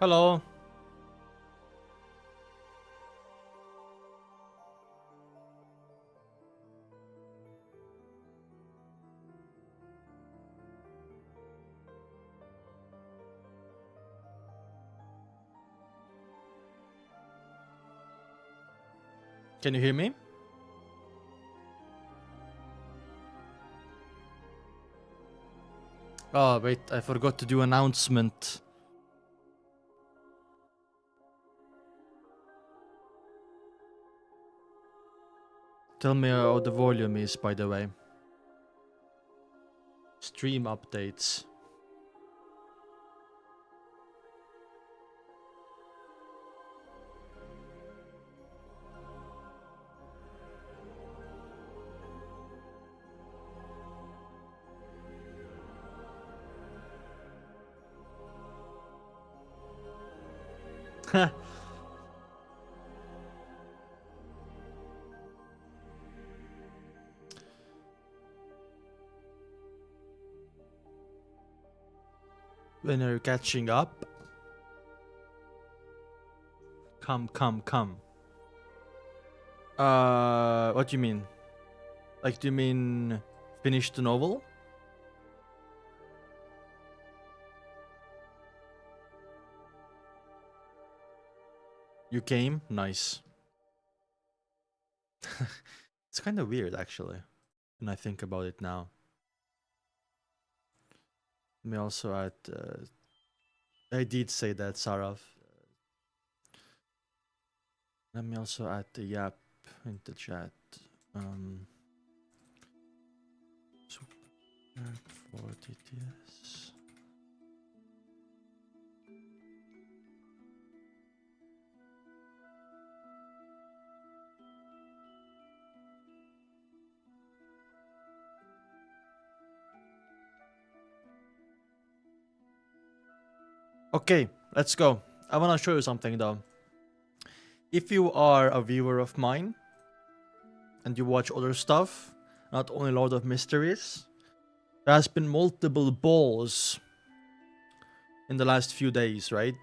Hello. Can you hear me? Oh, wait, I forgot to do announcement. Tell me how the volume is, by the way. Stream updates. When are you catching up? Come. What do you mean? Like, do you mean finish the novel? You came? Nice. It's kind of weird, actually, when I think about it now. Let me also add... I did say that, Saraf. Let me also add the yap in the chat. Super for TTS. Okay, let's go. I want to show you something though. If you are a viewer of mine and you watch other stuff, not only Lord of Mysteries, there has been multiple balls in the last few days, right?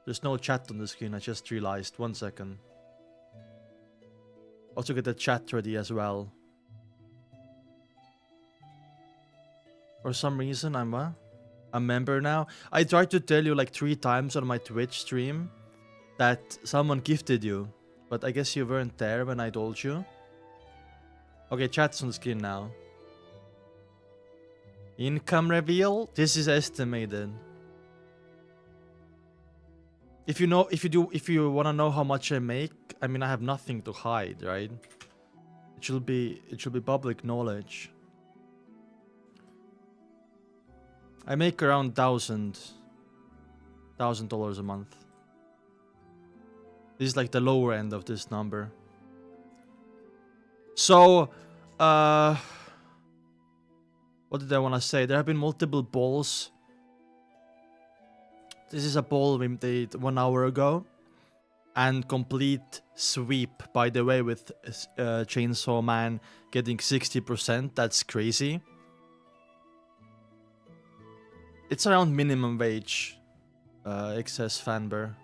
There's no chat on the screen, I just realized. 1 second. Also get the chat ready as well. For some reason, I'm a member now. I tried to tell you like 3 times on my Twitch stream that someone gifted you, but I guess you weren't there when I told you. Okay, chat's on the screen now. Income reveal. This is estimated. If you wanna know how much I make, I mean I have nothing to hide, right? It should be public knowledge. I make around $1,000 a month. This is like the lower end of this number. So, what did I want to say? There have been multiple balls. This is a ball we did 1 hour ago. And complete sweep, by the way, with Chainsaw Man getting 60%. That's crazy. It's around minimum wage. Excess Fanber.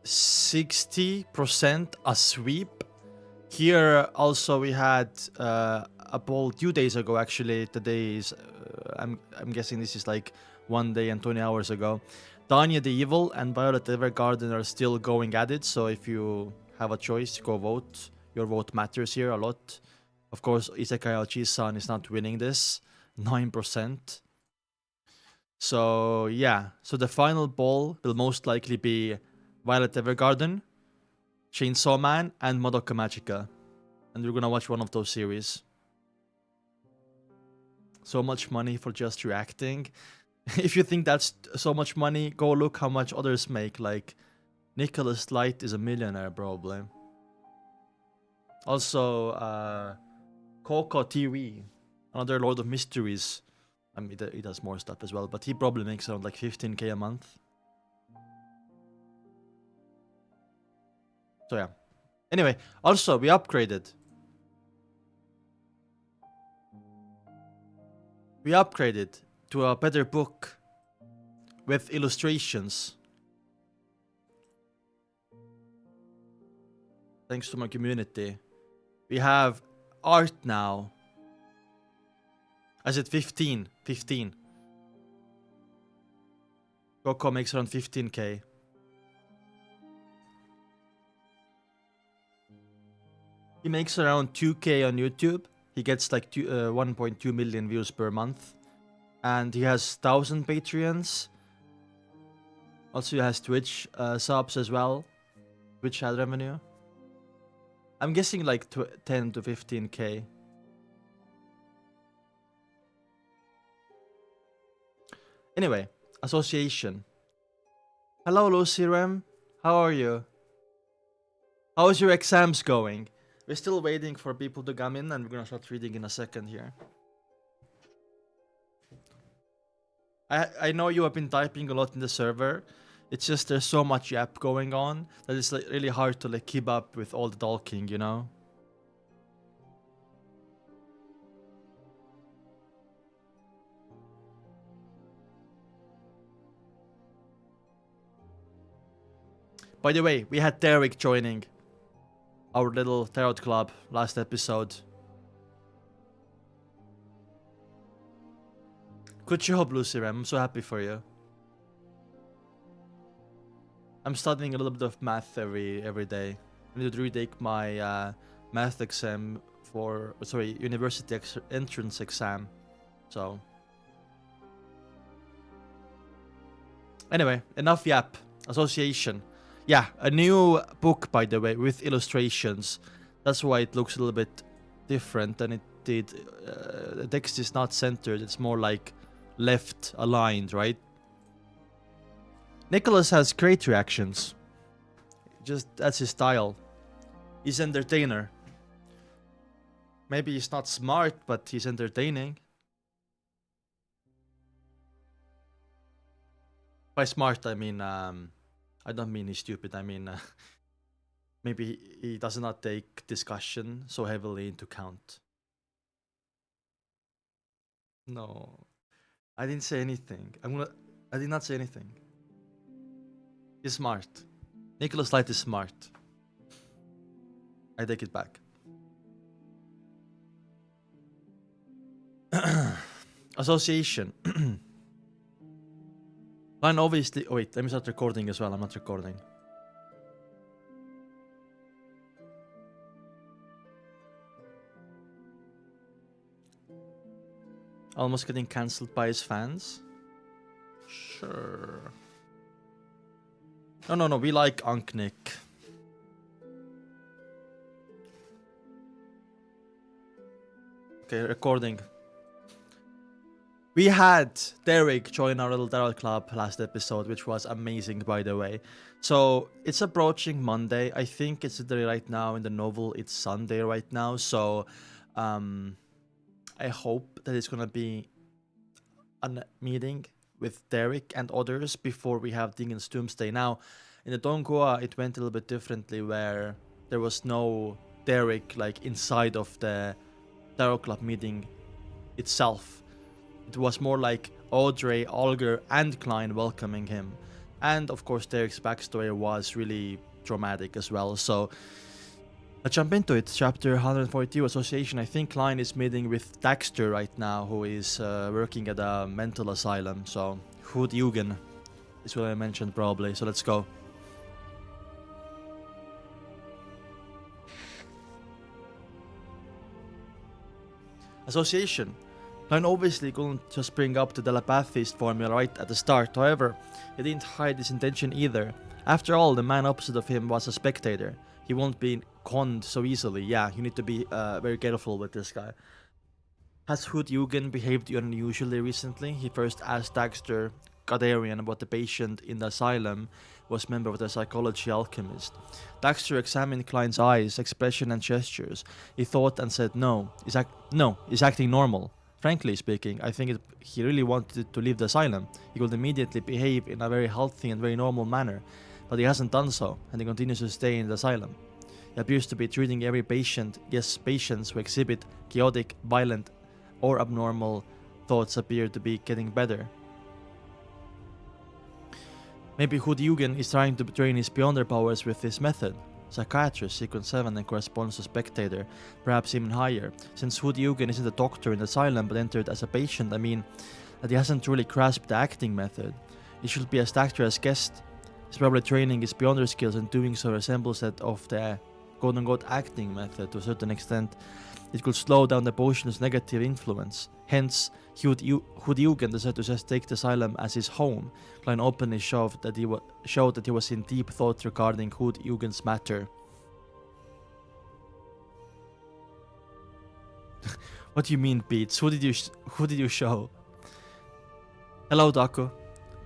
60% a sweep. Here also we had a poll 2 days ago. Actually, today is I'm guessing this is like 1 day and 20 hours ago. Danya the Evil and Violet Evergarden are still going at it. So if you have a choice, go vote. Your vote matters here a lot. Of course, Isekai Ochi-san is not winning this. 9%. So yeah. So the final poll will most likely be Violet Evergarden, Chainsaw Man, and Madoka Magica. And we're gonna watch one of those series. So much money for just reacting. If you think that's so much money, go look how much others make. Like, Nicholas Light is a millionaire, probably. Also, Coco TV, another Lord of Mysteries. I mean, he does more stuff as well, but he probably makes around like 15k a month. So yeah. Anyway, also we upgraded. We upgraded to a better book. with illustrations. Thanks to my community. We have art now. I said 15. 15. Coco makes around 15k. He makes around 2k on YouTube. He gets like 1.2 million views per month. And he has 1,000 Patreons. Also, he has Twitch subs as well. Twitch ad revenue. I'm guessing like 10 to 15k. Anyway, association. Hello, Lucy Rem. How are you? How's your exams going? We're still waiting for people to come in, and we're gonna start reading in a second here. I know you have been typing a lot in the server. It's just there's so much yap going on that it's like really hard to like keep up with all the talking, you know? By the way, we had Derek joining our little tarot club last episode. Good job, Lucy Ram. I'm so happy for you. I'm studying a little bit of math every day. I need to retake my math exam for university entrance exam. So anyway, enough yap. Association. Yeah, a new book, by the way, with illustrations. That's why it looks a little bit different than it did. The text is not centered. It's more like left aligned, right? Nicholas has great reactions. Just that's his style. He's entertainer. Maybe he's not smart, but he's entertaining. By smart, I mean I don't mean he's stupid. I mean maybe he does not take discussion so heavily into account. No, I didn't say anything. I did not say anything. He's smart. Nicholas Light is smart. I take it back. Association. Line obviously. Oh wait, let me start recording as well. I'm not recording. Almost getting cancelled by his fans. Sure. No. We like UNCUT. Okay, recording. We had Derek join our little tarot club last episode, which was amazing, by the way. So it's approaching Monday. I think it's right now in the novel. It's Sunday right now. So I hope that it's gonna be a meeting with Derek and others before we have Dingen's Doomsday. Now, in the donghua, it went a little bit differently, where there was no Derek like inside of the tarot club meeting itself. It was more like Audrey, Olger, and Klein welcoming him. And of course, Derek's backstory was really dramatic as well. So let's jump into it. Chapter 142, Association. I think Klein is meeting with Daxter right now, who is working at a mental asylum. So Hood Eugen is what I mentioned probably. So let's go. Association. Klein obviously couldn't just bring up the telepathist formula right at the start. However, he didn't hide his intention either. After all, the man opposite of him was a spectator. He won't be conned so easily. Yeah, you need to be very careful with this guy. Has Hood Eugen behaved unusually recently? He first asked Daxter Gadarian about the patient in the asylum was member of the psychology alchemist. Daxter examined Klein's eyes, expression and gestures. He thought and said no. He's acting normal. Frankly speaking, I think he really wanted to leave the asylum. He could immediately behave in a very healthy and very normal manner, but he hasn't done so, and he continues to stay in the asylum. He appears to be treating every patient, patients who exhibit chaotic, violent, or abnormal thoughts appear to be getting better. Maybe Hudyugen is trying to drain his beyonder powers with this method. Psychiatrist, sequence 7, and corresponds to spectator, perhaps even higher. Since Hudyugen isn't a doctor in the asylum but entered as a patient, I mean that he hasn't really grasped the acting method. He should be as actor as guest. He's probably training his beyonder skills and doing so resembles that of the quote-unquote acting method to a certain extent. It could slow down the potion's negative influence. Hence, Hudyugen decided to just take the asylum as his home. Klein openly showed that he was in deep thought regarding Hudyugen's matter. What do you mean, Beats? Who did you show? Hello, Daku.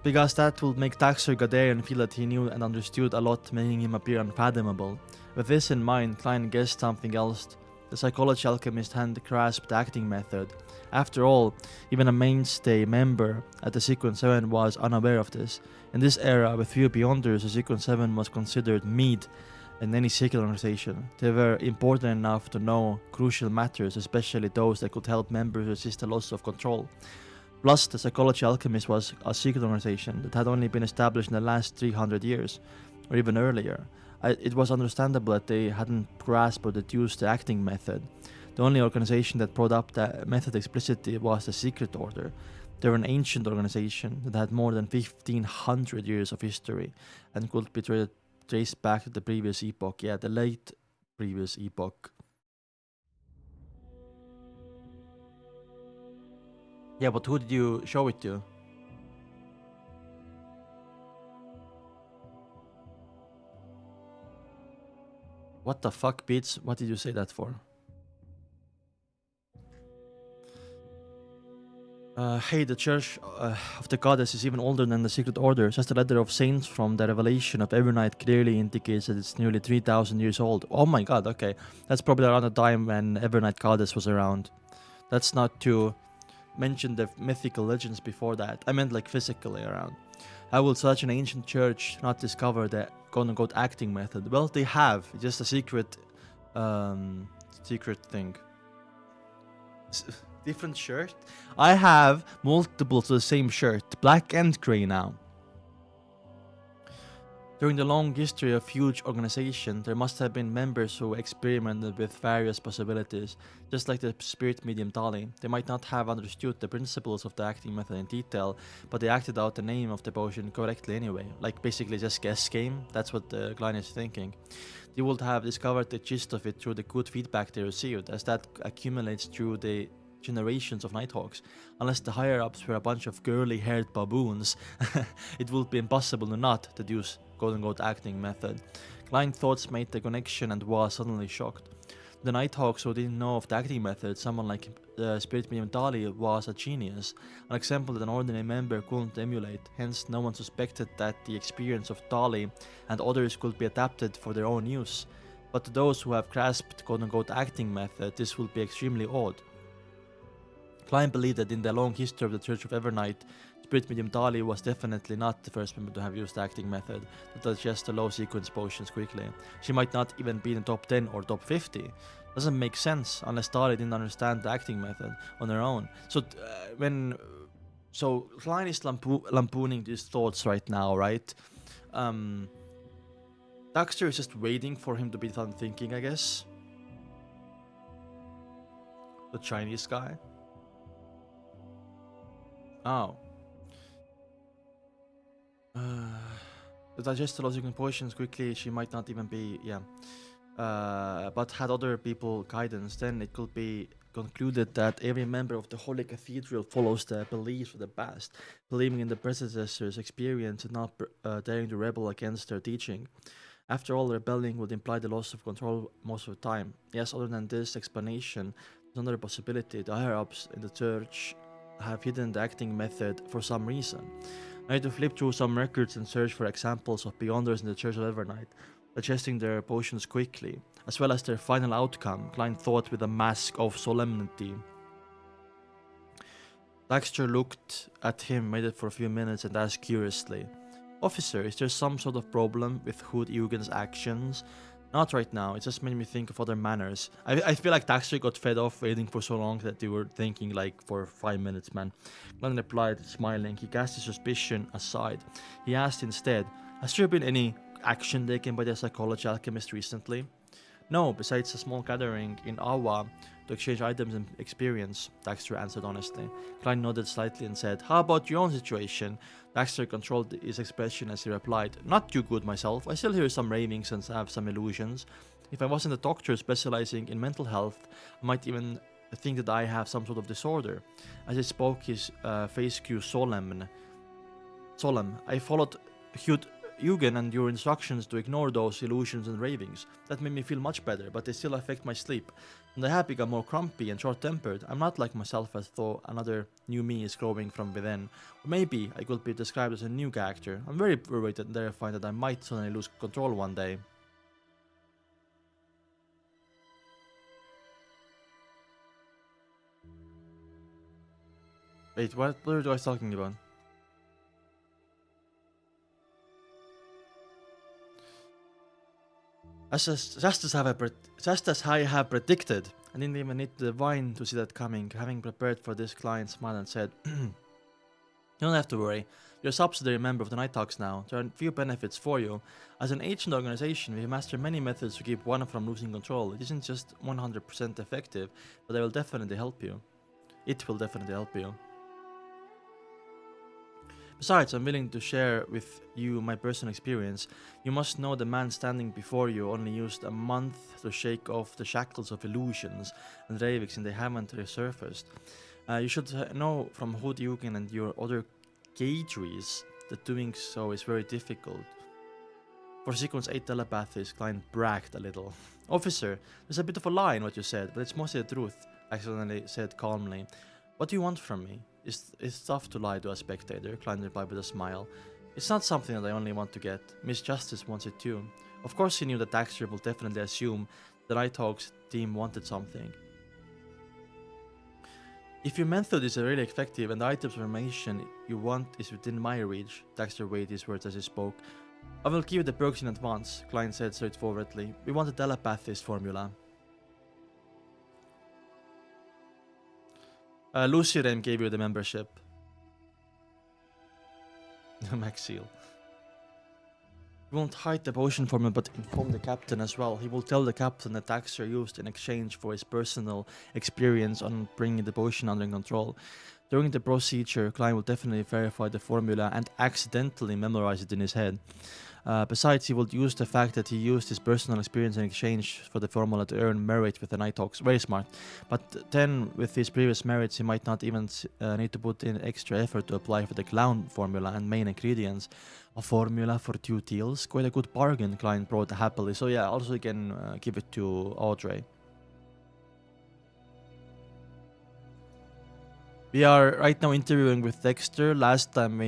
Because that will make Daxter Gadarian feel that he knew and understood a lot, making him appear unfathomable. With this in mind, Klein guessed something else. The psychology alchemist hadn't grasped the acting method. After all, even a mainstay member at the Sequence 7 was unaware of this. In this era, with few beyonders, the Sequence 7 was considered meat in any secret organization. They were important enough to know crucial matters, especially those that could help members resist the loss of control. Plus, the Psychology Alchemist was a secret organization that had only been established in the last 300 years, or even earlier. It was understandable that they hadn't grasped or deduced the acting method. The only organization that brought up the method explicitly was the Secret Order. They were an ancient organization that had more than 1500 years of history and could be traced back to the previous epoch. Yeah, the late previous epoch. Yeah, but who did you show it to? What the fuck, Beats? What did you say that for? Hey, the Church of the Goddess is even older than the Secret Order. Just the letter of Saints from the Revelation of Evernight clearly indicates that it's nearly 3000 years old. Oh my god, okay. That's probably around the time when Evernight Goddess was around. That's not to mention the mythical legends before that. I meant like physically around. How will such an ancient church not discover the quote-unquote acting method? Well, they have. It's just a secret thing. Different shirt? I have multiples of the same shirt, black and grey now. During the long history of huge organization, there must have been members who experimented with various possibilities, just like the spirit medium Dali. They might not have understood the principles of the acting method in detail, but they acted out the name of the potion correctly anyway. Like basically just guess game, that's what Klein is thinking. They would have discovered the gist of it through the good feedback they received, as that accumulates through the generations of Nighthawks. Unless the higher-ups were a bunch of girly-haired baboons, it would be impossible to not deduce quote-unquote acting method. Klein's thoughts made the connection and was suddenly shocked. The Nighthawks who didn't know of the acting method, someone like Spirit Medium Dali was a genius, an example that an ordinary member couldn't emulate. Hence, no one suspected that the experience of Dali and others could be adapted for their own use. But to those who have grasped quote-unquote acting method, this would be extremely odd. Klein believed that in the long history of the Church of Evernight, Spirit Medium Dali was definitely not the first member to have used the acting method to digest the low sequence potions quickly. She might not even be in the top 10 or top 50. Doesn't make sense unless Dali didn't understand the acting method on her own. So Klein is lampooning these thoughts right now, right? Daxter is just waiting for him to be done thinking, I guess. The Chinese guy. Oh. To digest the logical potions quickly, she might not even be, but had other people guidance, then it could be concluded that every member of the Holy Cathedral follows the beliefs of the past, believing in the predecessor's experience and not daring to rebel against their teaching. After all, rebelling would imply the loss of control most of the time. Yes, other than this explanation, there's another possibility. The higher-ups in the church have hidden the acting method for some reason. I had to flip through some records and search for examples of Beyonders in the Church of Evernight, digesting their potions quickly, as well as their final outcome, Klein thought with a mask of solemnity. Daxter looked at him, waited for a few minutes, and asked curiously, "Officer, is there some sort of problem with Hudyugen's actions? Not right now. It just made me think of other manners. I feel like Daxter got fed off waiting for so long that they were thinking like for 5 minutes, man. Glenn replied, smiling. He cast his suspicion aside. He asked instead, has there been any action taken by the psychology alchemist recently? No, besides a small gathering in Awa to exchange items and experience, Daxter answered honestly. Klein nodded slightly and said, how about your own situation? Daxter controlled his expression as he replied, not too good myself. I still hear some ravings and have some illusions. If I wasn't a doctor specializing in mental health, I might even think that I have some sort of disorder. As he spoke, his face grew solemn. I followed Eugen and your instructions to ignore those illusions and ravings. That made me feel much better, but they still affect my sleep. And I have become more grumpy and short-tempered. I'm not like myself as though another new me is growing from within. Or maybe I could be described as a new character. I'm very worried and terrified that I might suddenly lose control one day. Wait, what are you guys talking about? Just as I have predicted, I didn't even need the wine to see that coming. Having prepared for this, client smiled and said, you don't have to worry. You're a subsidiary member of the Nighthawks now. There are a few benefits for you. As an ancient organization, we master many methods to keep one from losing control. It isn't just 100% effective, but it will definitely help you. It will definitely help you. Besides, I'm willing to share with you my personal experience. You must know the man standing before you only used a month to shake off the shackles of illusions and ravings, and they haven't resurfaced. You should know from Hood Eugen and your other cageries that doing so is very difficult. For sequence 8 telepathies, Klein bragged a little. Officer, there's a bit of a lie in what you said, but it's mostly the truth, accidentally said calmly. What do you want from me? It's tough to lie to a spectator, Klein replied with a smile. It's not something that I only want to get. Miss Justice wants it too. Of course he knew that Daxter will definitely assume the Nighthawks team wanted something. If your method is really effective and the items of information you want is within my reach, Daxter weighed his words as he spoke. I will give you the perks in advance, Klein said straightforwardly. We want a telepathist formula. Lucy Rem gave you the membership. Max Seal. He won't hide the potion formula but inform the captain as well. He will tell the captain that Daxter used in exchange for his personal experience on bringing the potion under control. During the procedure, Klein will definitely verify the formula and accidentally memorize it in his head. Besides, he will use the fact that he used his personal experience in exchange for the formula to earn merit with the Nighthawks. Very smart. But then, with his previous merits, he might not even need to put in extra effort to apply for the clown formula and main ingredients. A formula for 2 deals? Quite a good bargain, Klein brought happily. So yeah, also you can give it to Audrey. We are right now interviewing with Dexter. Last stream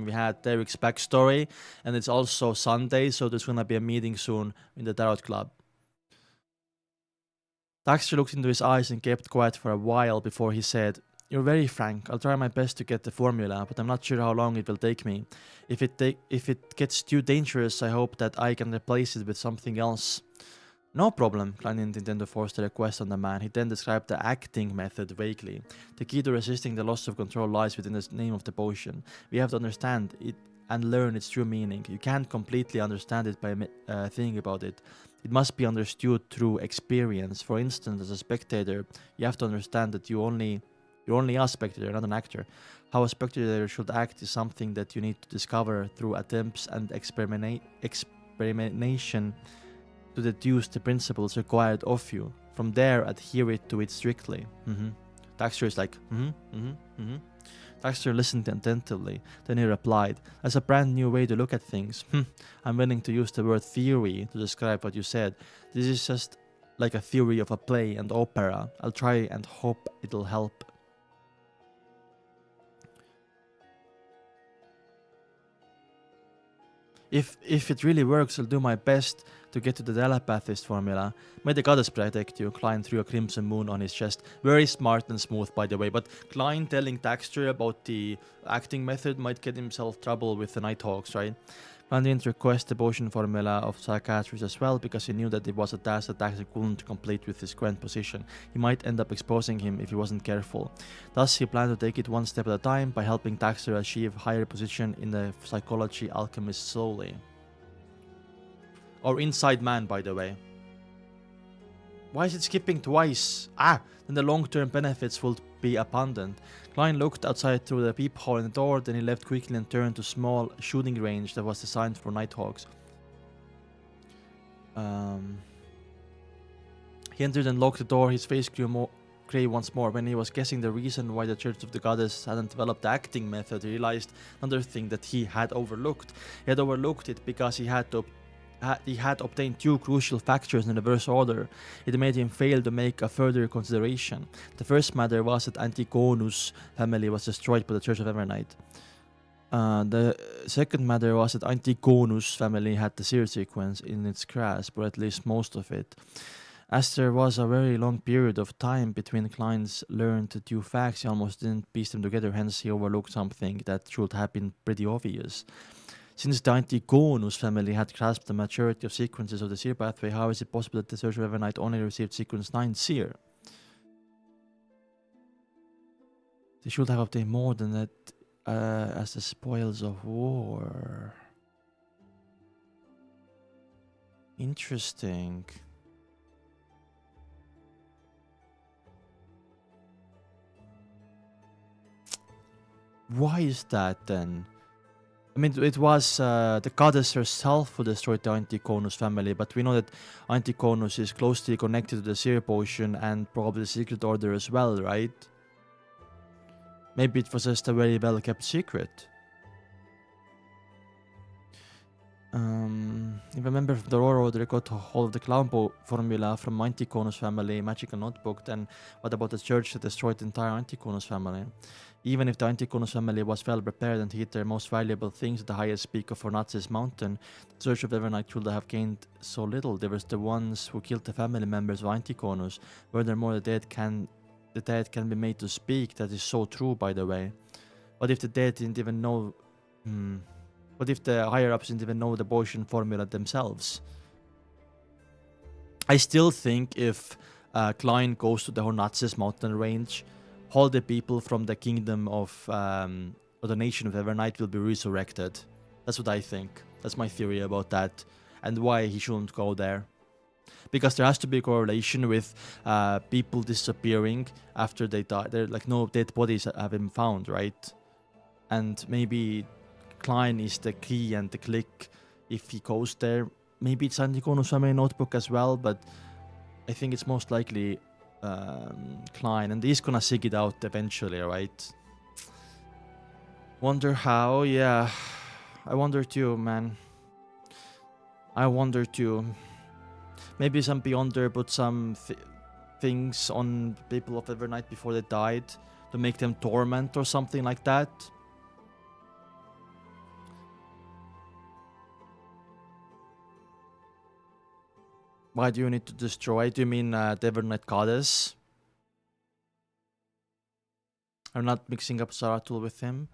we had Derek's backstory, and it's also Sunday, so there's gonna be a meeting soon in the Tarot Club. Dexter looked into his eyes and kept quiet for a while before he said, "You're very frank. I'll try my best to get the formula, but I'm not sure how long it will take me. If it gets too dangerous, I hope that I can replace it with something else." No problem, Klein didn't intend to force the request on the man. He then described the acting method vaguely. The key to resisting the loss of control lies within the name of the potion. We have to understand it and learn its true meaning. You can't completely understand it by thinking about it. It must be understood through experience. For instance, as a spectator, you have to understand that you're only a spectator, not an actor. How a spectator should act is something that you need to discover through attempts and experimentation to deduce the principles required of you. From there, adhere to it strictly. Daxter is like, Daxter listened attentively. Then he replied, "That's a brand new way to look at things. I'm willing to use the word theory to describe what you said. This is just like a theory of a play and opera. I'll try and hope it'll help." If it really works, I'll do my best to get to the telepathist formula. May the goddess protect you. Klein threw a crimson moon on his chest. Very smart and smooth, by the way. But Klein telling Daxter about the acting method might get himself trouble with the Nighthawks, right? Klein didn't request the potion formula of psychiatrist as well because he knew that it was a task that Taxer couldn't complete with his current position. He might end up exposing him if he wasn't careful. Thus, he planned to take it one step at a time by helping Taxer achieve higher position in the psychology alchemist slowly. Or inside man, by the way. Why is it skipping twice? Then the long-term benefits will be abundant. Klein looked outside through the peephole in the door, then he left quickly and turned to a small shooting range that was designed for nighthawks. He entered and locked the door. His face grew grey once more. When he was guessing the reason why the Church of the Goddess hadn't developed the acting method, he realized another thing that he had overlooked. He had overlooked it because he had obtained two crucial factors in reverse order. It made him fail to make a further consideration. The first matter was that Antigonus' family was destroyed by the Church of Evernight. The second matter was that Antigonus' family had the seer sequence in its grasp, or at least most of it. As there was a very long period of time between Klein's learned two facts, he almost didn't piece them together, hence he overlooked something that should have been pretty obvious. Since the Antigonus family had grasped the majority of sequences of the seer pathway, how is it possible that the Church of Evernight only received sequence 9 seer? They should have obtained more than that as the spoils of war. Interesting. Why is that then? I mean, it was the goddess herself who destroyed the Antigonus family, but we know that Antigonus is closely connected to the seer potion and probably the secret order as well, right? Maybe it was just a very well kept secret. If a member of the Aurora Order got hold of the clown formula from Antigonus family magical notebook, then what about the church that destroyed the entire Antigonus family? Even if the Antigonus family was well prepared and hid their most valuable things at the highest peak of Fornazz's mountain, the Church of Evernight should have gained so little. They were the ones who killed the family members of Antigonus. Furthermore, the dead can be made to speak. That is so true, by the way. What if the dead didn't even know? What if the higher-ups didn't even know the potion formula themselves? I still think if Klein goes to the Hornatzes mountain range, all the people from the kingdom of, or the nation of Evernight will be resurrected. That's what I think. That's my theory about that. And why he shouldn't go there. Because there has to be a correlation with people disappearing after they die. There, like, no dead bodies have been found, right? And maybe Klein is the key and the click if he goes there. Maybe it's Antigonus family notebook as well, but I think it's most likely Klein, and he's gonna seek it out eventually, right? Wonder how? Yeah, I wonder too, man. I wonder too. Maybe some Beyonder put some things on people of Evernight before they died to make them dormant or something like that. Why do you need to destroy? Do you mean the Evernight Goddess? I'm not mixing up Zaratul with him.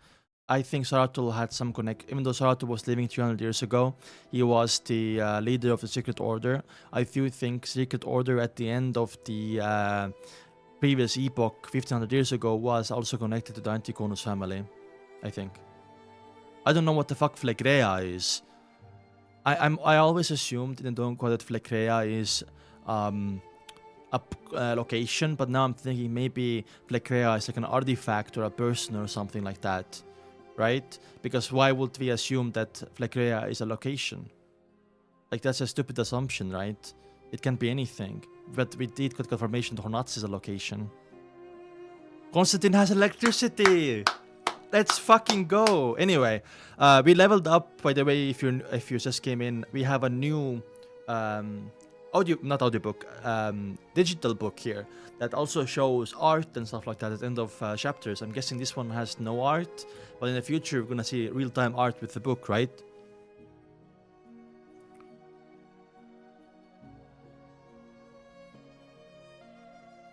I think Zaratul had some connect. Even though Zaratul was living 300 years ago, he was the leader of the Secret Order. I do think Secret Order at the end of the previous epoch, 1500 years ago, was also connected to the Antigonus family. I think. I don't know what the fuck Phlegrea is. I always assumed in the donghua that Phlegrea is a location, but now I'm thinking maybe Phlegrea is like an artifact or a person or something like that, right? Because why would we assume that Phlegrea is a location? Like, that's a stupid assumption, right? It can be anything. But we did get confirmation that Hornatz is a location. Constantine has electricity! Let's fucking go! Anyway, we leveled up, by the way, if you just came in. We have a new digital book here that also shows art and stuff like that at the end of chapters. I'm guessing this one has no art, but in the future we're gonna see real-time art with the book, right?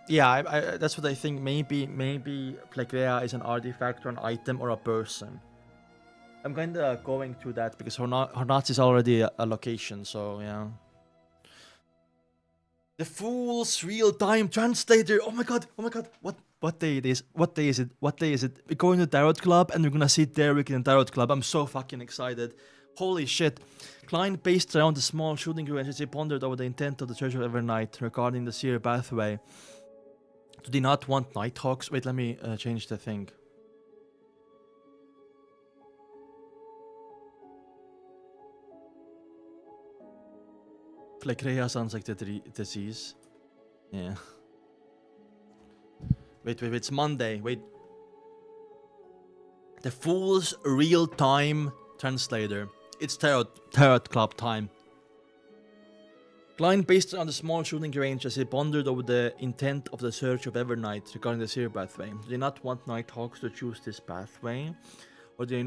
Yeah, I that's what I think. Maybe Phlegrea is an artifact or an item or a person. I'm kind of going through that because Hornats is already a location, so yeah. The Fool's real-time translator. Oh my god! Oh my god! What day it is? What day is it? What day is it? We're going to Tarot Club and we're gonna sit there in Tarot Club. I'm so fucking excited. Holy shit. Klein paced around the small shooting range as he pondered over the intent of the Church of Evernight regarding the seer pathway. Do they not want Nighthawks? Wait, let me change the thing. Phlegrea sounds like the disease. Yeah. Wait, it's Monday. Wait. The Fool's real-time translator. It's Tarot Club time. Klein paced around the small shooting range as he pondered over the intent of the Search of Evernight regarding the seer pathway. Do they not want Nighthawks to choose this pathway? Or do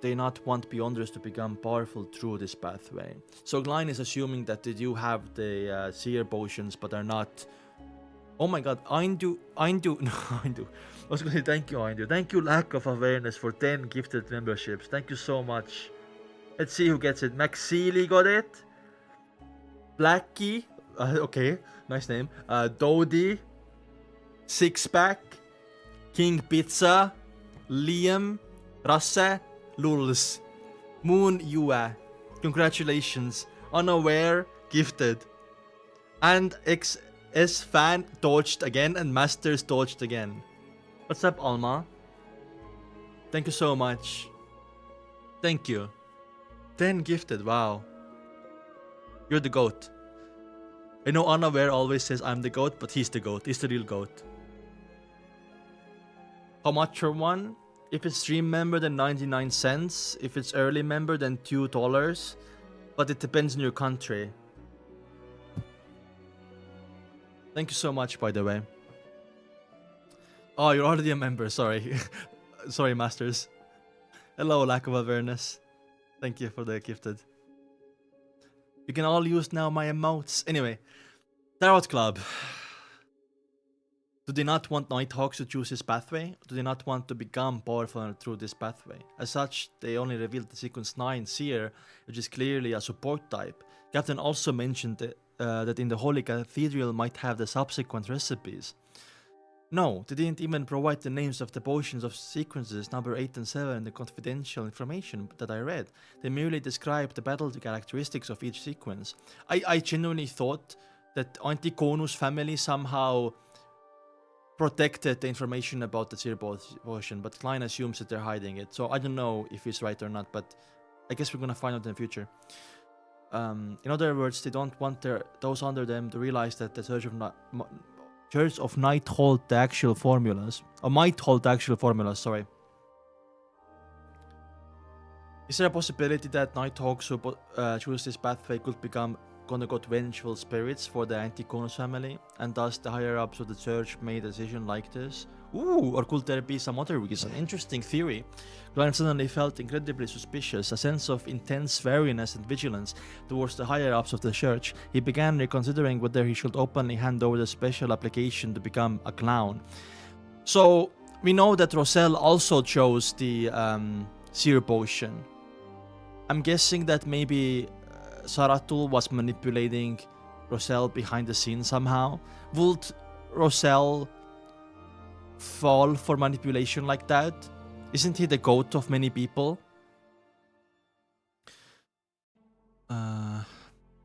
they not want Beyonders to become powerful through this pathway? So Klein is assuming that they do have the seer potions, but are not... Oh my god, Aindu, no, Aindu. I was gonna say thank you, Aindu. Thank you, Lack of Awareness, for 10 gifted memberships. Thank you so much. Let's see who gets it. Maxili got it. Blackie, okay, nice name. Dodie, Sixpack, King Pizza, Liam, Rasse, Lulz, Moon Yua. Congratulations. Unaware, gifted. And XS Fan dodged again, and Masters dodged again. What's up, Alma? Thank you so much. Thank you. 10 gifted, wow. You're the GOAT. I know Unaware always says I'm the GOAT, but he's the GOAT. He's the real GOAT. How much for one? If it's stream member, then 99 cents. If it's early member, then $2. But it depends on your country. Thank you so much, by the way. Oh, you're already a member. Sorry. Sorry, Masters. Hello, Lack of Awareness. Thank you for the gifted. You can all use now my emotes. Anyway, Tarot Club. Do they not want Nighthawks to choose this pathway? Do they not want to become powerful through this pathway? As such, they only revealed the sequence 9 Seer, which is clearly a support type. Captain also mentioned that in the Holy Cathedral might have the subsequent recipes. No, they didn't even provide the names of the potions of sequences number 8 and 7 in the confidential information that I read. They merely described the battle characteristics of each sequence. I genuinely thought that Anticonus family somehow protected the information about the Seer potion, but Klein assumes that they're hiding it. So I don't know if he's right or not, but I guess we're gonna find out in the future. In other words, they don't want those under them to realize that the Church of Night hold the actual formulas. Or might hold the actual formulas, sorry. Is there a possibility that Nighthawks who choose this pathway could become quote-unquote vengeful spirits for the Anticonus family? And thus the higher-ups of the church made a decision like this? Ooh, or could there be some other reason? Interesting theory. Glenn suddenly felt incredibly suspicious, a sense of intense wariness and vigilance towards the higher-ups of the church. He began reconsidering whether he should openly hand over the special application to become a clown. So, we know that Roselle also chose the Seer potion. I'm guessing that maybe Saratul was manipulating Roselle behind the scenes somehow. Would Roselle fall for manipulation like that? Isn't he the GOAT of many people?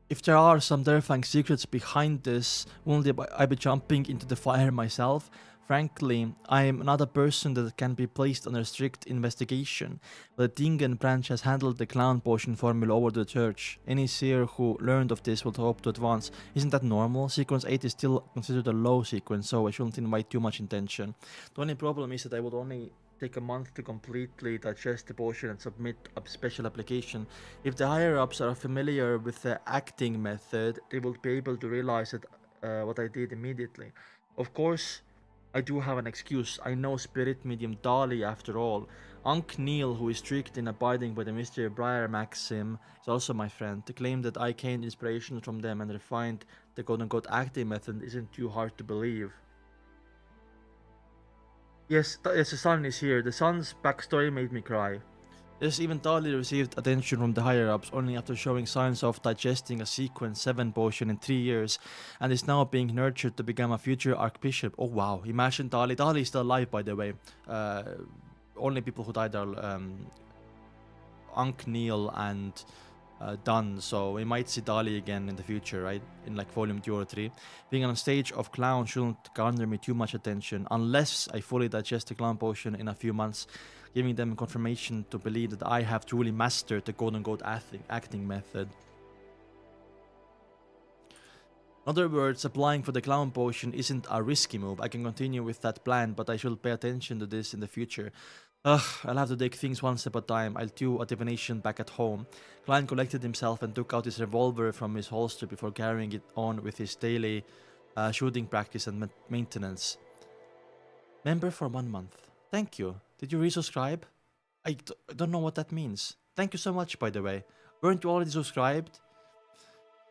If there are some terrifying secrets behind this, won't I be jumping into the fire myself? Frankly, I am not a person that can be placed under strict investigation, but the Dingen branch has handled the clown potion formula over the church. Any seer who learned of this will hope to advance. Isn't that normal? Sequence 8 is still considered a low sequence, so I shouldn't invite too much attention. The only problem is that I would only take a month to completely digest the potion and submit a special application. If the higher-ups are familiar with the acting method, they will be able to realize that what I did immediately. Of course, I do have an excuse. I know spirit medium Dali after all. Unc Neil, who is strict in abiding by the Mr. Briar maxim, is also my friend. To claim that I gained inspiration from them and refined the quote-unquote acting method isn't too hard to believe. Yes, the sun is here. The sun's backstory made me cry. Yes, even Dali received attention from the higher-ups only after showing signs of digesting a Sequence 7 potion in 3 years, and is now being nurtured to become a future Archbishop. Oh wow, imagine Dali. Dali is still alive, by the way. Only people who died are Ankh, Neil, and Dunn, so we might see Dali again in the future, right? In like volume 2 or 3. Being on stage of clown shouldn't garner me too much attention unless I fully digest the clown potion in a few months, giving them confirmation to believe that I have truly mastered the quote-unquote acting method. In other words, applying for the clown potion isn't a risky move. I can continue with that plan, but I should pay attention to this in the future. Ugh, I'll have to take things one step at a time. I'll do a divination back at home. Klein collected himself and took out his revolver from his holster before carrying it on with his daily shooting practice and maintenance. Member for 1 month. Thank you. Did you resubscribe? I don't know what that means. Thank you so much, by the way. Weren't you already subscribed?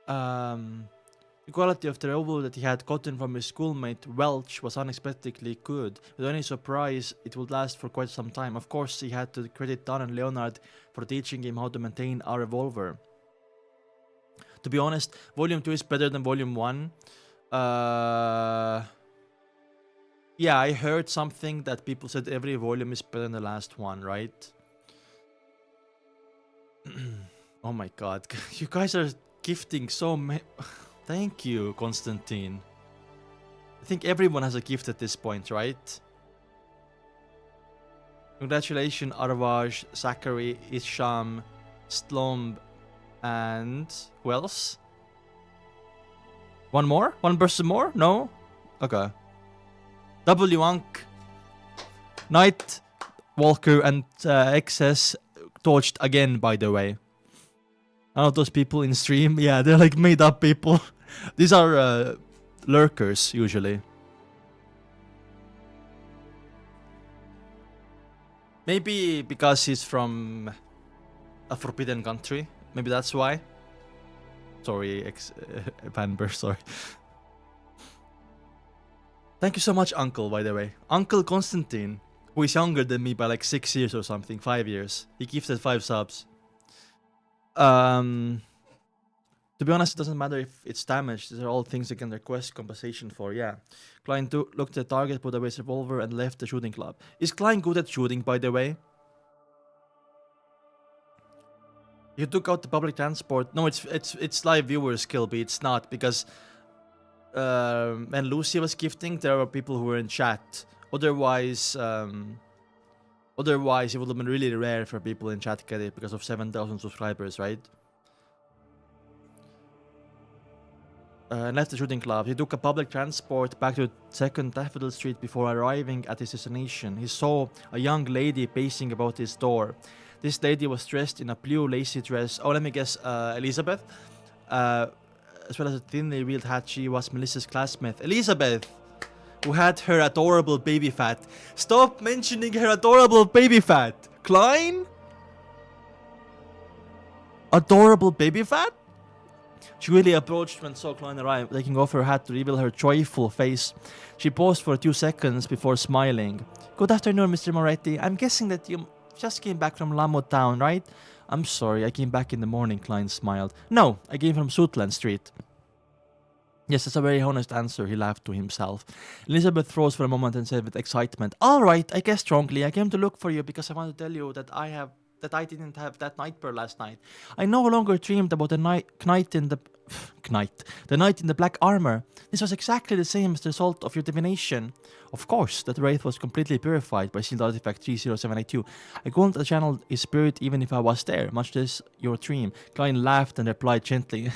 The quality of the revolver that he had gotten from his schoolmate Welch was unexpectedly good. With any surprise, it would last for quite some time. Of course, he had to credit Don and Leonard for teaching him how to maintain a revolver. To be honest, Volume 2 is better than Volume 1. Yeah, I heard something that people said every volume is better than the last one, right? Oh my god, you guys are gifting so many... Thank you, Constantine. I think everyone has a gift at this point, right? Congratulations, Arvaj, Zachary, Isham, Stlomb, and... who else? One more? One person more? No? Okay. UNCUT, Night Walker, and XS torched again, by the way. None of those people in stream, yeah, they're like made up people. These are lurkers, usually. Maybe because he's from a forbidden country. Maybe that's why. Sorry, Vanber, sorry. Thank you so much, Uncle, by the way. Uncle Constantine, who is younger than me by like 6 years or something, 5 years. He gifted 5 subs. To be honest, it doesn't matter if it's damaged. These are all things you can request compensation for, yeah. Klein looked at the target, put away his revolver, and left the shooting club. Is Klein good at shooting, by the way? You took out the public transport. No, it's live viewer skill, but it's not, because when Lucy was gifting, there were people who were in chat. Otherwise, it would have been really rare for people in chat get it because of 7,000 subscribers, right? And left the shooting club. He took a public transport back to 2nd Daffodil Street before arriving at his destination. He saw a young lady pacing about his door. This lady was dressed in a blue lacy dress. Oh, let me guess, Elizabeth? As well as a thinly veiled hat, she was Melissa's classmate. Elizabeth! Who had her adorable baby fat. Stop mentioning her adorable baby fat! Klein? Adorable baby fat? She really approached when saw Klein arrive, taking off her hat to reveal her joyful face. She paused for a few seconds before smiling. Good afternoon, Mr. Moretti. I'm guessing that you just came back from Lamo Town, right? I'm sorry, I came back in the morning, Klein smiled. No, I came from Suitland Street. Yes, that's a very honest answer, he laughed to himself. Elizabeth froze for a moment and said with excitement, all right, I guessed wrongly. I came to look for you because I want to tell you that I didn't have that nightmare last night. I no longer dreamed about the night in the black armor. This was exactly the same as the result of your divination. Of course, that wraith was completely purified by sealed artifact 30782. I couldn't channel his spirit even if I was there, much less your dream. Klein laughed and replied gently,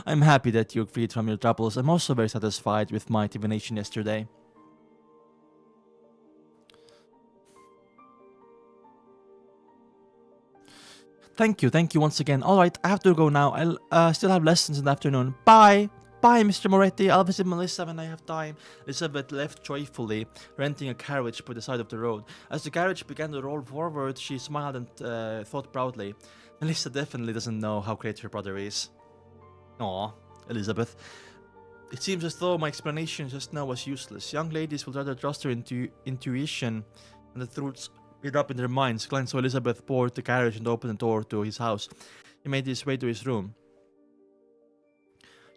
I'm happy that you're freed from your troubles. I'm also very satisfied with my divination yesterday. Thank you once again. Alright, I have to go now. I'll still have lessons in the afternoon. Bye! Bye, Mr. Moretti. I'll visit Melissa when I have time. Elizabeth left joyfully, renting a carriage by the side of the road. As the carriage began to roll forward, she smiled and thought proudly, Melissa definitely doesn't know how great her brother is. Aw, Elizabeth. It seems as though my explanation just now was useless. Young ladies would rather trust their intuition and the truths it up in their minds. Client saw Elizabeth board the carriage and opened the door to his house. He made his way to his room.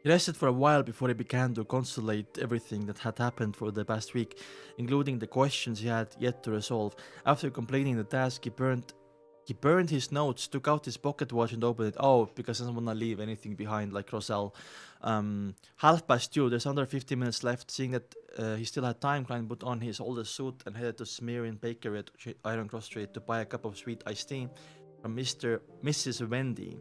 He rested for a while before he began to consolidate everything that had happened for the past week, including the questions he had yet to resolve. After completing the task, he burned his notes, took out his pocket watch and opened it. Oh, because he doesn't want to leave anything behind, like Roselle. 2:30, there's under 50 minutes left. Seeing that he still had time, Klein put on his oldest suit and headed to Smearin Bakery at Iron Cross Street to buy a cup of sweet iced tea from Mrs. Wendy.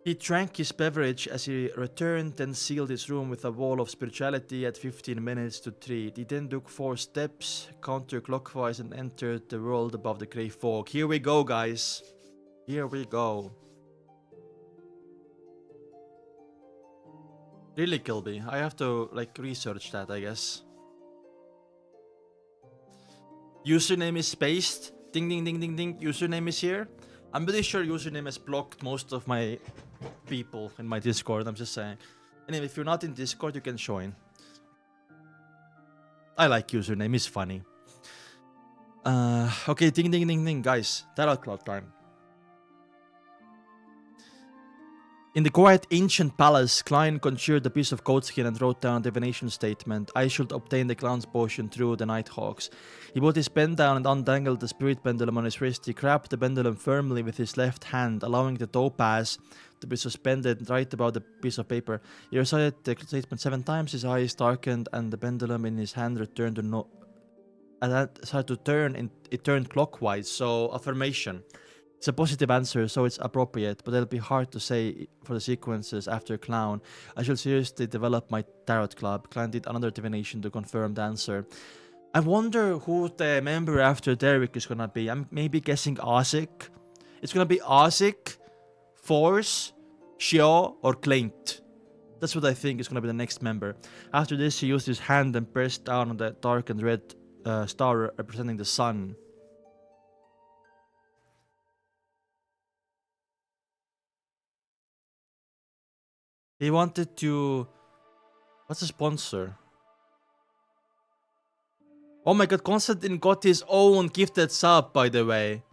He drank his beverage as he returned, then sealed his room with a wall of spirituality at 15 minutes to 3. He then took 4 steps counterclockwise and entered the world above the grey fog. Here we go, guys. Here we go. Really, Kilby. I have to, like, research that, I guess. Username is spaced. Ding, ding, ding, ding, ding. Username is here. I'm pretty sure username has blocked most of my people in my Discord, I'm just saying. Anyway, if you're not in Discord, you can join. I like username, it's funny. Okay, ding ding ding ding, guys. Tarot cloud time. In the quiet ancient palace, Klein conjured a piece of goatskin and wrote down a divination statement. I should obtain the clown's potion through the Nighthawks. He put his pen down and untangled the spirit pendulum on his wrist. He grabbed the pendulum firmly with his left hand, allowing the topaz to be suspended right above the piece of paper. He recited the statement 7 times. His eyes darkened and the pendulum in his hand returned to it turned clockwise. So, affirmation. It's a positive answer, so it's appropriate, but it'll be hard to say for the sequences after Clown. I shall seriously develop my tarot club. Clown did another divination to confirm the answer. I wonder who the member after Derek is gonna be. I'm maybe guessing Osik. It's gonna be Osik, Force, Shio, or Claint. That's what I think is gonna be the next member. After this, he used his hand and pressed down on the dark and red star representing the sun. He wanted to... What's the sponsor? Oh my god, Constantine got his own gifted sub, by the way.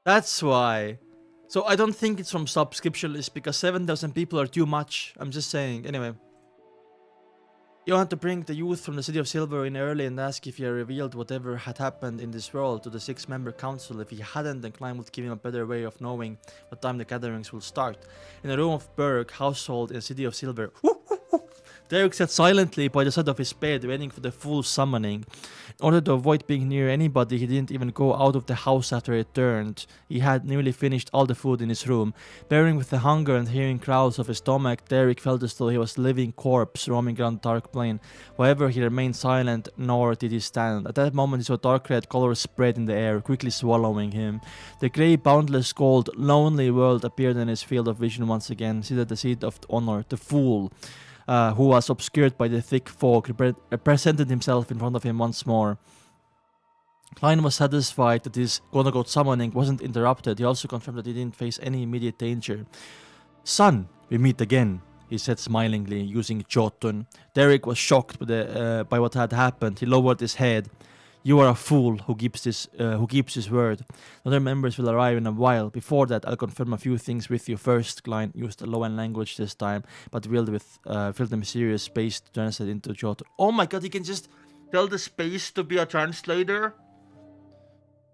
That's why. So I don't think it's from subscription list, because 7,000 people are too much. I'm just saying. Anyway. You want to bring the youth from the City of Silver in early and ask if he had revealed whatever had happened in this world to the 6-member council. If he hadn't, then Klein would give him a better way of knowing what time the gatherings will start. In a room of Berg household in the City of Silver, Derek sat silently by the side of his bed, waiting for the full summoning. In order to avoid being near anybody, he didn't even go out of the house after he returned. He had nearly finished all the food in his room. Bearing with the hunger and hearing growls of his stomach, Derek felt as though he was a living corpse roaming around the dark plain. However, he remained silent, nor did he stand. At that moment, he saw dark red color spread in the air, quickly swallowing him. The grey, boundless, cold, lonely world appeared in his field of vision once again, seated at the seat of honor, the fool. Who was obscured by the thick fog, presented himself in front of him once more. Klein was satisfied that his quote-unquote summoning wasn't interrupted. He also confirmed that he didn't face any immediate danger. Son, we meet again, he said smilingly, using Jotun. Derek was shocked by what had happened. He lowered his head. You are a fool who keeps his word. Other members will arrive in a while. Before that, I'll confirm a few things with you first. Klein used a low-end language this time, but filled the mysterious space to translate into Jotun. Oh my god, he can just tell the space to be a translator?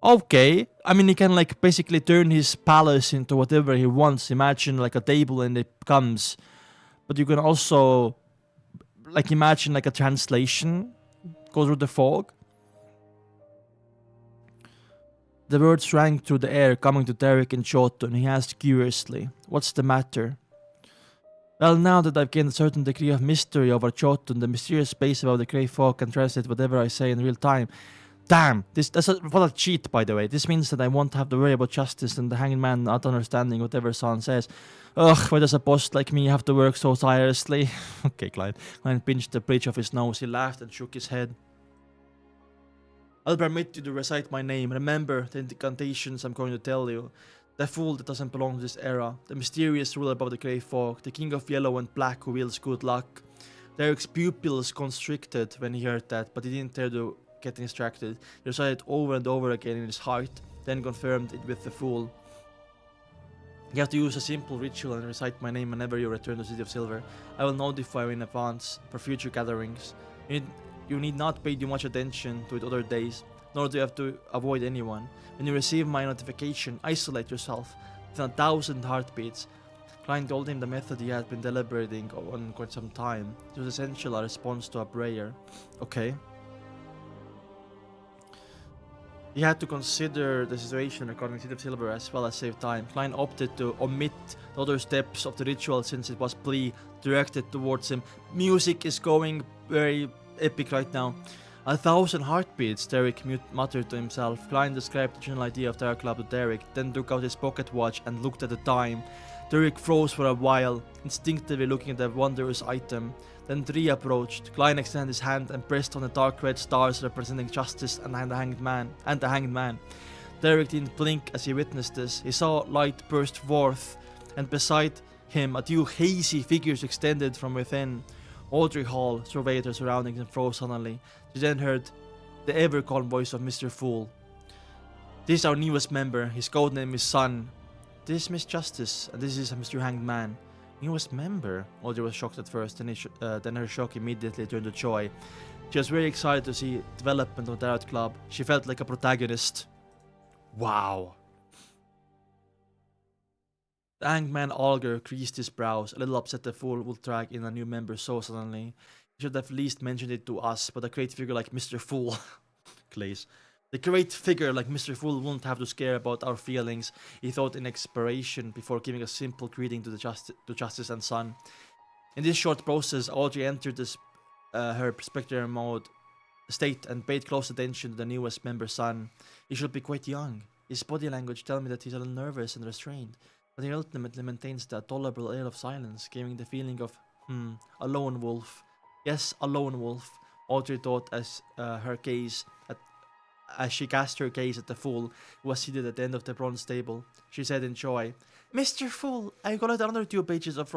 Okay. I mean, he can like basically turn his palace into whatever he wants. Imagine like a table and it comes. But you can also like imagine like a translation go through the fog. The words rang through the air, coming to Derek and Jotun. He asked curiously, "What's the matter?" Well, now that I've gained a certain degree of mystery over Jotun, the mysterious space above the grey fog can translate whatever I say in real time. Damn, what a cheat, by the way. This means that I won't have to worry about justice and the hanging man not understanding whatever someone says. Ugh, why does a boss like me have to work so tirelessly? Okay, Klein. Klein pinched the bridge of his nose. He laughed and shook his head. I'll permit you to recite my name. Remember the incantations I'm going to tell you. The fool that doesn't belong to this era. The mysterious ruler above the grey fog. The king of yellow and black who wields good luck. Derek's pupils constricted when he heard that, but he didn't dare to getting distracted. He recited it over and over again in his heart, then confirmed it with the fool. You have to use a simple ritual and recite my name whenever you return to the City of Silver. I will notify you in advance for future gatherings. You need not pay too much attention to it other days, nor do you have to avoid anyone. When you receive my notification, isolate yourself within 1,000 heartbeats. Klein told him the method he had been deliberating on quite some time. It was essential a response to a prayer. Okay. He had to consider the situation regarding City of Silver as well as save time. Klein opted to omit the other steps of the ritual since it was plea directed towards him. Music is going very epic right now. 1,000 heartbeats, Derek muttered to himself. Klein described the general idea of Terror Club to Derek, then took out his pocket watch and looked at the time. Derek froze for a while, instinctively looking at the wondrous item. Then 3 approached. Klein extended his hand and pressed on the dark red stars representing justice and the hanged man. Derek didn't blink as he witnessed this. He saw light burst forth, and beside him, 2 hazy figures extended from within. Audrey Hall surveyed her surroundings and froze suddenly. She then heard the ever-calm voice of Mr. Fool. This is our newest member. His code name is Sun. This is Miss Justice, and this is Mr. Hanged Man. Newest member? Audrey was shocked at first, then her shock immediately turned to joy. She was very excited to see development of the Tarot Club. She felt like a protagonist. Wow. The Hanged Man Alger creased his brows, a little upset the Fool would drag in a new member so suddenly. He should have at least mentioned it to us, but a great figure like Mr. Fool. Glaze. The great figure like Mr. Fool won't have to scare about our feelings, he thought in expiration before giving a simple greeting to Justice and Sun. In this short process, Audrey entered her spectator mode state and paid close attention to the newest member Sun. He should be quite young. His body language tells me that he's a little nervous and restrained, but he ultimately maintains the tolerable air of silence, giving the feeling of, a lone wolf. Yes, a lone wolf, Audrey thought as she cast her gaze at the Fool, who was seated at the end of the bronze table. She said in joy, Mr. Fool, I got out another 2 pages of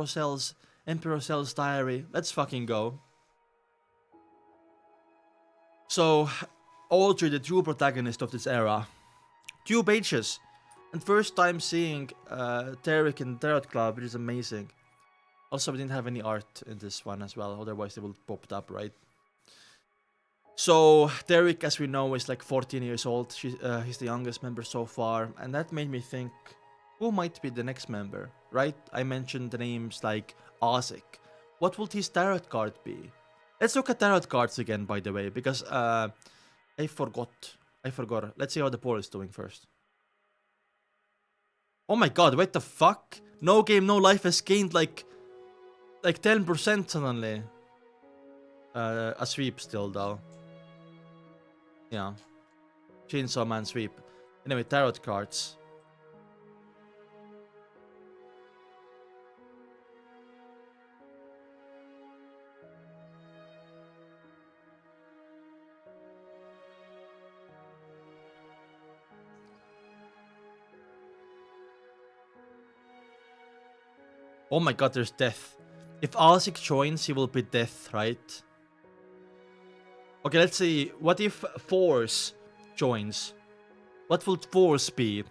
Emperor Roselle's diary. Let's fucking go. So, Audrey, the true protagonist of this era. 2 pages. And first time seeing Derek in the Tarot Club, which is amazing. Also, we didn't have any art in this one as well, otherwise they would have popped up, right? So, Derek, as we know, is like 14 years old. He's the youngest member so far. And that made me think, who might be the next member, right? I mentioned the names like Isaac. What would his tarot card be? Let's look at tarot cards again, by the way, because I forgot. Let's see how the poll is doing first. Oh my god, what the fuck? No game, no life has gained like 10% suddenly. A sweep still, though. Yeah. Chainsaw Man sweep. Anyway, tarot cards. Oh my god, there's death. If Isaac joins, he will be death, right? Okay, let's see. What if Force joins? What would Force be?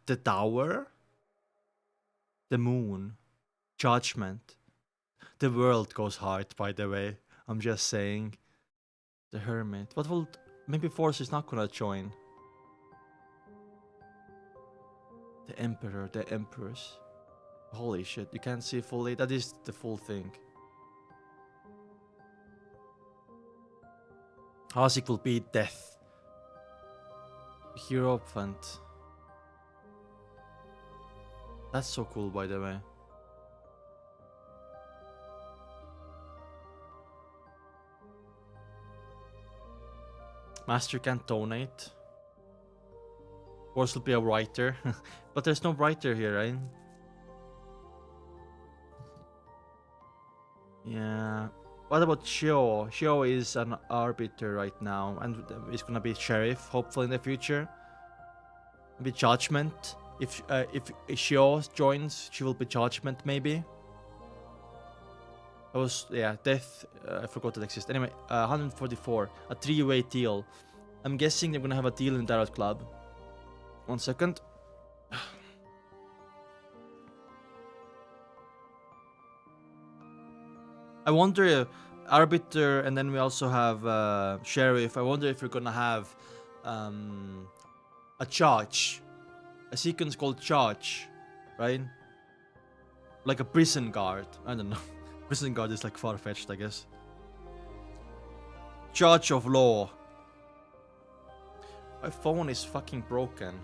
The Tower? The Moon? Judgment? The world goes hard, by the way. I'm just saying. The Hermit. What will... Maybe Force is not gonna join. The Emperor. The Empress. Holy shit. You can't see fully. That is the full thing. Isaac will be death. Hierophant. That's so cool, by the way. Master can't donate. Force will be a writer. But there's no writer here, right? Yeah. What about Shio? Shio is an arbiter right now, and is gonna be sheriff, hopefully in the future. Maybe judgment. If Shio joins, she will be judgment maybe. That was, yeah, death. I forgot it exists. Anyway, 144, a 3-way deal. I'm guessing they're gonna have a deal in Tarot Club. 1 second. I wonder, arbiter, and then we also have sheriff. I wonder if you're gonna have a charge, a sequence called charge, right? Like a prison guard. I don't know. Prison guard is like far-fetched, I guess. Charge of law. My phone is fucking broken.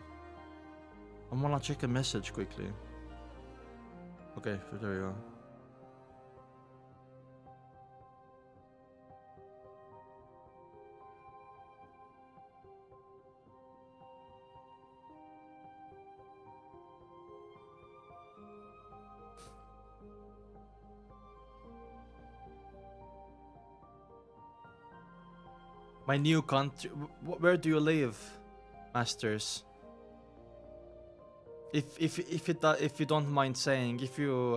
I wanna check a message quickly. Okay, there you go. My new country. Where do you live, masters? If you don't mind saying, if you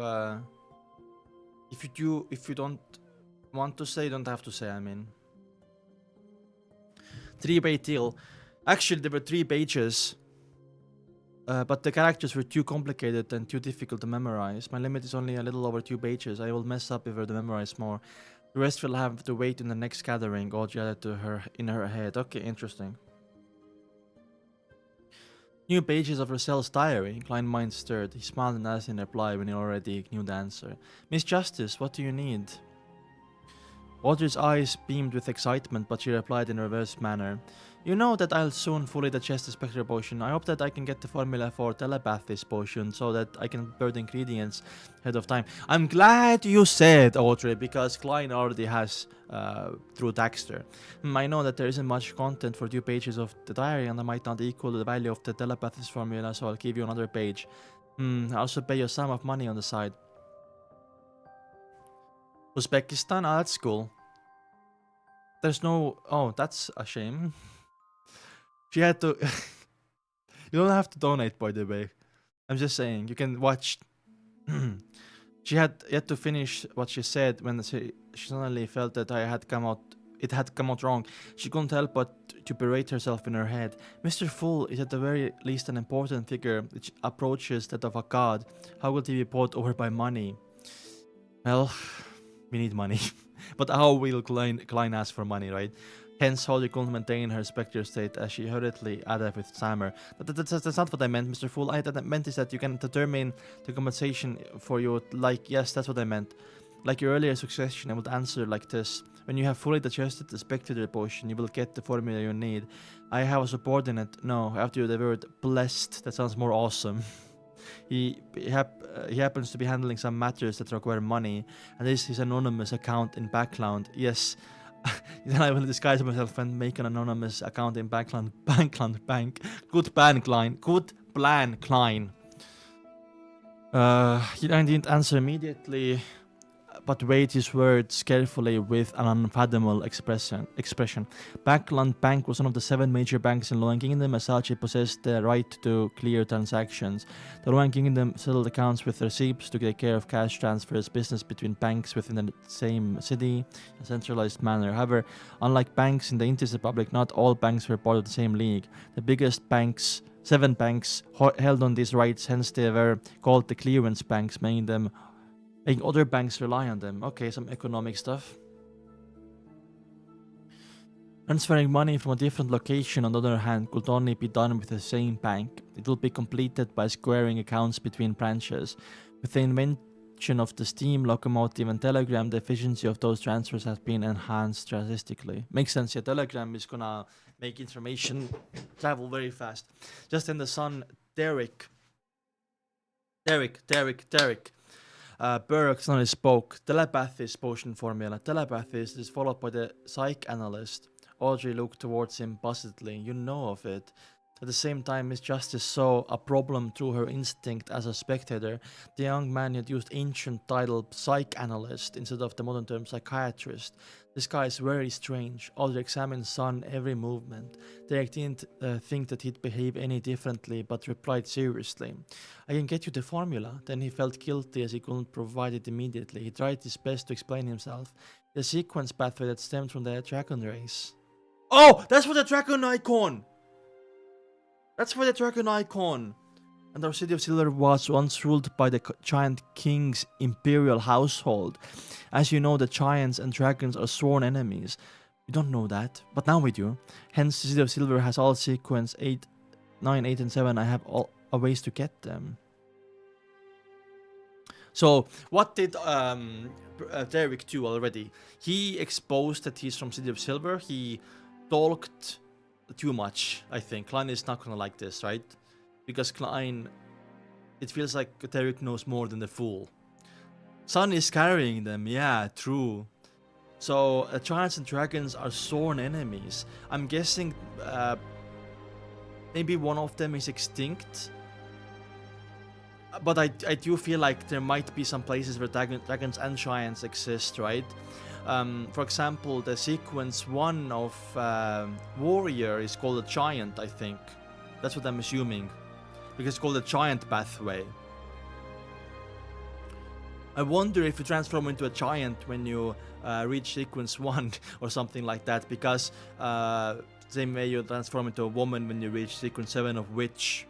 don't want to say, you don't have to say. I mean, 3-way deal. Actually, there were 3 pages, but the characters were too complicated and too difficult to memorize. My limit is only a little over 2 pages. I will mess up if I were to memorize more. The rest will have to wait in the next gathering. Audrey added to her in her head. Okay, interesting. New pages of Roselle's diary. Klein's mind stirred. He smiled and asked in reply when he already knew the answer. Miss Justice, what do you need? Audrey's eyes beamed with excitement, but she replied in a reverse manner. You know that I'll soon fully digest the Spectre potion. I hope that I can get the formula for telepathy's potion so that I can prepare the ingredients ahead of time. I'm glad you said, Audrey, because Klein already has through Daxter. I know that there isn't much content for 2 pages of the diary and I might not equal the value of the telepathy's formula, so I'll give you another page. I also pay you a sum of money on the side. Uzbekistan? Ah, that's cool. There's no... Oh, that's a shame. She had to... You don't have to donate, by the way. I'm just saying, you can watch... She had yet to finish what she said when she suddenly felt that it had come out wrong. She couldn't help but to berate herself in her head. Mr. Fool is at the very least an important figure which approaches that of a god. How could he be bought over by money? Well, we need money. But how will Klein ask for money, right? Hence, Holly couldn't maintain her spectre state as she hurriedly added with stammer. That's not what I meant, Mr. Fool. What I meant is that you can determine the compensation for your, like, yes, that's what I meant. Like your earlier suggestion, I would answer like this. When you have fully digested the spectre potion, you will get the formula you need. I have a subordinate. No, after the word blessed, that sounds more awesome. He happens to be handling some matters that require money, and this is his anonymous account in Background. Yes. Then I will disguise myself and make an anonymous account in Background Bank. Good plan, Klein. Good plan, Klein. He didn't answer immediately, but weighed his words carefully with an unfathomable expression. Backland Bank was one of the 7 major banks in Loan Kingdom, as such it possessed the right to clear transactions. The Loan Kingdom settled accounts with receipts to take care of cash transfers, business between banks within the same city, in a centralized manner. However, unlike banks in the Indian Republic, not all banks were part of the same league. The biggest banks, 7 banks, held on these rights, hence they were called the clearance banks, making other banks rely on them. Okay, some economic stuff. Transferring money from a different location, on the other hand, could only be done with the same bank. It will be completed by squaring accounts between branches. With the invention of the steam locomotive and telegram, the efficiency of those transfers has been enhanced drastically. Makes sense. Yeah, telegram is gonna make information travel very fast. Just then the son, Derek. Burke suddenly spoke. Telepathy is potion formula. Telepathy is followed by the psych analyst. Audrey looked towards him puzzledly. You know of it. At the same time, Miss Justice saw a problem through her instinct as a spectator. The young man had used ancient title psychanalyst instead of the modern term psychiatrist. This guy is very strange. Alder examined Son every movement. Derek didn't think that he'd behave any differently, but replied seriously, I can get you the formula. Then he felt guilty as he couldn't provide it immediately. He tried his best to explain himself. The sequence pathway that stemmed from the dragon race. Oh, that's for the dragon icon! That's for the dragon icon! And our city of Silver was once ruled by the giant king's imperial household. As you know, the giants and dragons are sworn enemies. We don't know that, but now we do. Hence, the city of Silver has all sequence 8, 9, 8, and 7. I have all ways to get them. So, what did Derek do already? He exposed that he's from City of Silver. He talked too much, I think. Klein is not gonna like this, right? Because Klein, it feels like Derek knows more than the fool. Sun is carrying them, yeah, true. So, giants and dragons are sworn enemies. I'm guessing maybe one of them is extinct. But I do feel like there might be some places where dragons and giants exist, right? For example, the sequence 1 of Warrior is called a giant, I think. That's what I'm assuming. Because it's called a giant pathway. I wonder if you transform into a giant when you reach sequence 1 or something like that. Because same way you transform into a woman when you reach sequence 7 of Witch.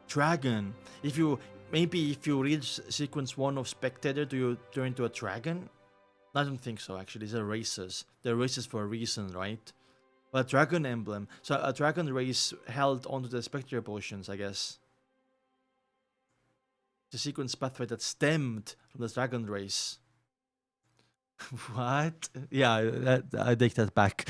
Dragon. If you reach sequence 1 of Spectator, do you turn into a dragon? I don't think so, actually. These are races. They're races for a reason, right? But a dragon emblem. So a dragon race held onto the Spectator potions, I guess. The sequence pathway that stemmed from the dragon race. What? Yeah, I take that back.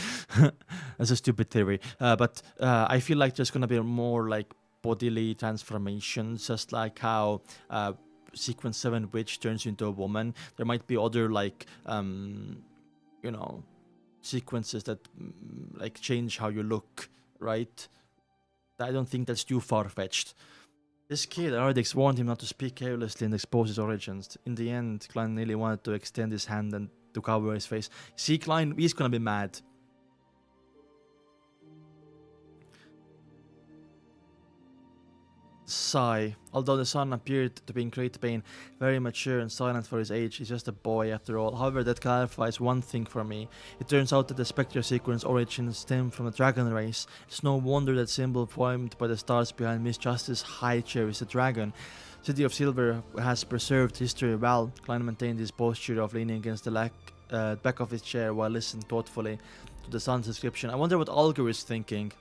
That's a stupid theory. But I feel like there's gonna be more like bodily transformations, just like how sequence 7 witch turns into a woman. There might be other like you know, sequences that like change how you look, right? I don't think that's too far-fetched. This kid, Ardix, warned him not to speak carelessly and expose his origins. In the end, Klein nearly wanted to extend his hand and to cover his face. See, Klein, he's gonna be mad. Sigh. Although the son appeared to be in great pain, very mature and silent for his age, he's just a boy after all. However, that clarifies one thing for me. It turns out that the Spectre sequence origins stem from the dragon race. It's no wonder that symbol formed by the stars behind Miss Justice's high chair is a dragon. City of Silver has preserved history well. Klein maintained his posture of leaning against the back of his chair while listening thoughtfully to the son's description. I wonder what Alger is thinking.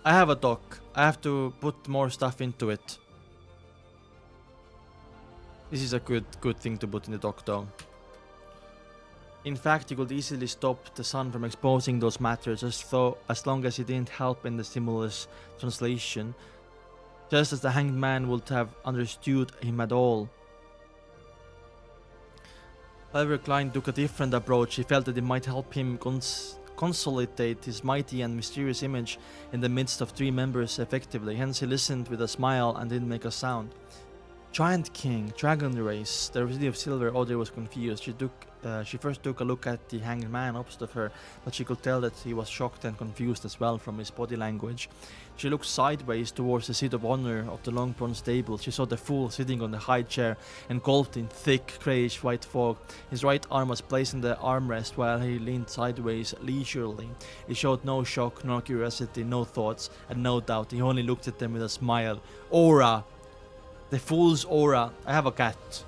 I have a doc. I have to put more stuff into it. This is a good thing to put in the doc though. In fact, he could easily stop the son from exposing those matters as long as he didn't help in the stimulus translation. Just as the hanged man would have understood him at all. However, Klein took a different approach. He felt that it might help him consolidate his mighty and mysterious image in the midst of 3 members effectively. Hence he listened with a smile and didn't make a sound. Giant King, Dragon Race, the City of Silver. Audrey was confused. She first took a look at the hanged man opposite of her, but she could tell that he was shocked and confused as well from his body language. She looked sideways towards the seat of honor of the long bronze table. She saw the fool sitting on the high chair, engulfed in thick, greyish white fog. His right arm was placed in the armrest while he leaned sideways leisurely. He showed no shock, no curiosity, no thoughts, and no doubt. He only looked at them with a smile. Aura! The fool's aura. I have a cat.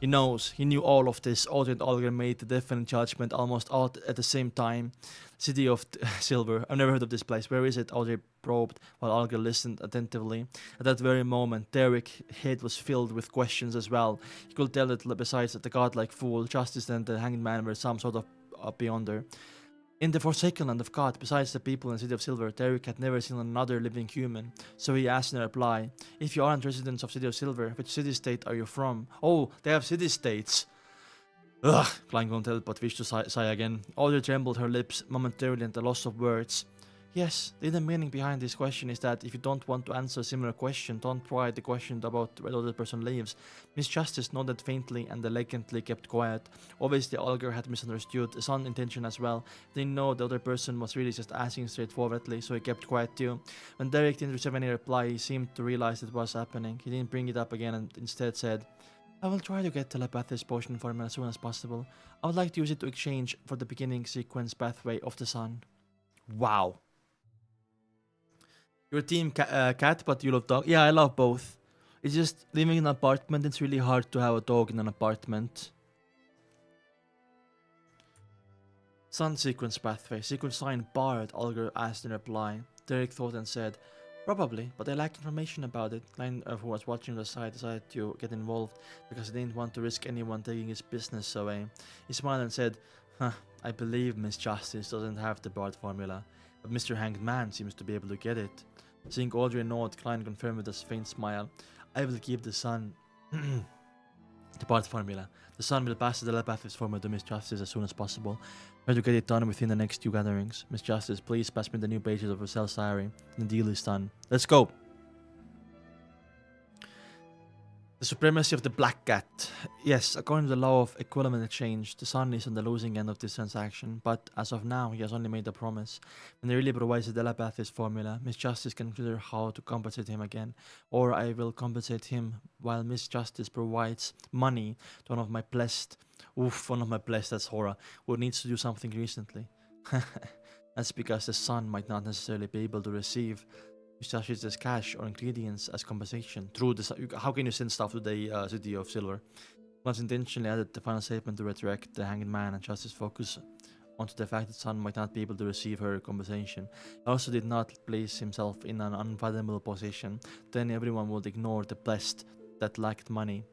He knows. He knew all of this. Audrey and Olga made the definite judgment almost all at the same time. City of Silver. I've never heard of this place. Where is it? Audrey probed while Olga listened attentively. At that very moment, Derek's head was filled with questions as well. He could tell that besides the godlike fool, Justice and the hanged man were some sort of beyond her. In the Forsaken Land of God, besides the people in the City of Silver, Derek had never seen another living human, so he asked in reply, if you aren't residents of City of Silver, which city-state are you from? Oh, they have city-states. Ugh, Klein couldn't help but wish to sigh again. Audrey trembled her lips momentarily at the loss of words. Yes, the hidden meaning behind this question is that if you don't want to answer a similar question, don't provide the question about where the other person lives. Miss Justice nodded faintly and elegantly kept quiet. Obviously, Olger had misunderstood his own intention as well. They didn't know the other person was really just asking straightforwardly, so he kept quiet too. When Derek didn't receive any reply, he seemed to realize it was happening. He didn't bring it up again and instead said, I will try to get telepathy's potion formula as soon as possible. I would like to use it to exchange for the beginning sequence pathway of the sun. Wow. You're team cat, but you love dog. Yeah, I love both. It's just living in an apartment. It's really hard to have a dog in an apartment. Sun sequence pathway. Sequence sign barred, Olger asked in reply. Derek thought and said, probably, but I lack information about it. Klein, who was watching the side, decided to get involved because he didn't want to risk anyone taking his business away. He smiled and said, I believe Miss Justice doesn't have the barred formula, but Mr. Hanged Man seems to be able to get it. Seeing Audrey nod, Klein confirmed with a faint smile. I will give the sun the barred formula. The sun will pass the telepathy's formula to Miss Justice as soon as possible. Try to get it done within the next 2 gatherings. Miss Justice, please pass me the new pages of Roselle's diary. The deal is done. Let's go! The supremacy of the Black Cat. Yes, according to the law of equivalent exchange, the Sun is on the losing end of this transaction, but as of now, he has only made a promise. When he really provides the telepathy's formula, Miss Justice can consider how to compensate him again, or I will compensate him while Miss Justice provides money to one of my blessed, that's horror, who needs to do something recently. That's because the Sun might not necessarily be able to receive Justice as cash or ingredients as compensation. Through this, how can you send stuff to the City of Silver? Once intentionally added the final statement to resurrect the Hanged Man and Justice focus onto the fact that Sun might not be able to receive her compensation. He also did not place himself in an unfathomable position. Then everyone would ignore the blessed that lacked money.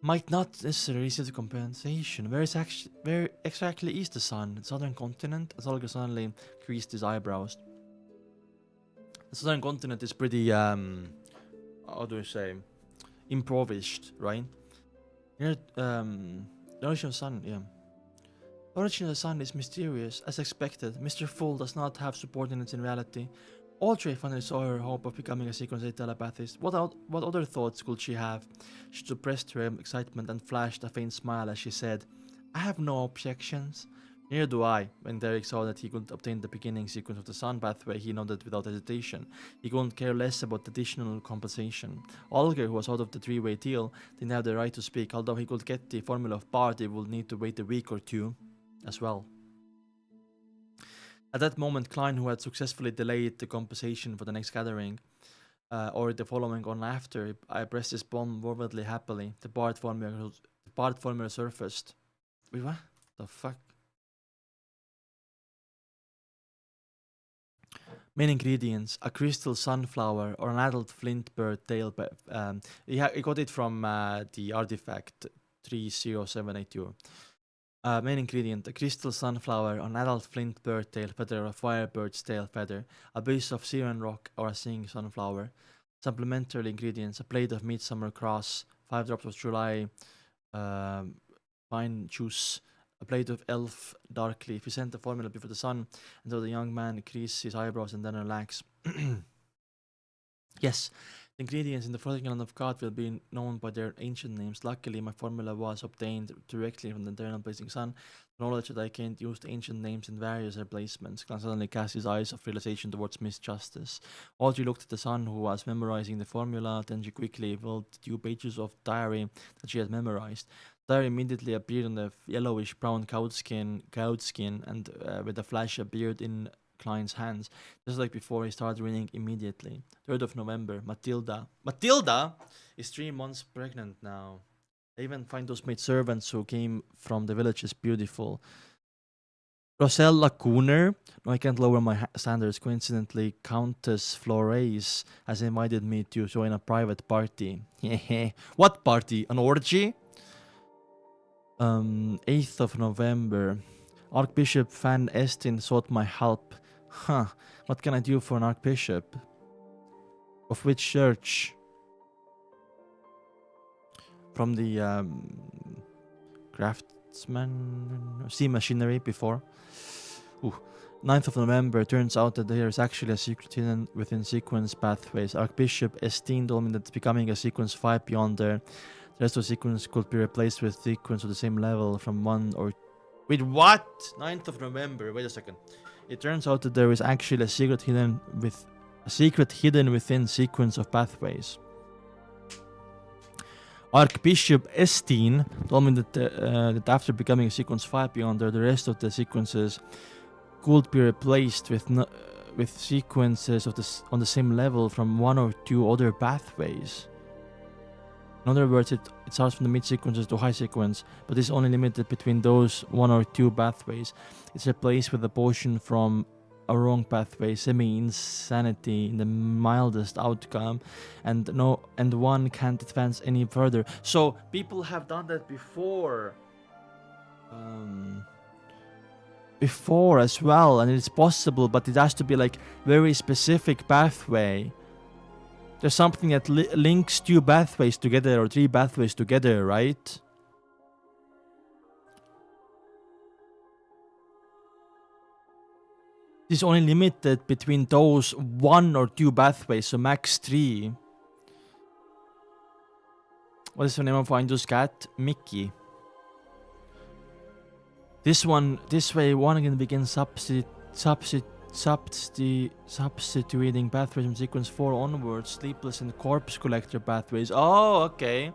Might not necessarily receive the compensation. Where exactly is the Sun? The southern continent? As Olga suddenly creased his eyebrows. The southern continent is pretty, how do I say, impoverished, right? Here, the origin of the sun, yeah. The origin of the sun is mysterious, as expected. Mr. Fool does not have subordinates in reality. Audrey finally saw her hope of becoming a secret telepathist. What other thoughts could she have? She suppressed her excitement and flashed a faint smile as she said, I have no objections. Neither do I. When Derek saw that he could obtain the beginning sequence of the sun pathway, he nodded without hesitation. He couldn't care less about additional compensation. Olger, who was out of the 3-way deal, didn't have the right to speak. Although he could get the formula of part, he would need to wait a week or 2 as well. At that moment, Klein, who had successfully delayed the compensation for the next gathering, or the following on after, I pressed his palm morbidly happily. The part formula surfaced. Wait, what the fuck? Main ingredients: a crystal sunflower or an adult flint bird tail. He got it from the artifact 30782. Main ingredient: a crystal sunflower, an adult flint bird tail feather, or a firebird's tail feather, a base of Syrian rock, or a singing sunflower. Supplementary ingredients: a plate of midsummer grass, 5 drops of July pine juice, a plate of elf dark leaf. He sent the formula before the sun until the young man creased his eyebrows and then relaxed. Yes, the ingredients in the frozen land of God will be known by their ancient names. Luckily, my formula was obtained directly from the eternal blazing sun. The knowledge that I can't use the ancient names in various replacements. Glenn suddenly cast his eyes of realization towards Miss Justice. Audrey looked at the sun, who was memorizing the formula. Then she quickly filled the 2 pages of diary that she had memorized. Diary immediately appeared on the yellowish brown cloud skin, and with a flash appeared in Klein's hands. Just like before, he started reading immediately. 3rd of November, Matilda is 3 months pregnant now. I even find those maid servants who came from the village is beautiful. Roselle Lacuner. No, I can't lower my standards. Coincidentally, Countess Flores has invited me to join a private party. What party? An orgy? 8th of November. Archbishop Van Estin sought my help. Huh. What can I do for an archbishop? Of which church? From the craft see machinery before. Ooh. 9th of November, turns out that there is actually a secret hidden within sequence pathways. Archbishop Esteen told me that becoming a sequence 5 beyond there, the rest of the sequence could be replaced with sequence of the same level from 1 or... Wait, what? 9th of November, wait a second. It turns out that there is actually a secret hidden within sequence of pathways. Archbishop Esteen told me that that after becoming a sequence 5 beyond there, the rest of the sequences could be replaced with sequences on the same level from 1 or 2 other pathways. In other words, it starts from the mid sequences to high sequence, but is only limited between those 1 or 2 pathways. It's replaced with a portion from a wrong pathway, semi-insanity in the mildest outcome, and one can't advance any further. So people have done that before. Before as well, and it's possible, but it has to be like very specific pathway. There's something that links 2 pathways together or 3 pathways together, right? It's only limited between those 1 or 2 pathways, so max 3. What is the name of Windows cat? Mickey. This way one can begin substituting pathways from sequence 4 onwards, sleepless and corpse collector pathways. Oh, okay.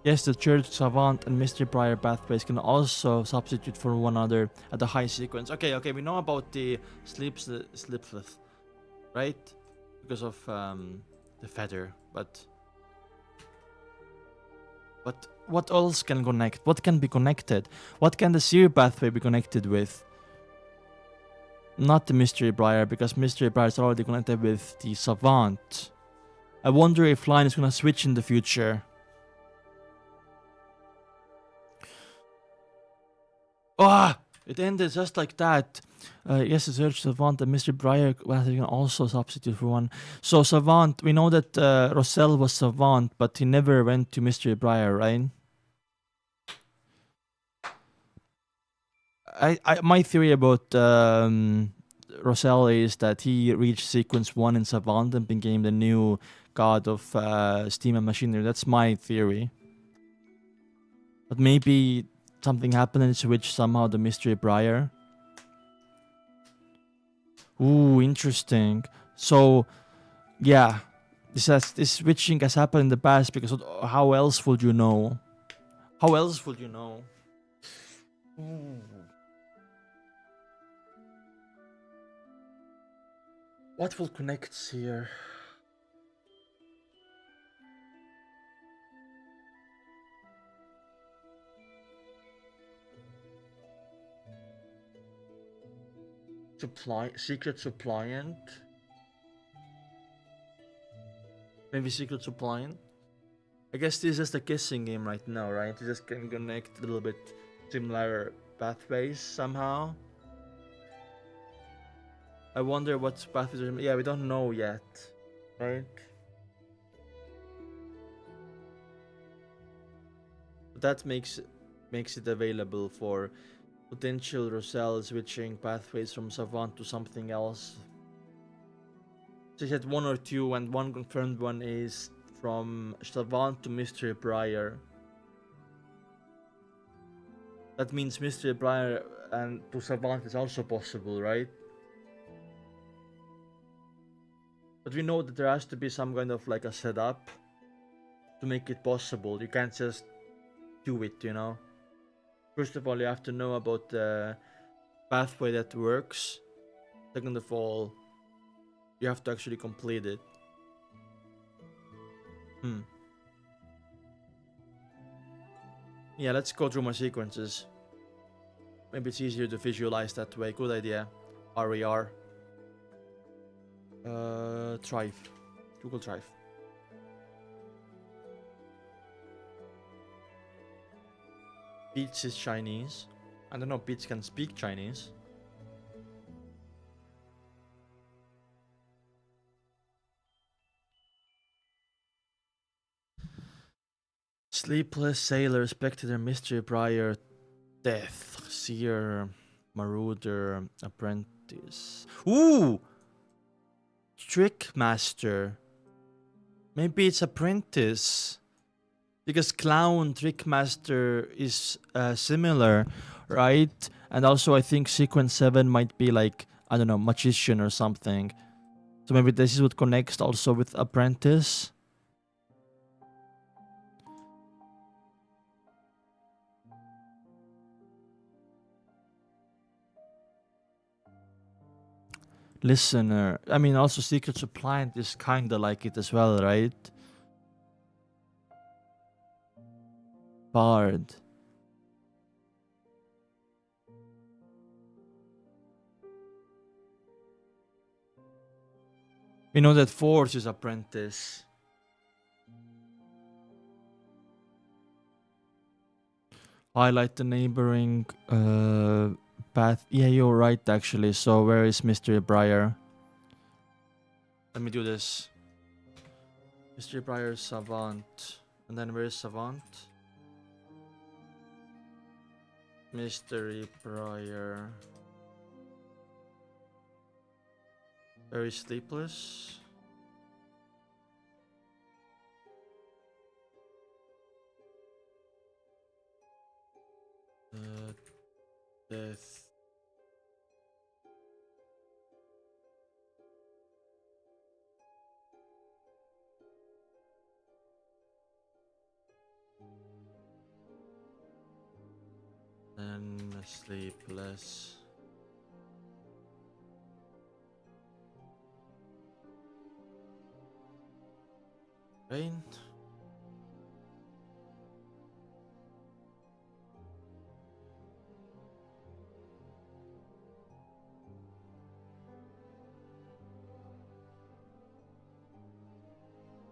Yes, the church, savant, and mystery prior pathways can also substitute for one another at the high sequence. Okay, we know about the sleepless, right? Because of the feather, but what else can connect? What can be connected? What can the seer pathway be connected with? Not the mystery briar, because mystery briar is already connected with the savant. I wonder if line is gonna switch in the future. Ah, it ended just like that. Yes, the search savant and mystery briar can also substitute for one. So savant, we know that Rosell was savant, but he never went to mystery briar, right? My theory about Rosell is that he reached sequence 1 in savant and became the new god of steam and machinery. That's my theory. But maybe something happened and switched somehow the mystery briar. Ooh, interesting. So, yeah, this switching has happened in the past because how else would you know? How else would you know? Ooh. What will connect here? Secret suppliant? Maybe secret suppliant? I guess this is just a guessing game right now, right? You just can connect a little bit similar pathways somehow. I wonder what pathways are... Yeah, we don't know yet, right? But that makes it available for potential Rosell switching pathways from savant to something else. So you had 1 or 2, and one confirmed one is from savant to mystery briar. That means mystery briar and to savant is also possible, right? But we know that there has to be some kind of like a setup to make it possible. You can't just do it, you know? First of all, you have to know about the pathway that works. Second of all, you have to actually complete it. Yeah, let's go through my sequences. Maybe it's easier to visualize that way. Good idea. RER. Drive. Google Drive. Beats is Chinese. I don't know if Beats can speak Chinese. Sleepless sailor, spectator, mystery briar, Death, Seer, Marauder, Apprentice. Ooh! Trick Master. Maybe it's Apprentice. Because Clown, Trickmaster is similar, right? And also I think Sequence 7 might be like, I don't know, Magician or something. So maybe this is what connects also with Apprentice. Listener. I mean, also Secret Suppliant is kinda like it as well, right? Bard. We know that Force is Apprentice. Highlight the neighboring path. Yeah, you're right actually. So where is Mystery Briar? Let me do this. Mystery Briar, Savant. And then where is Savant? Mystery Briar. Very Sleepless. Death. Then Sleepless. Rain.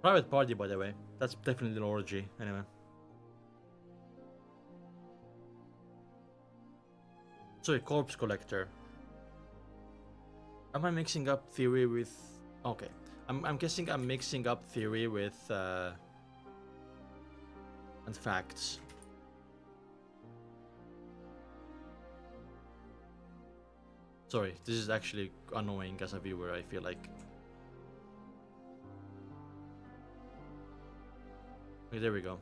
Private Party, by the way. That's definitely an orgy. Anyway. Sorry, Corpse Collector. Am I mixing up Theory with... Okay. I'm guessing I'm mixing up Theory with... and Facts. Sorry, this is actually annoying as a viewer, I feel like. Okay, there we go.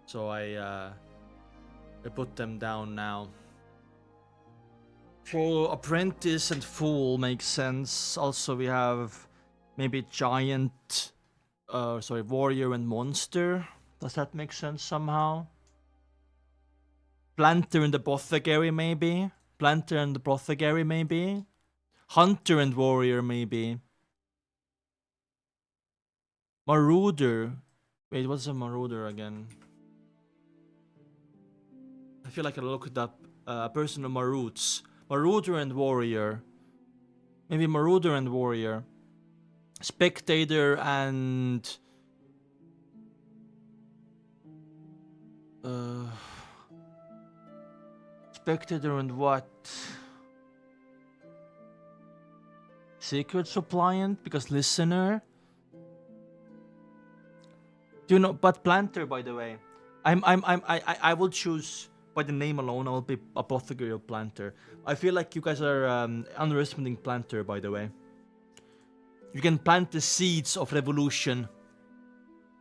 So I put them down now. For Apprentice and Fool makes sense. Also we have maybe Giant, Warrior and Monster. Does that make sense somehow? Planter and Apothecary maybe? Planter and Apothecary maybe? Hunter and Warrior maybe? Marauder. Wait, what's a Marauder again? I feel like I looked up a person who marauds. Marauder and Warrior. Maybe Marauder and Warrior. Spectator and... Spectator and what? Secret Suppliant? Because Listener? Do you know, but Planter, by the way. I will choose by the name alone. I will be Apothecary or Planter. I feel like you guys are underestimating Planter, by the way. You can plant the seeds of revolution.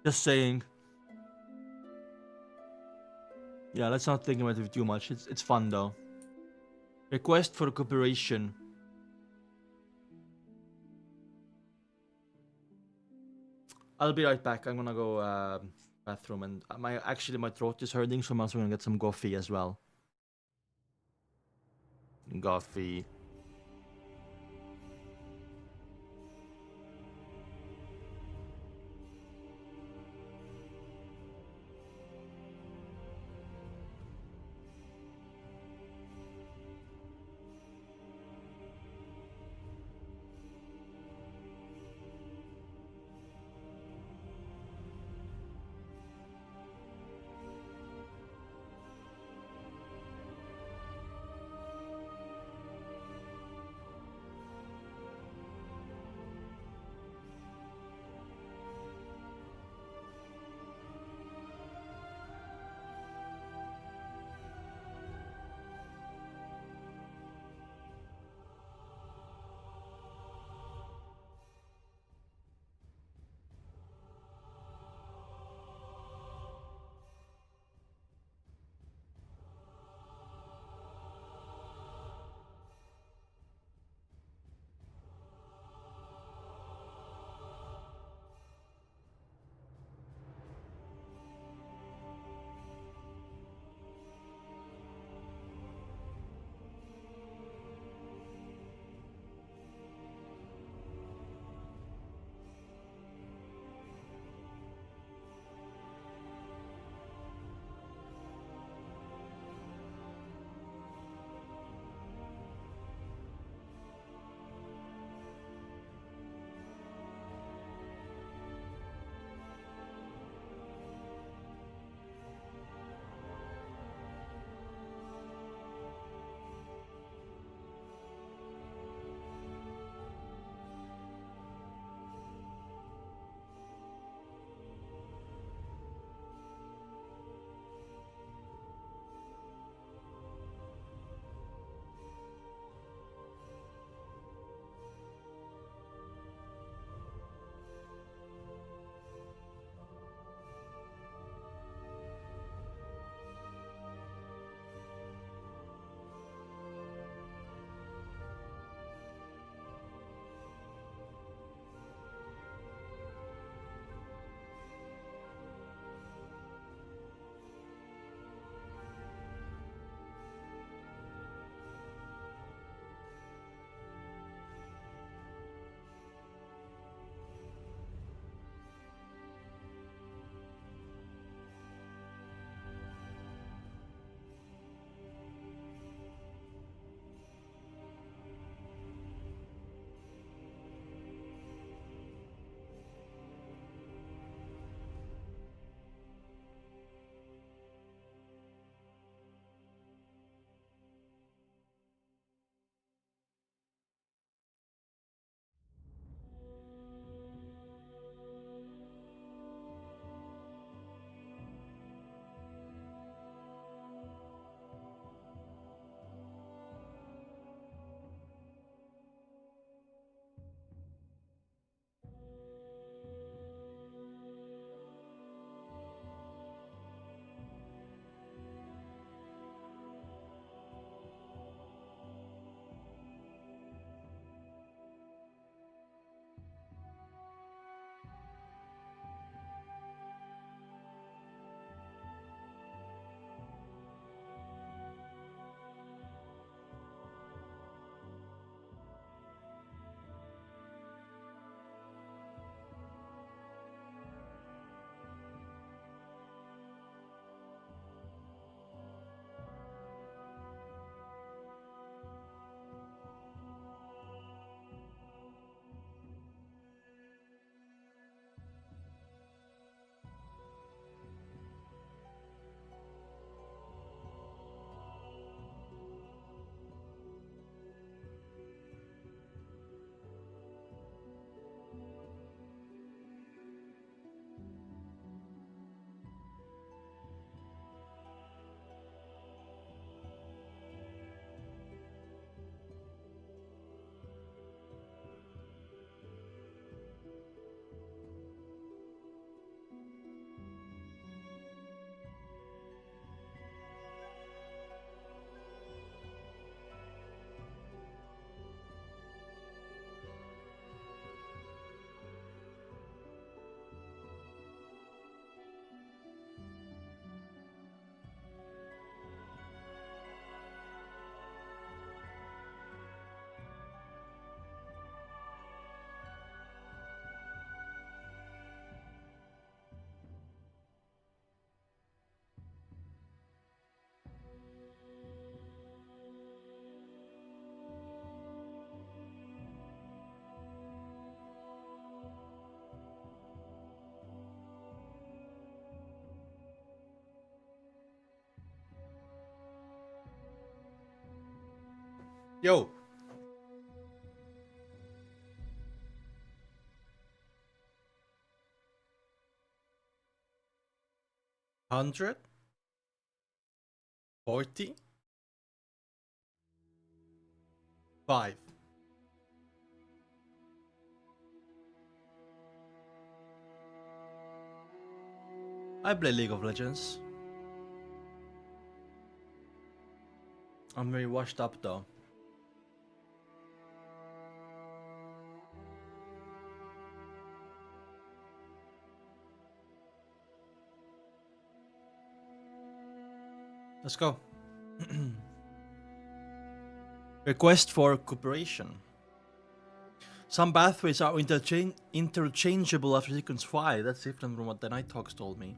Just saying. Yeah, let's not think about it too much. It's fun though. Request for cooperation. I'll be right back. I'm gonna go bathroom, and my throat is hurting, so I'm also gonna get some coffee as well. Coffee. Yo. 100? 40? 5. I play League of Legends. I'm very washed up though. Let's go. Request for cooperation. Some pathways are interchangeable after sequence 5. That's different from what the Night Talks told me.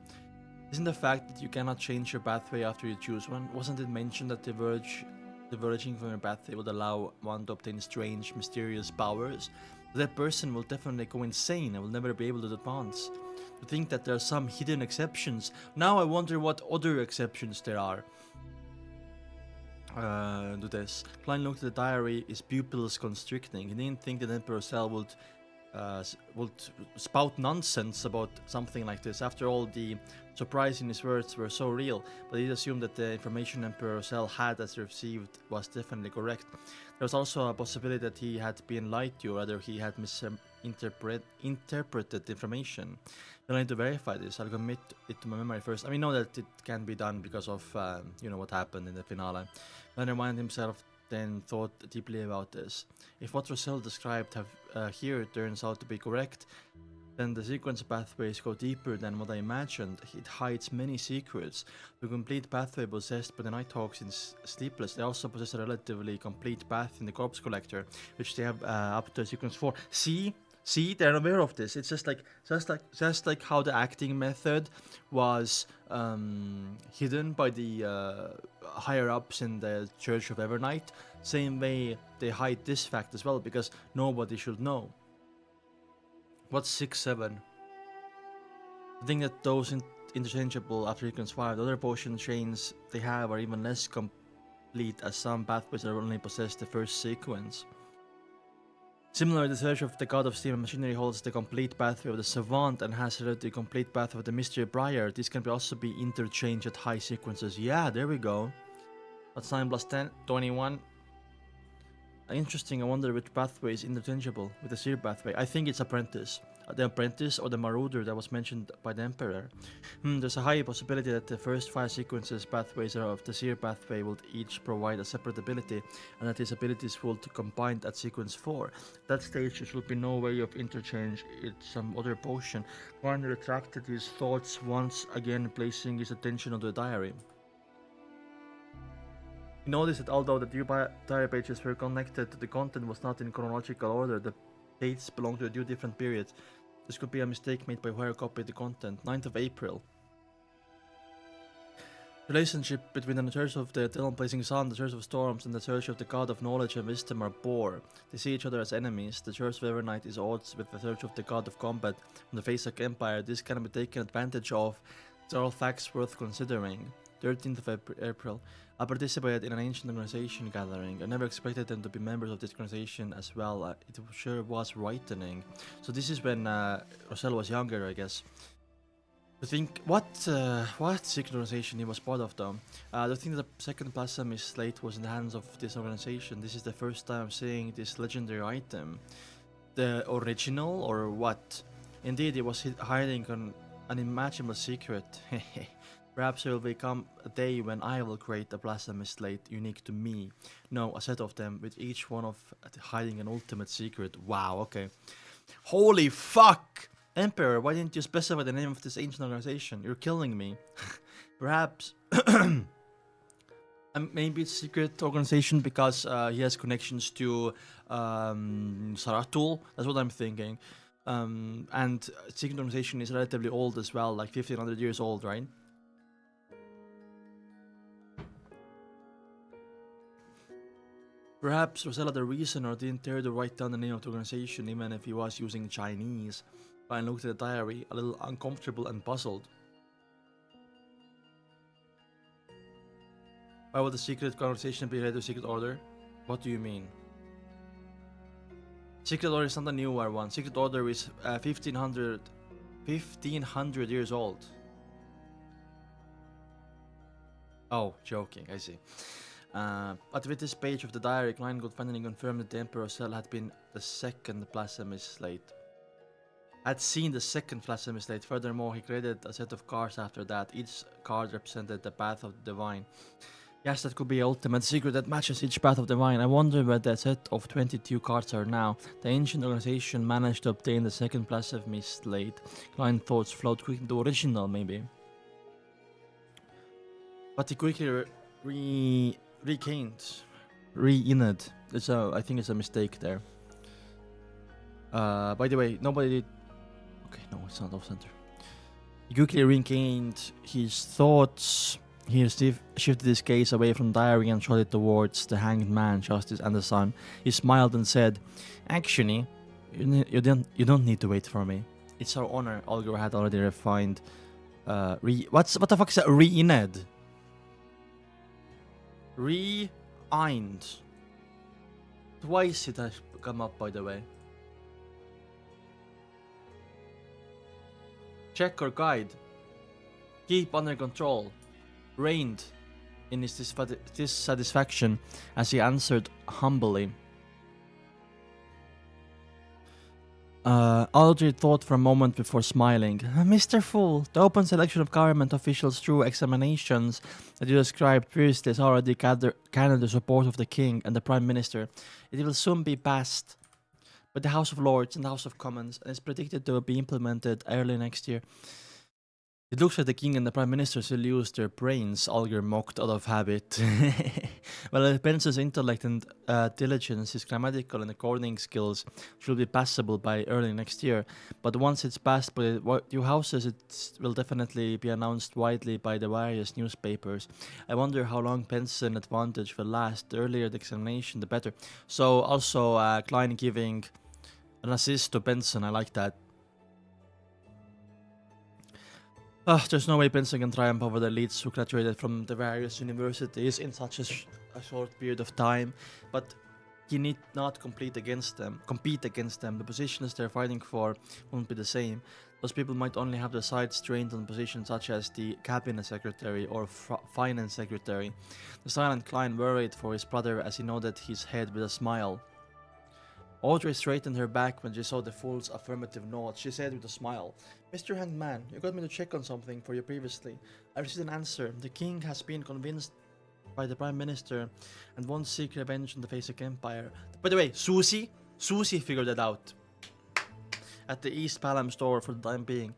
Isn't the fact that you cannot change your pathway after you choose one? Wasn't it mentioned that diverging from your pathway would allow one to obtain strange, mysterious powers? That person will definitely go insane and will never be able to advance. To think that there are some hidden exceptions. Now I wonder what other exceptions there are. To this. Klein looked at the diary, his pupils constricting. He didn't think that Emperor Cell would spout nonsense about something like this. After all, the surprise in his words were so real, but he assumed that the information Emperor Cell had as received was definitely correct. There was also a possibility that he had been lied to, or rather he had misinterpreted the information. I need to verify this. I'll commit it to my memory first. I mean, know that it can be done because of, what happened in the finale. Glenn reminded himself, then thought deeply about this. If what Rosell described here turns out to be correct, then the sequence pathways go deeper than what I imagined. It hides many secrets. The complete pathway possessed by the Nighthawks in Sleepless, they also possess a relatively complete path in the Corpse Collector, which they have up to sequence 4. See, they're aware of this. It's just like how the acting method was hidden by the higher ups in the Church of Evernight. Same way they hide this fact as well, because nobody should know. What's 6-7? I think that those interchangeable after sequence 5. The other potion chains they have are even less complete, as some pathways are only possess the first sequence. Similarly, the Search of the God of Steam and Machinery holds the complete pathway of the Savant and has the complete pathway of the Mystery Briar. These can also be interchanged at high sequences. Yeah, there we go. That's 9 plus 10, 21. Interesting, I wonder which pathway is interchangeable with the Seer pathway. I think it's Apprentice. The Apprentice or the Marauder that was mentioned by the Emperor. There's a high possibility that the first 5 sequences pathways of the Seer pathway will each provide a separate ability, and that these abilities will be combined at sequence 4. At that stage, there should be no way of interchange. It's some other potion. Juan retracted his thoughts once again, placing his attention on the diary. He noticed that although the two diary pages were connected, the content was not in chronological order. The dates belonged to 2 different periods. This could be a mistake made by whoever copied the content. 9th of April. The relationship between the Church of the Eternal Blazing Sun, the Church of Storms, and the Church of the God of Knowledge and Wisdom are poor. They see each other as enemies. The Church of Evernight is at odds with the Church of the God of Combat. From the Faceak Empire, this can be taken advantage of. These are all facts worth considering. 13th of April. I participated in an ancient organization gathering. I never expected them to be members of this organization as well. It sure was frightening. So this is when Rosell was younger, I guess. I think what secret organization he was part of though. I think that the second Plasma slate was in the hands of this organization. This is the first time I'm seeing this legendary item. The original or what? Indeed, it was hiding an unimaginable secret. Perhaps there will become a day when I will create a Plasma slate unique to me. No, a set of them, with each one of hiding an ultimate secret. Wow, okay. Holy fuck! Emperor, why didn't you specify the name of this ancient organization? You're killing me. Perhaps... maybe it's a secret organization because he has connections to Saratul. That's what I'm thinking. And secret organization is relatively old as well, like 1500 years old, right? Perhaps Rosella the reason or didn't dare to write down the name of the organization even if he was using Chinese. I looked at the diary, a little uncomfortable and puzzled. Why would the secret conversation be read to secret order? What do you mean? Secret Order is not a newer one. Secret Order is 1500 years old. Oh, joking, I see. But with this page of the diary, Klein could finally confirm that the Emperor's cell had been the second blasphemy slate. Had seen the second blasphemy slate. Furthermore, he created a set of cards after that. Each card represented the path of the divine. Yes, that could be the ultimate secret that matches each path of the divine. I wonder where the set of 22 cards are now. The ancient organization managed to obtain the second blasphemy slate. Klein thoughts flowed quickly into original, maybe. But he quickly re-inned. I think it's a mistake there. By the way, nobody did. Okay, no, it's not off center. He quickly regained his thoughts. He shifted his gaze away from the diary and shot it towards the hanged man, Justice, and the sun. He smiled and said, "Actually, you don't need to wait for me. It's our honor." Olger had already refined. What the fuck is that? Re-inned. Re-eined. Twice it has come up, by the way. Check or guide. Keep under control. Reigned in his dissatisfaction as he answered humbly. Aldred thought for a moment before smiling. "Mr. Fool, the open selection of government officials through examinations that you described previously has already gathered the support of the king and the prime minister. It will soon be passed by the House of Lords and the House of Commons and is predicted to be implemented early next year." It looks like the king and the prime minister still use their brains, Olger mocked out of habit. Well, Pence's intellect and diligence, his grammatical and recording skills should be passable by early next year. But once it's passed by the two houses, it will definitely be announced widely by the various newspapers. I wonder how long Pence's advantage will last. The earlier the examination, the better. So also Klein giving an assist to Benson. I like that. There's no way Benson can triumph over the elites who graduated from the various universities in such a short period of time, but he need not compete against them. The positions they're fighting for won't be the same. Those people might only have their sights trained on positions such as the cabinet secretary or finance secretary. The silent Klein worried for his brother as he nodded his head with a smile. Audrey straightened her back when she saw the fool's affirmative nod. She said with a smile, "Mr. Hanged Man, you got me to check on something for you previously. I received an answer. The king has been convinced by the prime minister and won't seek revenge on the Basic Empire." By the way, Susie figured that out at the East Palam store for the time being.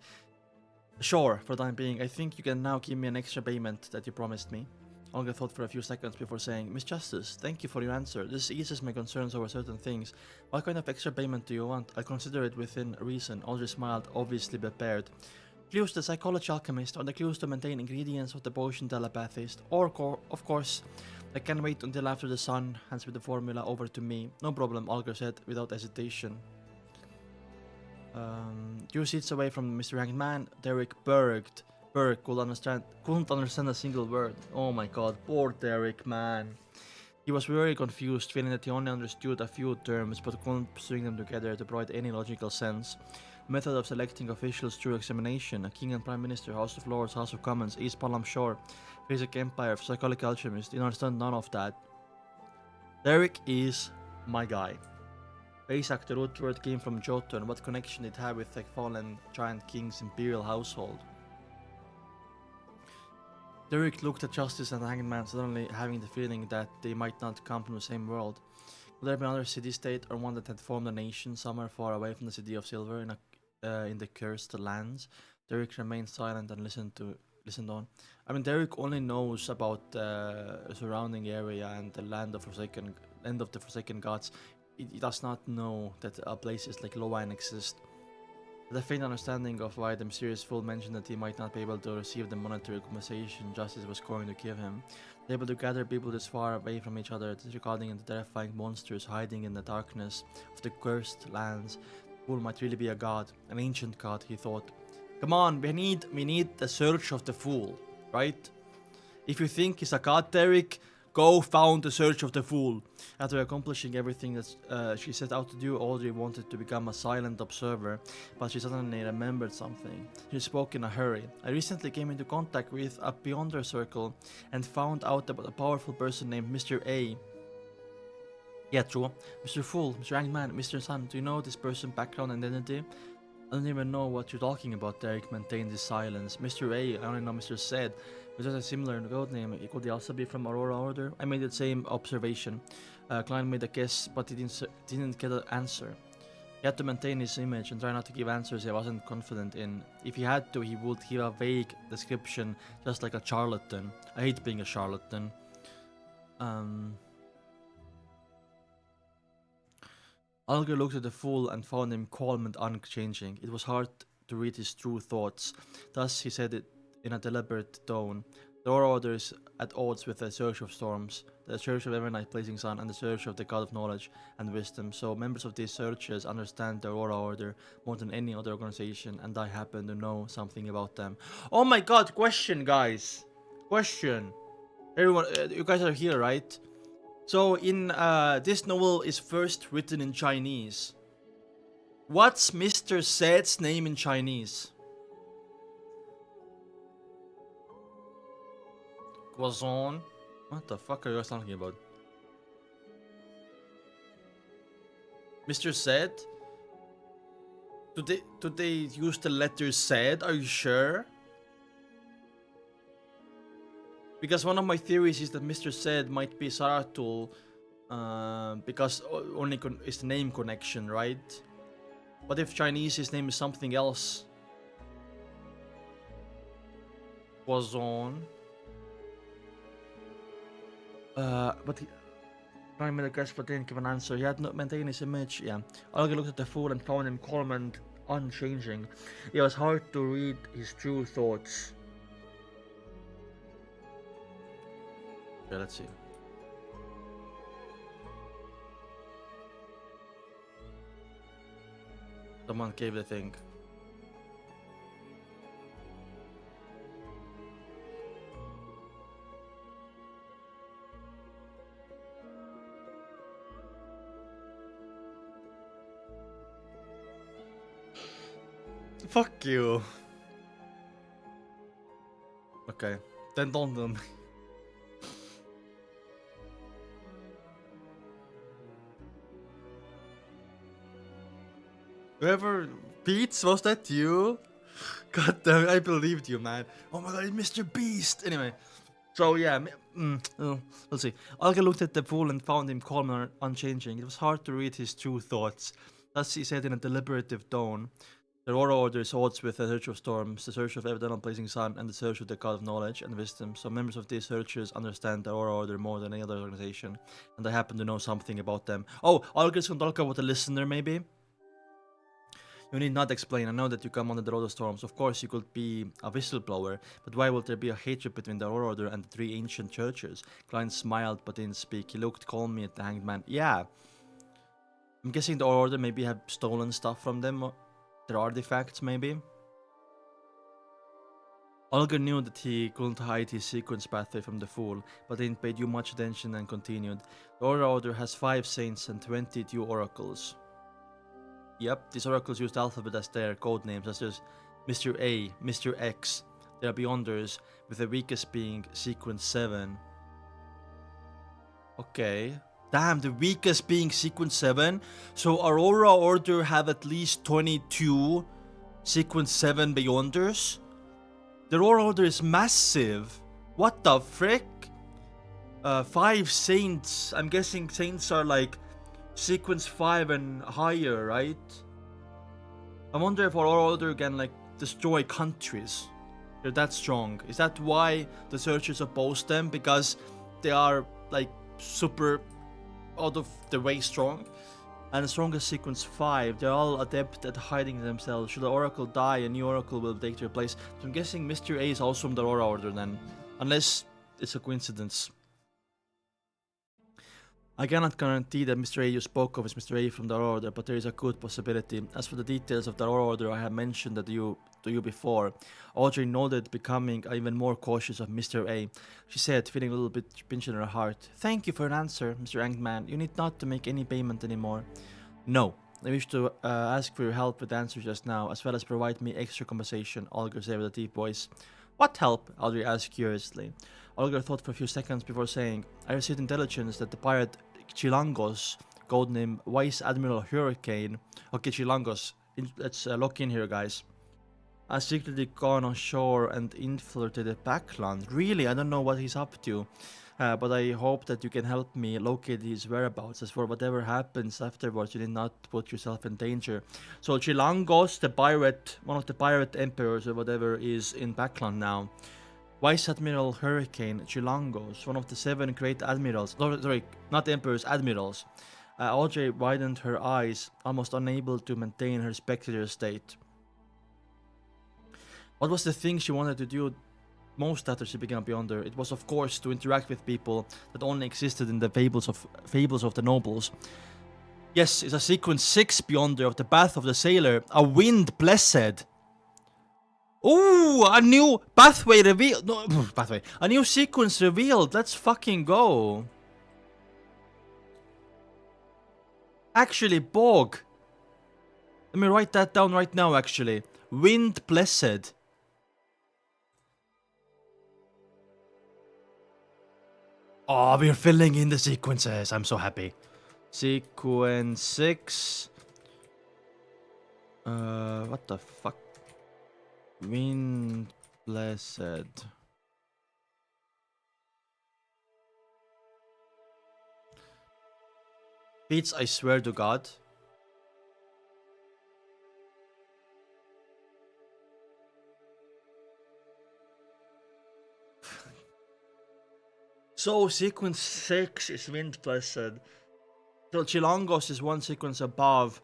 Sure, for the time being. I think you can now give me an extra payment that you promised me. Olga thought for a few seconds before saying, "Miss Justice, thank you for your answer. This eases my concerns over certain things. What kind of extra payment do you want? I'll consider it within reason." Audrey smiled, obviously prepared. "Clues to the psychology alchemist, or the clues to maintain ingredients of the potion telepathist, or of course, I can wait until after the sun hands me the formula over to me." "No problem," Olga said without hesitation. 2 seats away from Mr. Hanged Man, Derek Berg couldn't understand a single word. Oh my god, poor Derek, man. He was very confused, feeling that he only understood a few terms but couldn't string them together to provide any logical sense. Method of selecting officials through examination, a king and prime minister, House of Lords, House of Commons, East Palam Shore, Basic Empire, psychology alchemist. Didn't understand none of that. Derek is my guy. Basak, the root word, came from Jotun. What connection did it have with the fallen giant king's imperial household? Derek looked at Justice and the Hanged Man, suddenly having the feeling that they might not come from the same world. Could there be another city-state, or one that had formed a nation somewhere far away from the City of Silver in the Cursed Lands? Derek remained silent and listened on. I mean, Derek only knows about the surrounding area and the land of the Forsaken Gods. He does not know that places like Loan exist. The faint understanding of why the mysterious fool mentioned that he might not be able to receive the monetary compensation Justice was going to give him. Able to gather people this far away from each other, disregarding the terrifying monsters hiding in the darkness of the cursed lands. The fool might really be a god, an ancient god, he thought. Come on, we need the search of the fool, right? If you think he's a god, Derek, Go found the search of the fool. After accomplishing everything that she set out to do, Audrey wanted to become a silent observer, but she suddenly remembered something. She spoke in a hurry. I recently came into contact with a Beyonder circle and found out about a powerful person named Mr. A. Yeah, true. Mr. Fool, Mr. Hangman, Mr. Sun, do you know this person's background and identity? I don't even know what you're talking about, Derek maintained his silence. Mr. A, I only know Mr. Said. It was a similar code name. Could he also be from Aurora Order? I made the same observation. Klein made a guess, but he didn't get an answer. He had to maintain his image and try not to give answers he wasn't confident in. If he had to, he would give a vague description, just like a charlatan. I hate being a charlatan. Alger looked at the fool and found him calm and unchanging. It was hard to read his true thoughts. Thus, he said it in a deliberate tone. The Aurora Order is at odds with the Search of Storms, the Search of Evernight Blazing Sun, and the Search of the God of Knowledge and Wisdom. So, members of these searches understand the Aurora Order more than any other organization, and I happen to know something about them. Oh my god, question, guys! Question! Everyone, you guys are here, right? So in this novel is first written in Chinese. What's Mr. Said's name in Chinese? Guazon? What the fuck are you guys talking about? Mr. Said? Do they use the letter Said? Are you sure? Because one of my theories is that Mr. Said might be Saratul, because only is the name connection, right? But if Chinese, his name is something else. Poison. But I made a guess but didn't give an answer. He had not maintained his image. Yeah. Alga looked at the fool and found him calm and unchanging. It was hard to read his true thoughts. Yeah, let's see. Someone gave the thing. Fuck you. Okay, then don't do me. Whoever Beats, was that you? God damn it, I believed you, man. Oh my god, it's Mr. Beast. Anyway, so yeah, we'll see. Alga looked at the fool and found him calm and unchanging. It was hard to read his true thoughts. Thus, he said in a deliberative tone, "The Aurora Order is odds with the Search of Storms, the Search of Evident Blazing Sun, and the Search of the God of Knowledge and Wisdom. So members of these searchers understand the Aurora Order more than any other organization, and I happen to know something about them." Oh, Alga's gonna talk about a listener, maybe? You need not explain. I know that you come under the Road of Storms. Of course, you could be a whistleblower, but why would there be a hatred between the Aurora Order and the three ancient churches? Klein smiled but didn't speak. He looked calmly at the Hanged Man. Yeah. I'm guessing the Aurora Order maybe have stolen stuff from them. Their artifacts, maybe? Olga knew that he couldn't hide his sequence pathway from the fool, but didn't pay too much attention and continued. The Aurora Order has 5 saints and 22 oracles. Yep, these oracles use the alphabet as their code names, such as Mr. A, Mr. X. They are Beyonders, with the weakest being Sequence 7. Okay. Damn, the weakest being Sequence 7? So Aurora Order have at least 22 Sequence 7 Beyonders? The Aurora Order is massive. What the frick? 5 saints. I'm guessing saints are like Sequence 5 and higher, right? I wonder if Aurora Order can like destroy countries. They're that strong. Is that why the Searchers oppose them? Because they are like super out of the way strong? And the strongest Sequence 5, they're all adept at hiding themselves. Should the Oracle die, a new Oracle will take their place. So I'm guessing Mr. A is also from the Aurora Order then. Unless it's a coincidence. I cannot guarantee that Mr. A you spoke of is Mr. A from the Aurora Order, but there is a good possibility. As for the details of the Aurora Order, I have mentioned that you to you before. Audrey nodded, becoming even more cautious of Mr. A. She said, feeling a little bit pinch in her heart, "Thank you for an answer, Mr. Angman. You need not to make any payment anymore." "No. I wish to ask for your help with the answer just now, as well as provide me extra compensation," Olga said with a deep voice. "What help?" Audrey asked curiously. Olga thought for a few seconds before saying, "I received intelligence that the pirate Chilangos, codename Vice Admiral Hurricane..." Okay, Chilangos. Let's lock in here, guys. "Has secretly gone on shore and infiltrated Backland." Really? I don't know what he's up to. But I hope that you can help me locate his whereabouts. As for whatever happens afterwards, you did not put yourself in danger. So Chilangos, the pirate, one of the pirate emperors or whatever, is in Backland now. Vice Admiral Hurricane Chilangos, one of the 7 great admirals. No, sorry, not emperors, admirals. Audrey widened her eyes, almost unable to maintain her spectator state. What was the thing she wanted to do most after she became a Beyonder? It was, of course, to interact with people that only existed in the fables of the nobles. Yes, it's a sequence 6 Beyonder of the Path of the Sailor, a wind blessed. Ooh, a new pathway revealed. No, pathway. A new sequence revealed. Let's fucking go. Actually, Bog. Let me write that down right now, actually. Wind blessed. Oh, we're filling in the sequences. I'm so happy. Sequence 6. What the fuck? Wind blessed. Beats, I swear to God. So, sequence 6 is Wind blessed. So, Chilangos is one sequence above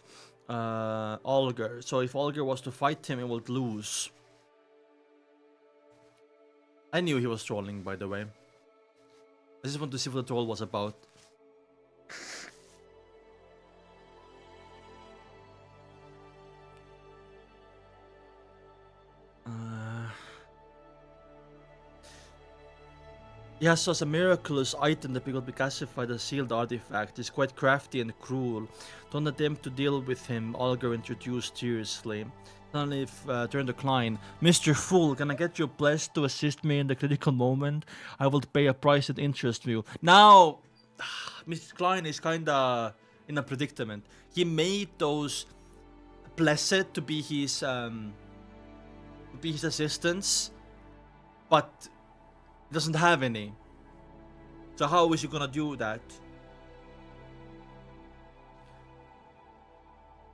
Olger. So, if Olger was to fight him, he would lose. I knew he was trolling, by the way. I just want to see what the troll was about. Yeah, so as a miraculous item that could be classified as a sealed artifact, is quite crafty and cruel. Don't attempt to deal with him, Olger introduced seriously. Suddenly turned to Klein. "Mr. Fool, can I get you blessed to assist me in the critical moment? I will pay a price that interests you." Now, Mr. Klein is kinda in a predicament. He made those blessed to be his assistants, but doesn't have any. So how is he gonna do that?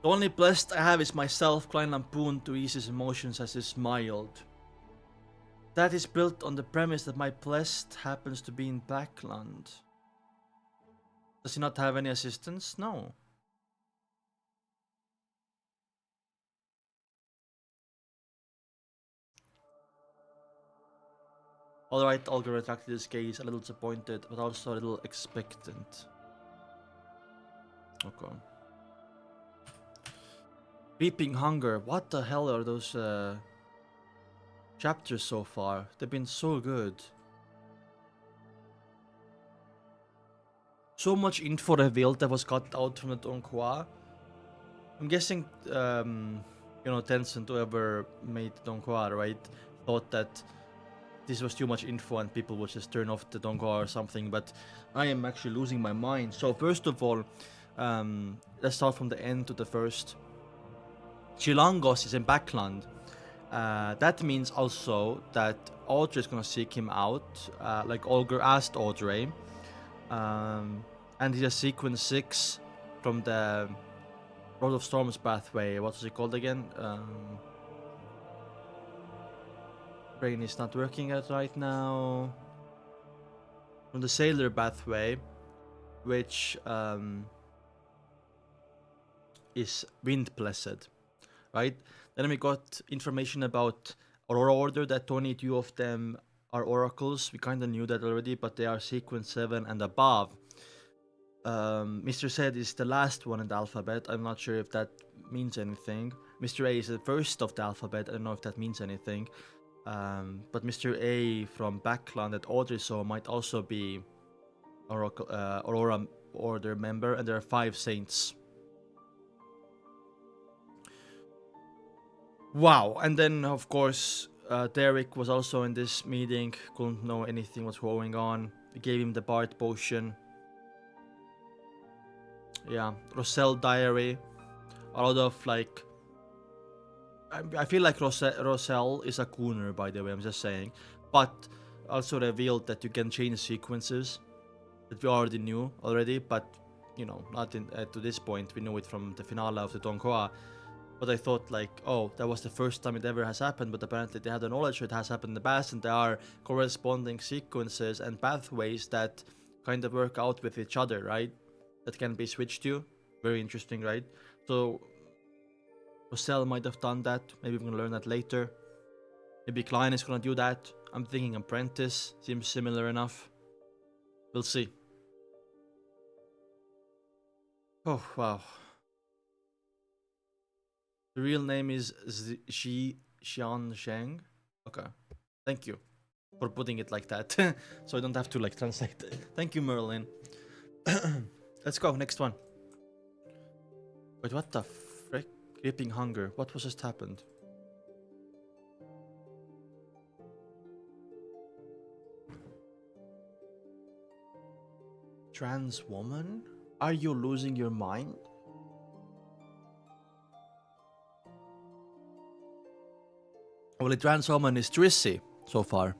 "The only blessed I have is myself," Klein lampooned to ease his emotions as he smiled. "That is built on the premise that my blessed happens to be in Backland." Does he not have any assistants? No. Alright, Olga retracted his gaze, a little disappointed, but also a little expectant. Okay. Reaping Hunger. What the hell are those chapters so far? They've been so good. So much info revealed that was cut out from the donghua. I'm guessing, Tencent, whoever made donghua, right, thought that this was too much info and people would just turn off the donghua or something, but I am actually losing my mind. So first of all, let's start from the end to the first. Chilangos is in Backland. That means also that Audrey is gonna seek him out, like Olger asked Audrey. And he's a sequence 6 from the Road of Storms pathway. What's it called again? Brain is not working out right now. From the Sailor pathway, which is Wind Blessed, right? Then we got information about Aurora Order, that 22 of them are oracles. We kind of knew that already, but they are sequence 7 and above. Mr. Said is the last one in the alphabet. I'm not sure if that means anything. Mr. A is the first of the alphabet. I don't know if that means anything. But Mr. A from Backland that Audrey saw might also be Aurora Order member, and there are 5 saints. Wow, and then of course Derek was also in this meeting, couldn't know anything what's going on. We gave him the Bard potion. Yeah, Roselle diary. A lot of like... I feel like Roselle is a cooner, by the way, I'm just saying. But also revealed that you can change sequences that we already knew already, but you know, not to this point. We knew it from the finale of the donghua. But I thought like, oh, that was the first time it ever has happened, but apparently they had the knowledge it has happened in the past, and there are corresponding sequences and pathways that kind of work out with each other, right? That can be switched to. Very interesting, right? So Roselle might have done that. Maybe we're gonna learn that later. Maybe Klein is gonna do that. I'm thinking Apprentice seems similar enough. We'll see. Oh wow. The real name is Xian Zheng. Okay. Thank you for putting it like that. So I don't have to like translate it. Thank you, Merlin. Let's go, next one. Wait, what the frick? Creeping hunger. What was just happened? Trans woman? Are you losing your mind? Well, the trans woman is Trissy so far.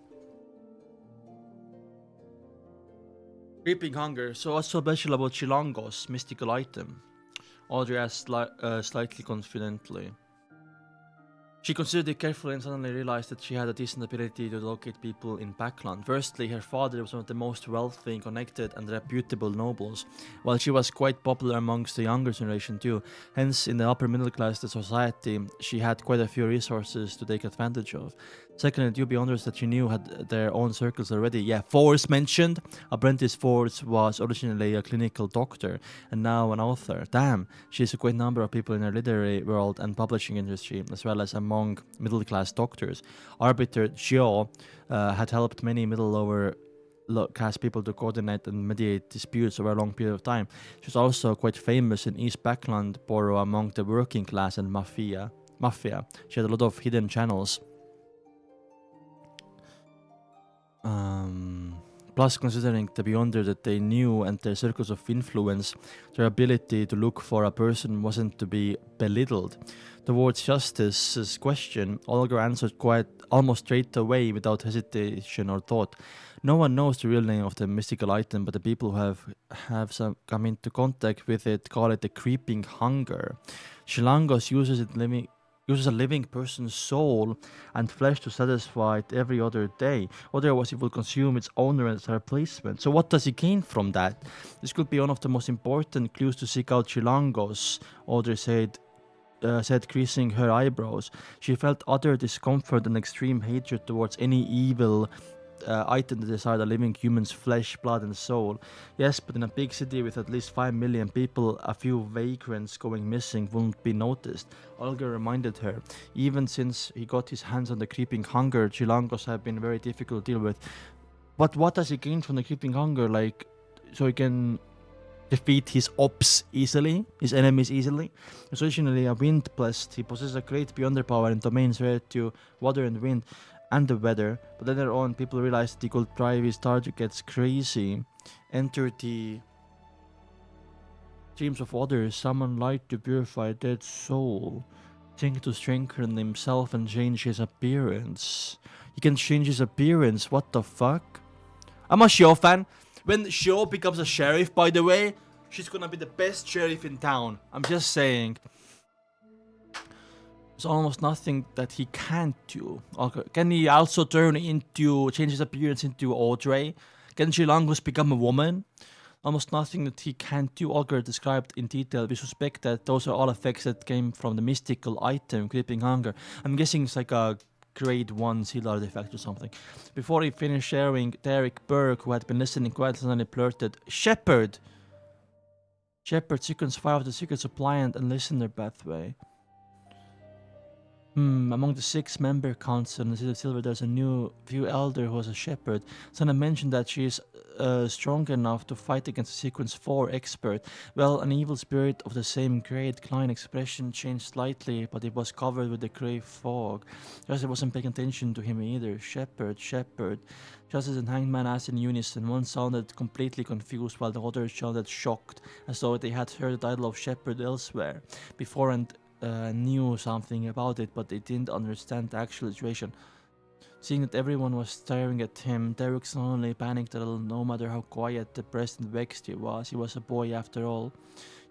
Creeping hunger. So what's so special about Chilangos, mystical item? Audrey asked slightly confidently. She considered it carefully and suddenly realized that she had a decent ability to locate people in Backland. Firstly, her father was one of the most wealthy, connected and reputable nobles, while she was quite popular amongst the younger generation too. Hence, in the upper middle class of the society, she had quite a few resources to take advantage of. Secondly, do be honest that she knew had their own circles already. Yeah, Force mentioned. Apprentice Force was originally a clinical doctor and now an author. Damn, she has a great number of people in her literary world and publishing industry, as well as among middle-class doctors. Arbiter Jiao had helped many middle-lower class people to coordinate and mediate disputes over a long period of time. She was also quite famous in East Backland Borough among the working class and mafia. She had a lot of hidden channels. Plus, considering the Beyonder that they knew and their circles of influence, their ability to look for a person wasn't to be belittled. Towards Justice's question, Olga answered quite almost straight away without hesitation or thought. No one knows the real name of the mystical item, but the people who have come into contact with it call it the creeping hunger. Shilangos uses a living person's soul and flesh to satisfy it every other day. Otherwise, it will consume its owner as a replacement. So what does he gain from that? This could be one of the most important clues to seek out Chilangos, Audrey said, creasing her eyebrows. She felt utter discomfort and extreme hatred towards any evil item that desired a living human's flesh, blood and soul. Yes, but in a big city with at least 5 million people, a few vagrants going missing wouldn't be noticed. Olga reminded her. Even since he got his hands on the creeping hunger, Chilangos have been very difficult to deal with. But what does he gain from the creeping hunger? Like, so he can defeat his ops easily, his enemies easily. He's originally a wind blessed. He possesses a great beyonder power in domains related to water and wind and the weather, but later on people realized that he could drive his targets crazy, enter the streams of water, summon light to purify a dead soul, think to strengthen himself and change his appearance. He can change his appearance, what the fuck? I'm a Shio fan. When Shio becomes a sheriff, by the way, she's gonna be the best sheriff in town. I'm just saying. There's almost nothing that he can't do. Okay. Can he also change his appearance into Audrey? Can Chilangos become a woman? Almost nothing that he can't do. Olga described in detail. We suspect that those are all effects that came from the mystical item, Creeping Hunger. I'm guessing it's like a grade 1 seal artifact or something. Before he finished sharing, Derek Burke, who had been listening quietly, suddenly blurted, Shepherd! Shepherd sequence 5 of the secret suppliant and listener pathway. Among the six-member council in the City of Silver, there's a new few elder who was a shepherd. Sana mentioned that she is strong enough to fight against the Sequence 4 expert. Well, an evil spirit of the same grade. Klein expression changed slightly, but it was covered with a grey fog. Justice wasn't paying attention to him either. Shepherd, shepherd. Justice and Hangman asked in unison. One sounded completely confused, while the other sounded shocked, as though they had heard the title of shepherd elsewhere before and knew something about it, but they didn't understand the actual situation. Seeing that everyone was staring at him, Derek suddenly panicked a little. No matter how quiet, depressed, and vexed he was a boy after all.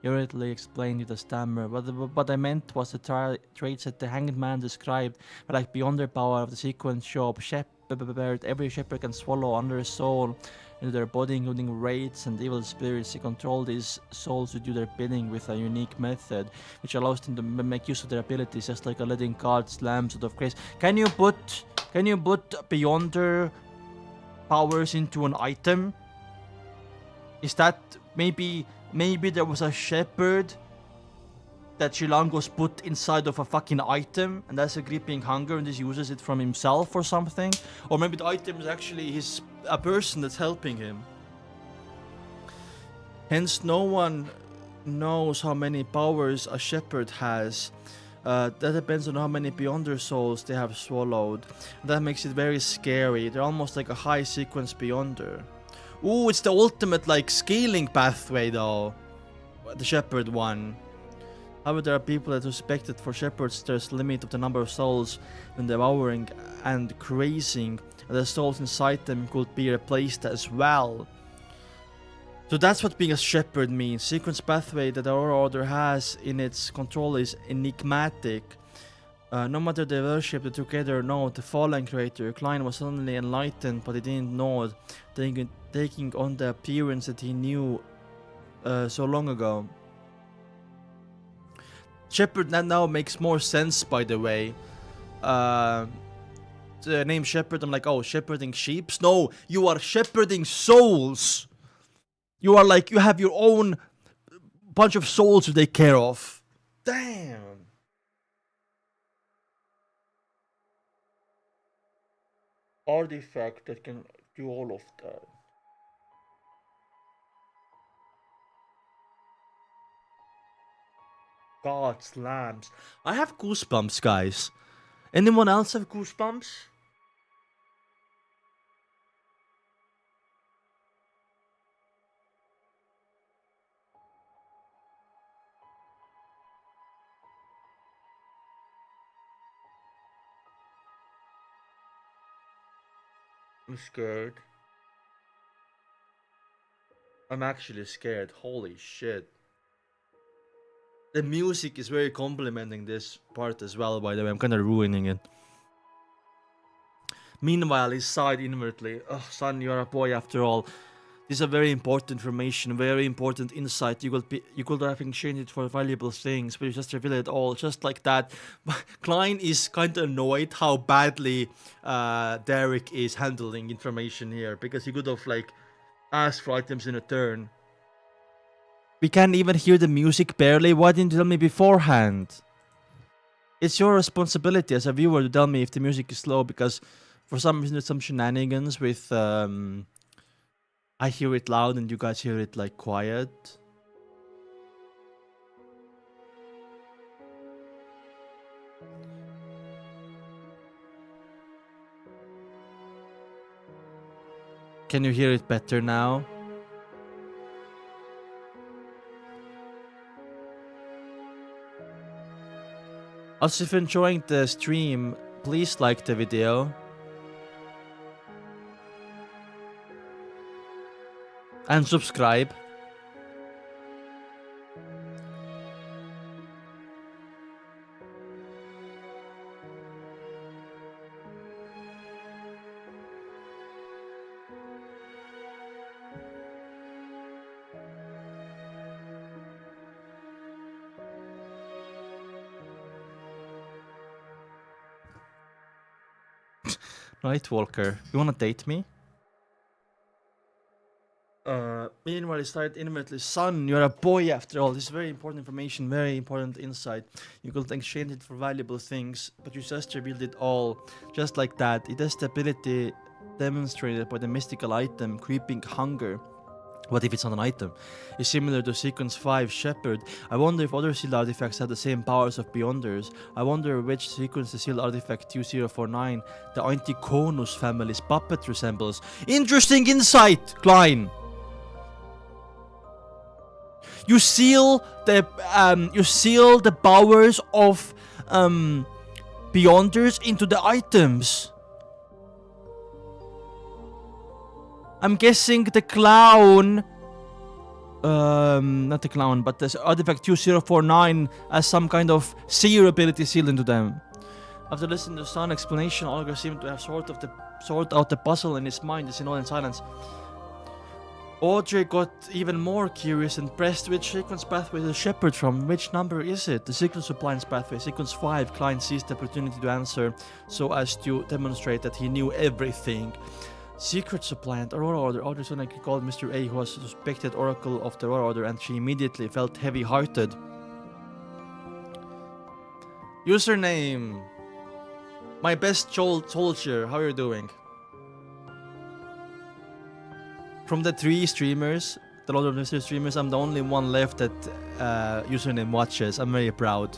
He hurriedly explained with a stammer. What I meant was the traits that the hanged man described were like beyond their power of the sequence shop. Shepherd, every shepherd can swallow under a soul into their body, including wraiths and evil spirits. They control these souls to do their bidding with a unique method, which allows them to make use of their abilities, just like a letting God's lambs out of grace. Can you put beyond their powers into an item? Is that maybe there was a shepherd that Shilangos put inside of a fucking item, and that's a gripping hunger, and just uses it from himself or something? Or maybe the item is actually a person that's helping him. Hence, no one knows how many powers a shepherd has. That depends on how many Beyonder souls they have swallowed. That makes it very scary. They're almost like a high sequence Beyonder. Ooh, it's the ultimate like scaling pathway though. The shepherd one. However, there are people that suspect that for shepherds there's a limit of the number of souls when devouring and crazing, and the souls inside them could be replaced as well. So that's what being a shepherd means. Sequence pathway that our order has in its control is enigmatic. No matter the worship, they together know the fallen creator. Klein was suddenly enlightened, but he didn't know it, taking on the appearance that he knew so long ago. Shepherd now makes more sense, by the way. The name Shepherd, I'm like, oh, shepherding sheeps? No, you are shepherding souls. You are like, you have your own bunch of souls to take care of. Damn. Artifact that can do all of that. God's lambs. I have goosebumps, guys. Anyone else have goosebumps? I'm scared. I'm actually scared. Holy shit. The music is very complimenting this part as well, by the way. I'm kind of ruining it. Meanwhile, he sighed inwardly. Oh, son, you're a boy after all. This is a very important information, very important insight. You could have exchanged it for valuable things, but you just revealed it all, just like that. Klein is kind of annoyed how badly Derek is handling information here, because he could have like asked for items in return. We can't even hear the music barely. Why didn't you tell me beforehand? It's your responsibility as a viewer to tell me if the music is slow, because for some reason there's some shenanigans with I hear it loud and you guys hear it like quiet. Can you hear it better now? Also, if you're enjoying the stream, please like the video. And subscribe. Nightwalker, you wanna date me? Meanwhile, he started immediately, son, you're a boy after all. This is very important information, very important insight. You could exchange it for valuable things, but you just revealed it all. Just like that, it has the ability demonstrated by the mystical item, Creeping Hunger. What if it's not an item? It's similar to Sequence 5 Shepherd. I wonder if other sealed artifacts have the same powers of Beyonders. I wonder which sequence the sealed artifact 2049, the Anticonus family's puppet, resembles. Interesting insight, Klein! You seal the powers of Beyonders into the items. I'm guessing the clown, not the clown, but this artifact 2049 has some kind of seer ability sealed into them. After listening to Son's explanation, Olga seemed to have sort out the puzzle in his mind as he nodded in silence. Audrey got even more curious and pressed which sequence pathway the shepherd from. Which number is it? The sequence appliance pathway, sequence 5. Klein seized the opportunity to answer so as to demonstrate that he knew everything. Secret supplant, Aurora Order. Audrey suddenly called Mr. A, who was a suspected oracle of the Aurora Order, and she immediately felt heavy-hearted. Username. My best soldier. How are you doing? From the 3 streamers, the Lord of Mystery streamers, I'm the only one left that username watches. I'm very proud.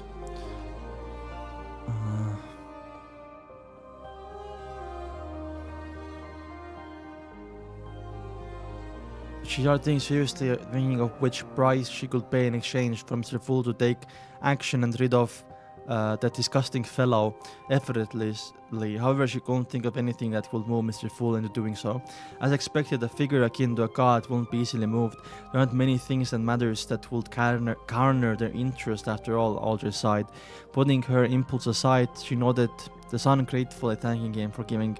She started thinking seriously, thinking of which price she could pay in exchange for Mr. Fool to take action and rid of that disgusting fellow effortlessly. However, she couldn't think of anything that would move Mr. Fool into doing so. As expected, a figure akin to a god won't be easily moved. There aren't many things and matters that would garner their interest after all, Audrey sighed. Putting her impulse aside, she nodded, the son gratefully thanking him for giving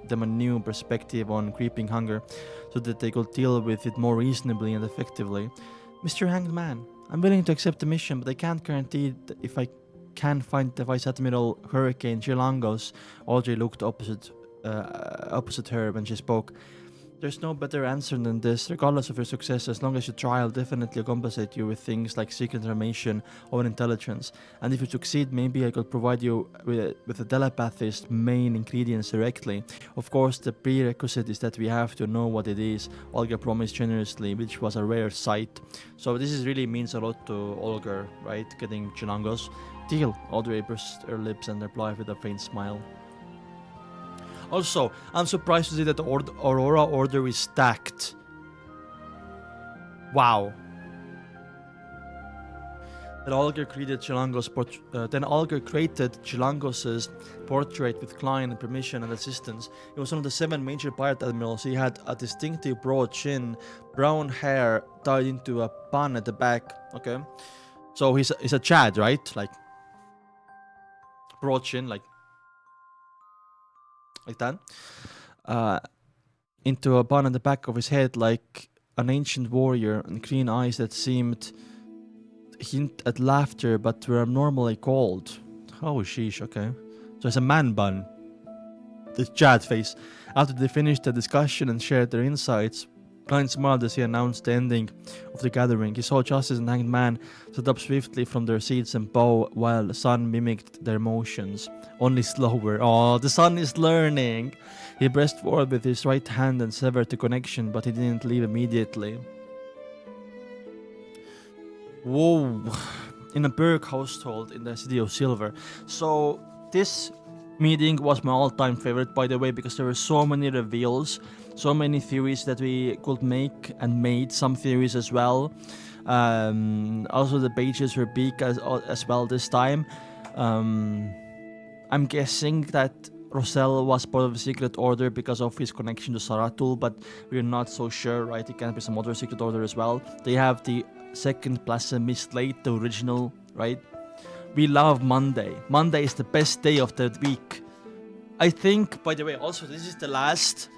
them a new perspective on creeping hunger, so that they could deal with it more reasonably and effectively. Mr. Hanged Man, I'm willing to accept the mission, but I can't guarantee that if I can find the Vice Admiral Hurricane Chilangos. Audrey looked opposite her when she spoke. There's no better answer than this. Regardless of your success, as long as you try, I'll definitely compensate you with things like secret information or intelligence. And if you succeed, maybe I could provide you with the telepathist's main ingredients directly. Of course, the prerequisite is that we have to know what it is. Olga promised generously, which was a rare sight. So this really means a lot to Olga, right? Getting Chilangos. Deal. Audrey pursed her lips and replied with a faint smile. Also, I'm surprised to see that the Aurora Order is stacked. Wow. Then Olga created Chilangos' portrait with Klein and permission and assistance. He was one of the 7 major pirate admirals. He had a distinctive broad chin, brown hair tied into a bun at the back. Okay, so he's a Chad, right? Like broad chin, like that, into a bun on the back of his head, like an ancient warrior, and green eyes that seemed hint at laughter but were abnormally cold. Oh sheesh, okay. So it's a man bun. The Chad face. After they finished the discussion and shared their insights, Klein smiled as he announced the ending of the gathering. He saw Justice and Hanged Man sit up swiftly from their seats and bow while the sun mimicked their motions, only slower. Oh, the sun is learning! He pressed forward with his right hand and severed the connection, but he didn't leave immediately. Whoa! In a Burke household in the city of Silver. So, this meeting was my all-time favorite, by the way, because there were so many reveals, so many theories that we could make, and made some theories as well. Also, the pages were big as well this time. I'm guessing that Rosell was part of the secret order because of his connection to Saratul, but we're not so sure, right? It can be some other secret order as well. They have the second Plasmist Slate, the original, right? We love Monday. Monday is the best day of the week. I think, by the way, also this is the last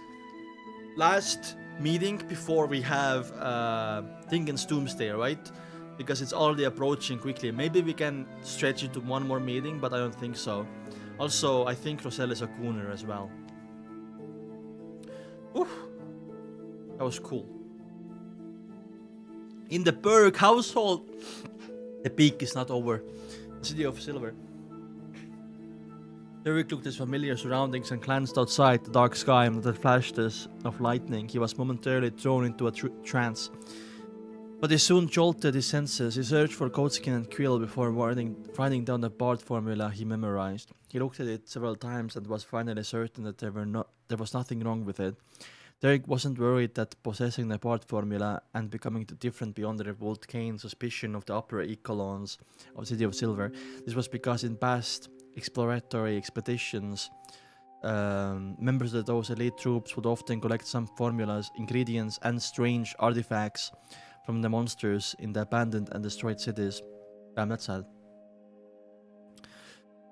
meeting before we have Dingen's Doomsday, right? Because it's already approaching quickly. Maybe we can stretch it to one more meeting, but I don't think so. Also, I think Rosell is a Cooner as well. Oof. That was cool. In the Berg household, the peak is not over. The city of silver. Derek looked at his familiar surroundings and glanced outside the dark sky and the flashes of lightning. He was momentarily thrown into a trance. But he soon jolted his senses. He searched for goatskin and quill before writing down the part formula he memorized. He looked at it several times and was finally certain that there was nothing wrong with it. Derek wasn't worried that possessing the part formula and becoming different beyond the revolt Kane's suspicion of the upper echelons of the City of Silver. This was because in past exploratory expeditions, members of those elite troops would often collect some formulas, ingredients, and strange artifacts from the monsters in the abandoned and destroyed cities. Damn, that's sad.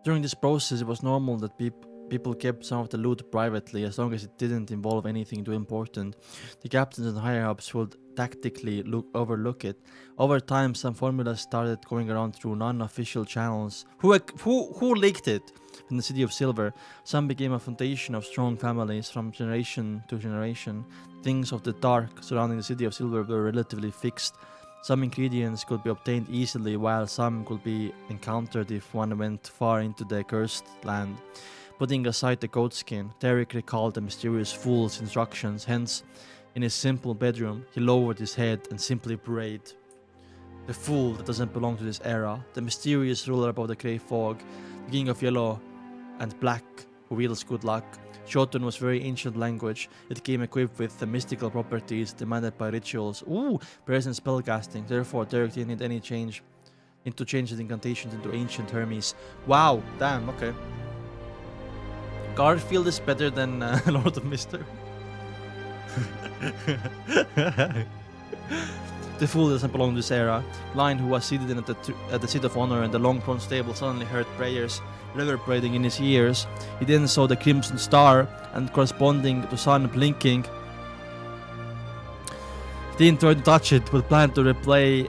During this process, it was normal that people kept some of the loot privately as long as it didn't involve anything too important. The captains and higher-ups would tactically overlook it. Over time, some formulas started going around through non-official channels. Who leaked it? In the City of Silver, some became a foundation of strong families from generation to generation. Things of the dark surrounding the City of Silver were relatively fixed. Some ingredients could be obtained easily, while some could be encountered if one went far into the cursed land. Putting aside the goatskin, Derek recalled the mysterious fool's instructions. Hence, in his simple bedroom, he lowered his head and simply prayed. The fool that doesn't belong to this era, the mysterious ruler above the grey fog, the king of yellow and black who wields good luck. Jotun was very ancient language. It came equipped with the mystical properties demanded by rituals. Prayers and spellcasting. Therefore, Derek didn't need change the incantations into ancient Hermes. Wow, damn, okay. Garfield is better than Lord of Mystery. The fool doesn't belong to this era. Lion, who was seated at the seat of honor in the long bronze table, suddenly heard prayers reverberating in his ears. He then saw the crimson star and corresponding to sun blinking. He didn't try to touch it, but planned to reply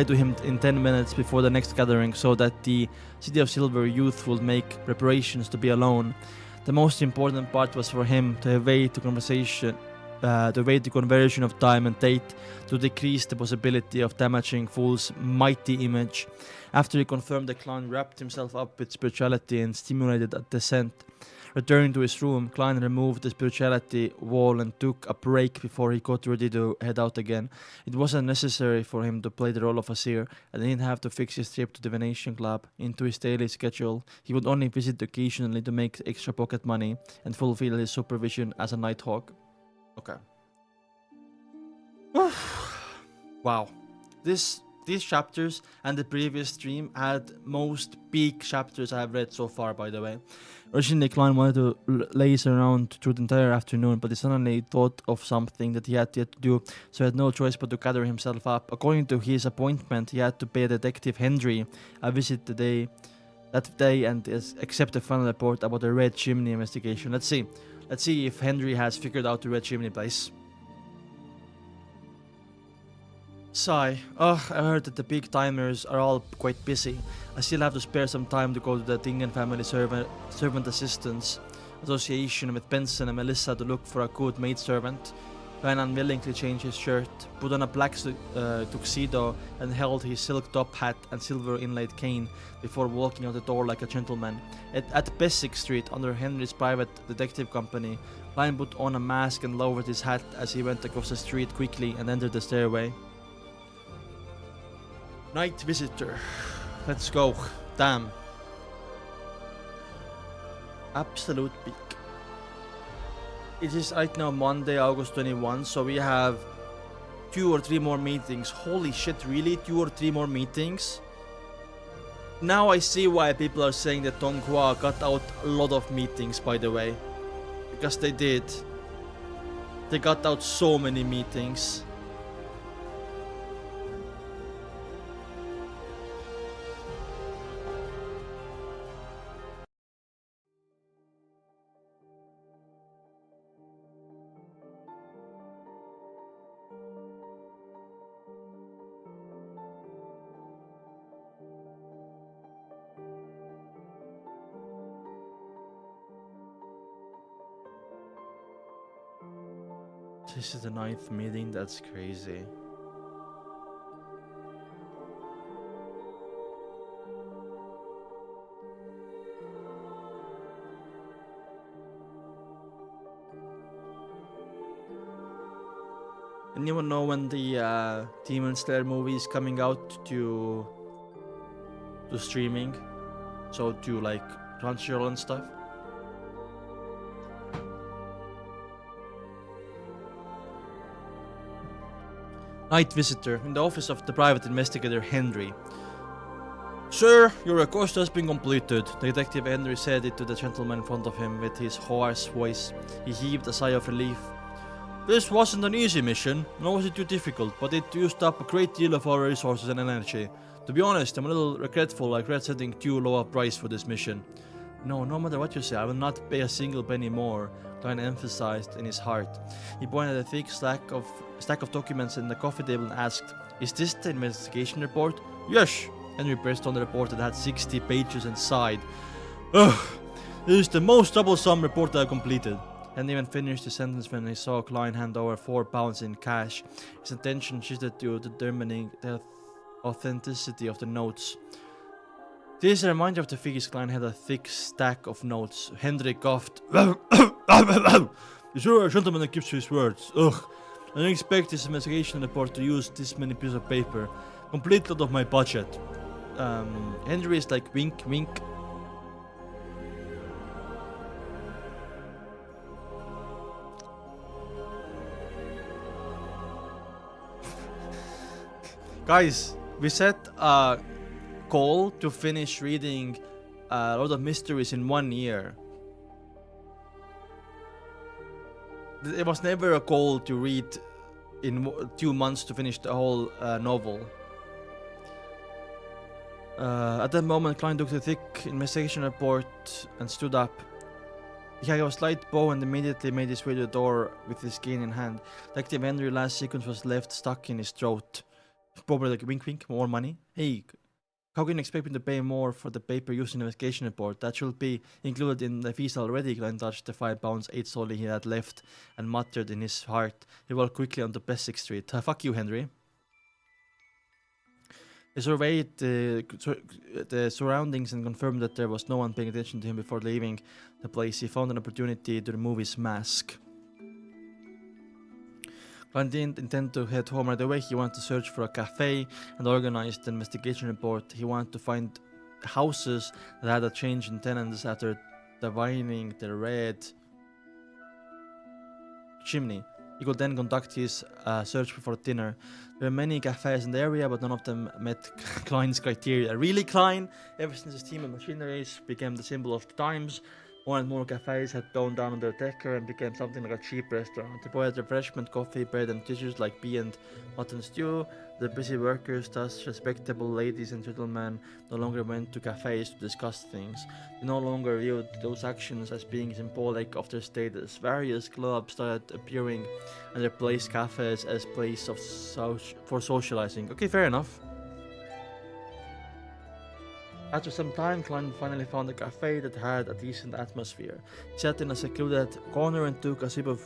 to him in 10 minutes before the next gathering, so that the City of Silver youth would make preparations to be alone. The most important part was for him to evade the conversion of time and date, to decrease the possibility of damaging Fool's mighty image. After he confirmed the clown wrapped himself up with spirituality and stimulated a descent. Returning to his room, Klein removed the spirituality wall and took a break before he got ready to head out again. It wasn't necessary for him to play the role of a seer, and he didn't have to fix his trip to the Divination Club into his daily schedule. He would only visit occasionally to make extra pocket money and fulfill his supervision as a Nighthawk. Okay. Wow. These chapters and the previous stream had most peak chapters I have read so far, by the way. Originally, Klein wanted to laze around through the entire afternoon, but he suddenly thought of something that he had yet to do, so he had no choice but to gather himself up. According to his appointment, he had to pay Detective Henry a visit that day and accept the final report about the Red Chimney investigation. Let's see if Henry has figured out the Red Chimney place. Sigh. I heard that the peak timers are all quite busy. I still have to spare some time to go to the Dingen Family Servant Assistance Association with Benson and Melissa to look for a good maidservant. Ryan unwillingly changed his shirt, put on a black tuxedo, and held his silk top hat and silver inlaid cane before walking out the door like a gentleman. At Bessick Street, under Henry's private detective company, Ryan put on a mask and lowered his hat as he went across the street quickly and entered the stairway. Night visitor. Let's go. Damn. Absolute peak. It is right now Monday, August 21, so we have 2 or 3 more meetings. Holy shit, really? 2 or 3 more meetings? Now I see why people are saying that donghua got out a lot of meetings, by the way. Because they did. They got out so many meetings. This is the 9th meeting, that's crazy. Anyone know when the Demon Slayer movie is coming out to streaming? So to like Crunchyroll and stuff? Night visitor in the office of the private investigator Henry. Sir, your request has been completed. Detective Henry said it to the gentleman in front of him with his hoarse voice. He heaved a sigh of relief. This wasn't an easy mission, nor was it too difficult, but it used up a great deal of our resources and energy. To be honest, I'm a little regretful I regret setting too low a price for this mission. No matter what you say, I will not pay a single penny more, Klein emphasized in his heart. He pointed at a thick stack of documents in the coffee table and asked, Is this the investigation report? Yes! Henry pressed on the report that had 60 pages and sighed. Ugh! This is the most troublesome report I have completed. Hadn't even finished the sentence when he saw Klein hand over £4 in cash. His attention shifted to determining the authenticity of the notes. This reminder of the figures. Klein had a thick stack of notes. Henry coughed. You're a gentleman that keeps his words. Ugh. I didn't expect this investigation report to use this many pieces of paper. Completely out of my budget. Henry is like wink wink. Guys, we set a goal to finish reading a lot of mysteries in 1 year. It was never a goal to read in 2 months to finish the whole novel. At that moment, Klein took the thick investigation report and stood up. He had a slight bow and immediately made his way to the door with his cane in hand. Detective Henry's last sequence was left stuck in his throat. Probably like wink wink, more money. Hey, how can you expect me to pay more for the paper used in the investigation report? That should be included in the fees already. Klein touched the £5, 8 solely he had left and muttered in his heart. He walked quickly onto Bessick Street. Fuck you, Henry. He surveyed the surroundings and confirmed that there was no one paying attention to him before leaving the place. He found an opportunity to remove his mask. Klein didn't intend to head home right away. He wanted to search for a cafe and organize the investigation report. He wanted to find houses that had a change in tenants after divining the red chimney. He could then conduct his search before dinner. There were many cafes in the area, but none of them met Klein's criteria. Really, Klein? Ever since his team of machineries became the symbol of the times, more and more cafes had toned down on their decor and became something like a cheap restaurant. They provided refreshment, coffee, bread and dishes like beef and mutton stew. The busy workers, thus respectable ladies and gentlemen, no longer went to cafes to discuss things. They no longer viewed those actions as being symbolic of their status. Various clubs started appearing and replaced cafes as place of for socializing. Okay, fair enough. After some time, Klein finally found a cafe that had a decent atmosphere. He sat in a secluded corner and took a sip of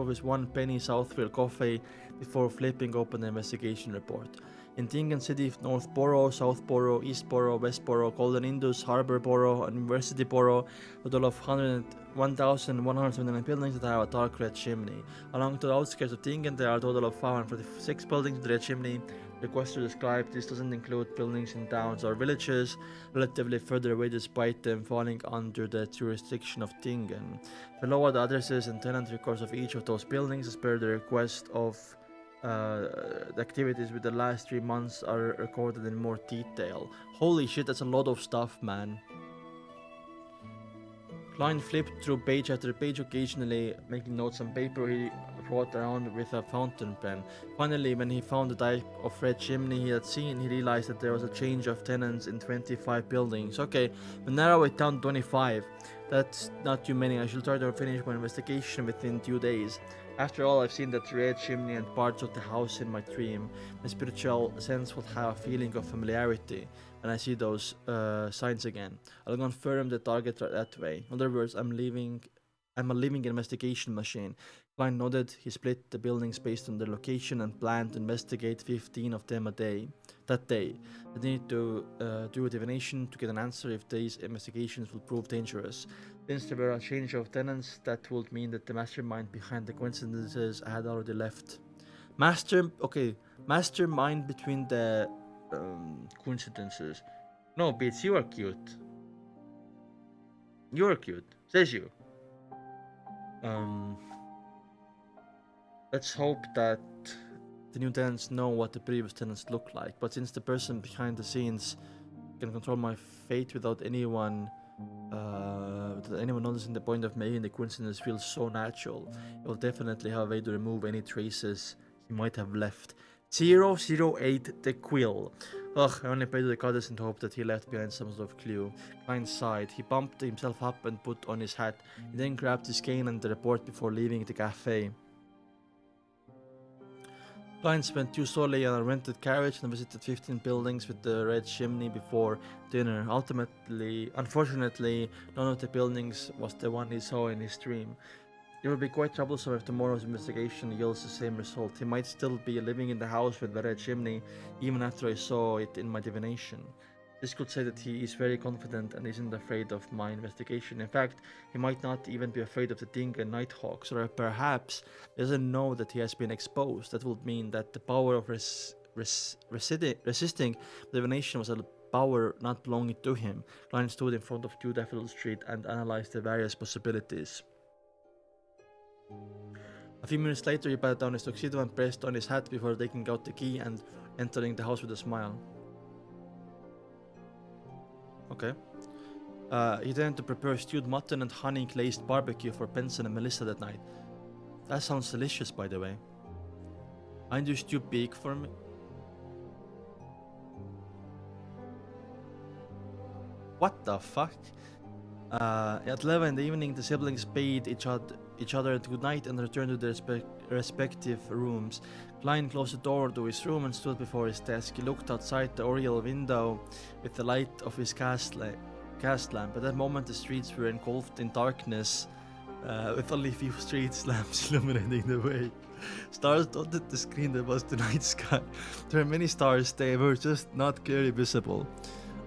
his 1 penny Southfield coffee before flipping open the investigation report. In Tingen City, North Borough, South Borough, East Borough, West Borough, Golden Indus, Harbour Borough, and University Borough, a total of 1,179 buildings that have a dark red chimney. Along the outskirts of Tingen, there are a total of 546 buildings with a red chimney. The requester described this doesn't include buildings in towns or villages relatively further away, despite them falling under the jurisdiction of Tingen. Below are the addresses and tenant records of each of those buildings as per the request of the activities with the last 3 months are recorded in more detail. Holy shit, that's a lot of stuff, man. Klein flipped through page after page, occasionally making notes on paper he brought around with a fountain pen. Finally, when he found the type of red chimney he had seen, he realized that there was a change of tenants in 25 buildings. Okay, we narrow it down to 25. That's not too many. I shall try to finish my investigation within 2 days. After all, I've seen that red chimney and parts of the house in my dream. My spiritual sense will have a feeling of familiarity when I see those signs again. I'll confirm the target that way. In other words, I'm a living investigation machine. Klein nodded. He split the buildings based on their location and planned to investigate 15 of them that day. They need to do a divination to get an answer if these investigations will prove dangerous. Since there were a change of tenants, that would mean that the mastermind behind the coincidences had already left. Mastermind between the coincidences. No, Beats, you are cute. You are cute. Says you. Let's hope that the new tenants know what the previous tenants look like. But since the person behind the scenes can control my fate without anyone noticing, the point of making the coincidence feel so natural, it will definitely have a way to remove any traces he might have left. 008 the Quill. Ugh, I only prayed to the goddess in the hope that he left behind some sort of clue. Klein sighed. He bumped himself up and put on his hat. He then grabbed his cane and the report before leaving the cafe. Klein spent 2 solely on a rented carriage and visited 15 buildings with the red chimney before dinner. Unfortunately, none of the buildings was the one he saw in his dream. It would be quite troublesome if tomorrow's investigation yields the same result. He might still be living in the house with the red chimney, even after I saw it in my divination. This could say that he is very confident and isn't afraid of my investigation. In fact, he might not even be afraid of the Dinga Nighthawks, or perhaps doesn't know that he has been exposed. That would mean that the power of resisting divination was a power not belonging to him. Klein stood in front of 2 Daffodil Street and analyzed the various possibilities. A few minutes later, he patted down his tuxedo and pressed on his hat before taking out the key and entering the house with a smile. Okay. He then to prepare stewed mutton and honey-glazed barbecue for Benson and Melissa that night. That sounds delicious, by the way. Aren't you too big for me? What the fuck? At 11 in the evening, the siblings bade each other good night and returned to their respective rooms. Klein closed the door to his room and stood before his desk. He looked outside the oriel window with the light of his gas lamp. At that moment, the streets were engulfed in darkness, with only a few street lamps illuminating the way. Stars dotted the screen that was the night sky. There were many stars, they were just not clearly visible.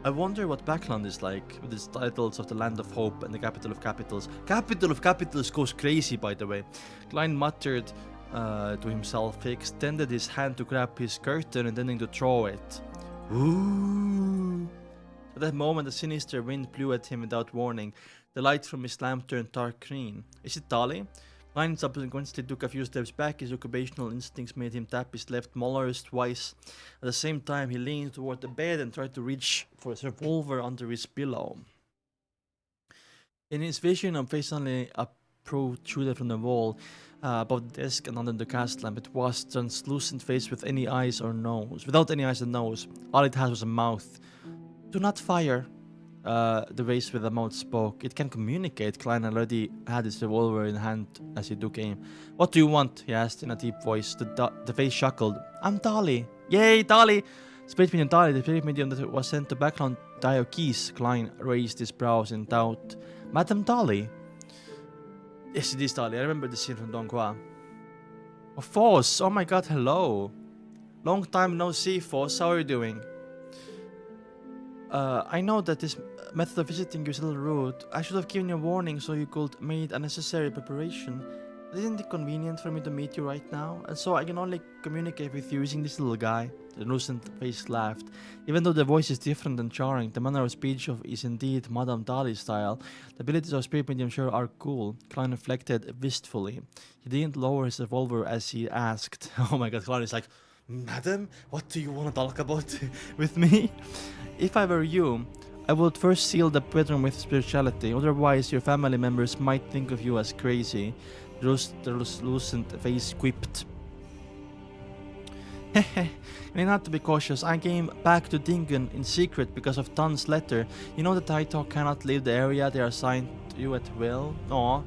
I wonder what Backland is like, with its titles of the Land of Hope and the Capital of Capitals. Capital of Capitals goes crazy, by the way. Klein muttered to himself. He extended his hand to grab his curtain, intending to throw it. Ooh! At that moment, a sinister wind blew at him without warning. The light from his lamp turned dark green. Is it Dolly? Klein subsequently took a few steps back. His occupational instincts made him tap his left molars twice. At the same time, he leaned toward the bed and tried to reach for his revolver under his pillow. In his vision, occasionally protruded from the wall above the desk and under the gas lamp. It was a translucent face with any eyes or nose. Without any eyes or nose, all it had was a mouth. Do not fire. The face with the mouth spoke. It can communicate. Klein already had his revolver in hand as he took aim. What do you want? He asked in a deep voice. The face chuckled. I'm Dolly. Yay, Dolly! Spirit medium Dolly, the spirit medium that was sent to background Diokis. Klein raised his brows in doubt. Madam Dolly? Yes, it is Dolly. I remember the scene from donghua. Oh, Foss! Oh my god, hello! Long time no see, Foss. How are you doing? I know that this method of visiting you is a little rude. I should have given you a warning so you could made a necessary preparation. Isn't it convenient for me to meet you right now? And so I can only communicate with you using this little guy. The innocent face laughed. Even though the voice is different and jarring, the manner of speech is indeed Madame Dolly's style. The abilities of spirit medium sure are cool. Klein reflected wistfully. He didn't lower his revolver as he asked. Oh my god, Klein is like, Madam, what do you want to talk about with me? If I were you, I would first seal the bedroom with spirituality, otherwise your family members might think of you as crazy. The translucent face quipped. Hehe, you need not to be cautious. I came back to Dingen in secret because of Tun's letter. You know that Taito cannot leave the area they are assigned to you at will? Aw,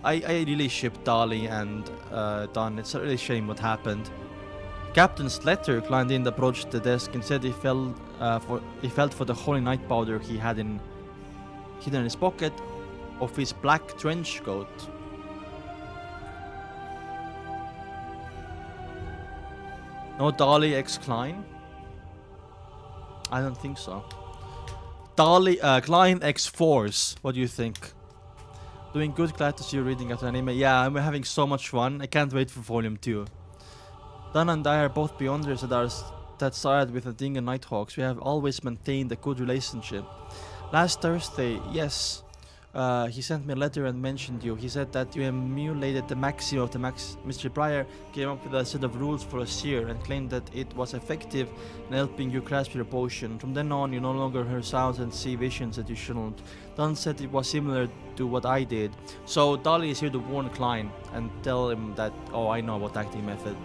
I really shipped Dolly and Tun. It's a really shame what happened. Captain's letter. Klein didn't approach the desk. Instead, he felt for the holy night powder he had hidden in his pocket of his black trench coat. No Dolly X Klein? I don't think so. Dolly Klein X Force. What do you think? Doing good. Glad to see you reading after anime. Yeah, I'm having so much fun. I can't wait for volume 2. Dan and I are both beyonders that started with the Ding and Nighthawks. We have always maintained a good relationship. Last Thursday, yes, he sent me a letter and mentioned you. He said that you emulated the maxim of the Mr. Pryor, came up with a set of rules for a seer, and claimed that it was effective in helping you grasp your potion. From then on, you no longer hear sounds and see visions that you shouldn't. Don said it was similar to what I did. So Dolly is here to warn Klein and tell him that, oh, I know about acting method.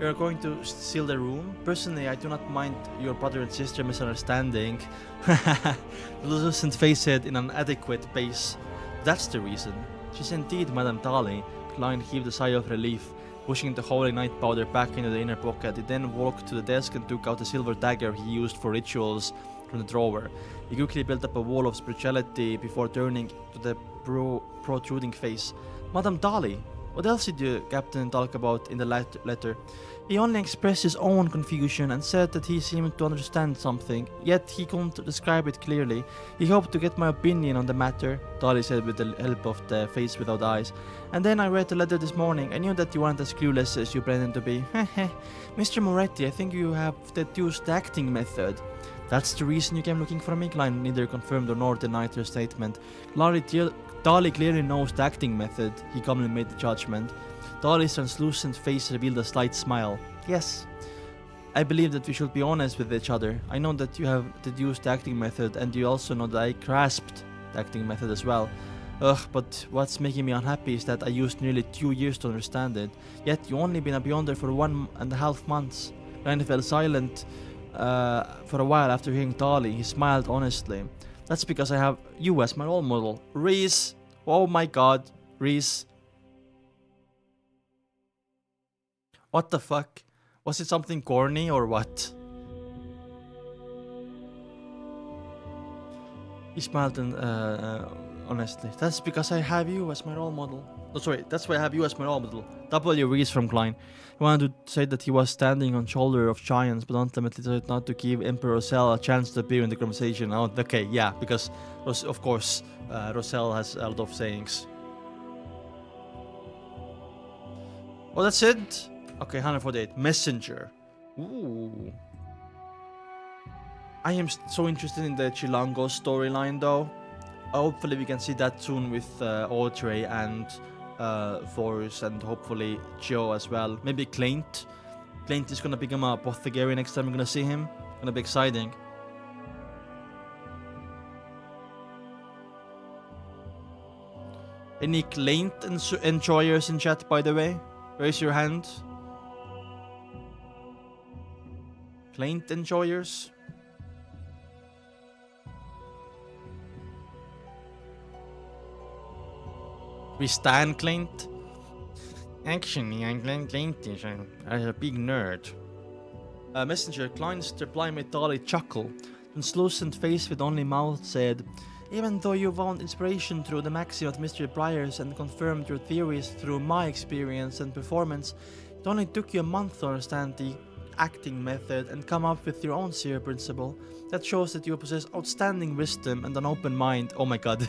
You're going to seal the room? Personally, I do not mind your brother and sister misunderstanding. The lucent face said in an adequate pace. That's the reason. She's indeed Madame Dolly. Klein heaved a sigh of relief, pushing the holy night powder back into the inner pocket. He then walked to the desk and took out the silver dagger he used for rituals from the drawer. He quickly built up a wall of spirituality before turning to the protruding face. Madame Dolly, what else did the captain talk about in the letter? He only expressed his own confusion and said that he seemed to understand something, yet he couldn't describe it clearly. He hoped to get my opinion on the matter, Dolly said with the help of the face without eyes. And then I read the letter this morning. I knew that you weren't as clueless as you pretend to be. Mr. Moretti, I think you have deduced the acting method. That's the reason you came looking for me? Klein neither confirmed nor denied her statement. Dolly clearly knows the acting method, he calmly made the judgment. Dolly's translucent face revealed a slight smile. Yes, I believe that we should be honest with each other. I know that you have deduced the acting method, and you also know that I grasped the acting method as well. But what's making me unhappy is that I used nearly 2 years to understand it, yet you only been a beyonder for 1.5 months. Klein fell silent for a while after hearing Dolly. He smiled honestly. That's because I have you as my role model. Reese! Oh my god, Reese. What the fuck? Was it something corny or what? He smiled and honestly. That's because I have you as my role model. Oh, sorry, that's why I have you as my role model. W. Reese from Klein. He wanted to say that he was standing on shoulder of giants, but ultimately decided not to give Emperor Roselle a chance to appear in the conversation. Oh, okay, yeah, because of course Roselle has a lot of sayings. Oh, that's it? Okay, 148. Messenger. Ooh. I am so interested in the Chilango storyline though. Hopefully we can see that soon with Audrey and Forrest and hopefully Joe as well. Maybe Clint. Clint is gonna become a apothecary next time we're gonna see him. Gonna be exciting. Any Clint enjoyers in chat, by the way? Raise your hand. Clint enjoyers? We stand Clint? Actually, I'm Clint is a big nerd. Messenger Klein's reply made Dolly chuckle. Translucent face with only mouth said, even though you found inspiration through the maxim of Mr. Briars and confirmed your theories through my experience and performance, it only took you a month to understand the acting method and come up with your own seer principle. That shows that you possess outstanding wisdom and an open mind. Oh my god.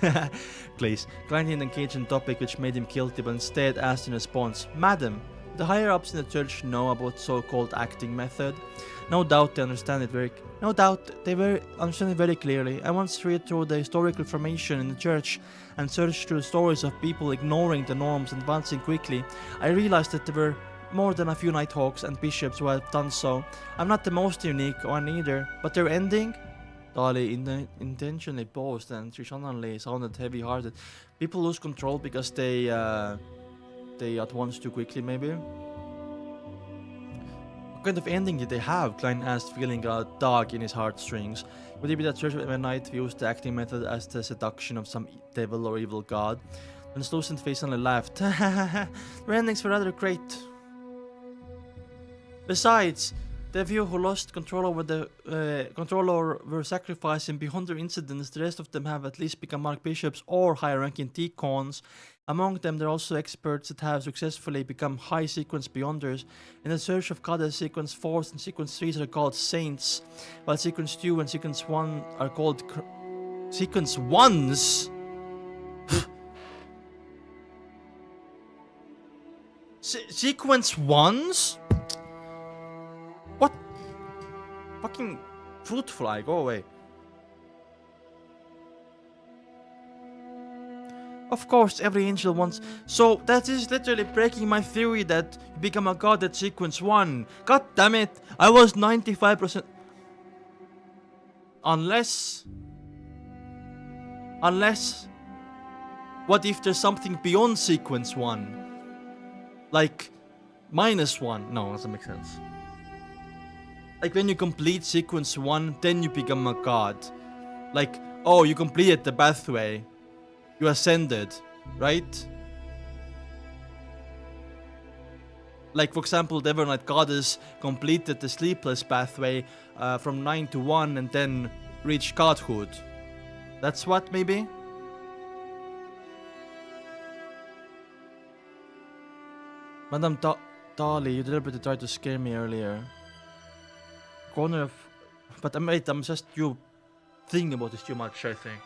Please. Klein didn't engage in a topic which made him guilty, but instead asked in response, Madam, the higher ups in the church know about so-called acting method. No doubt they understand it very clearly. I once read through the historical information in the church and searched through stories of people ignoring the norms and advancing quickly. I realized that there were more than a few Nighthawks and bishops who have done so. I'm not the most unique one either, but their ending? Dolly intentionally paused and she suddenly sounded heavy-hearted. People lose control because they advance too quickly, maybe? What kind of ending did they have? Klein asked, feeling a dog in his heartstrings. Would it be that Church of Night views the acting method as the seduction of some devil or evil god? And Translucent face only laughed. Their endings were rather great. Besides, the few who lost control over were sacrificed, and beyond their incidents, the rest of them have at least become archbishops or high-ranking deacons. Among them, there are also experts that have successfully become high sequence beyonders. In the Search of Goddess, sequence 4 and sequence 3 are called saints, while sequence 2 and sequence 1 are called sequence 1s. Sequence ones? What? Fucking fruit fly, go away. Of course, every angel wants. So that is literally breaking my theory that you become a god at sequence 1. God damn it! I was 95%. Unless. What if there's something beyond sequence 1? Like, -1. No, doesn't make sense. Like when you complete sequence 1, then you become a god. Like, oh, you completed the pathway. You ascended, right? Like, for example, the Evernight Goddess completed the sleepless pathway from 9 to 1 and then reached godhood. That's what, maybe? Madame Dali, you deliberately tried to scare me earlier. Corner of... But I'm just you thinking about this too much, I think.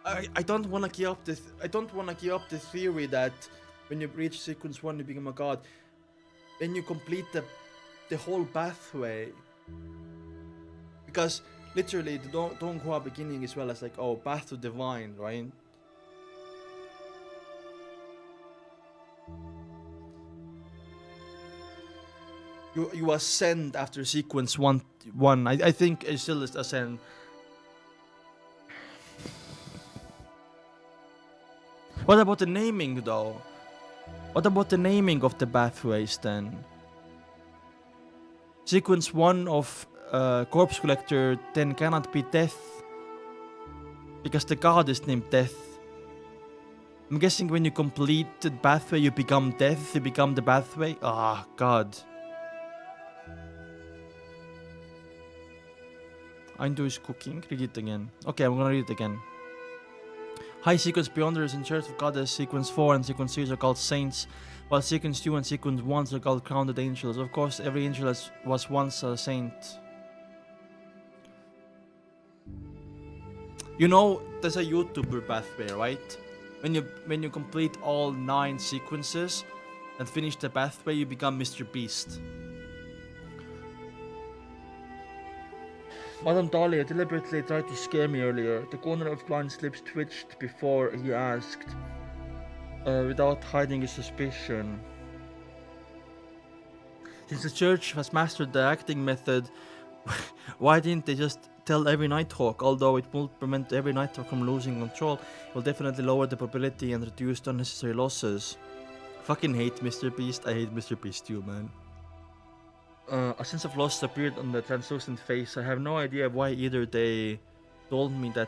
I don't want to give up this. I don't want to give up the theory that when you reach sequence 1, you become a god. When you complete the whole pathway, because literally the donghua beginning as well as like, oh, path to divine, right? You ascend after sequence 1. I think it still is ascend. What about the naming, though? What about the naming of the pathways, then? Sequence 1 of Corpse Collector then cannot be Death, because the god is named Death. I'm guessing when you complete the pathway, you become Death, you become the pathway. Ah, god. Aindu is cooking. Read it again. Okay, I'm gonna read it again. High sequence Beyonders in Church of Goddess, sequence 4 and sequence 3 are called saints, while sequence 2 and sequence 1 are called crowned angels. Of course, every angel was once a saint. You know, there's a YouTuber pathway, right? When you complete all 9 sequences and finish the pathway, you become Mr. Beast. Madame Dahlia deliberately tried to scare me earlier. The corner of Klein's lips twitched before he asked, without hiding his suspicion. Since the church has mastered the acting method, why didn't they just tell every Nighthawk? Although it won't prevent every Nighthawk from losing control, it will definitely lower the probability and reduce unnecessary losses. Fucking hate Mr. Beast. I hate Mr. Beast too, man. A sense of loss appeared on the translucent face. I have no idea why either. They told me that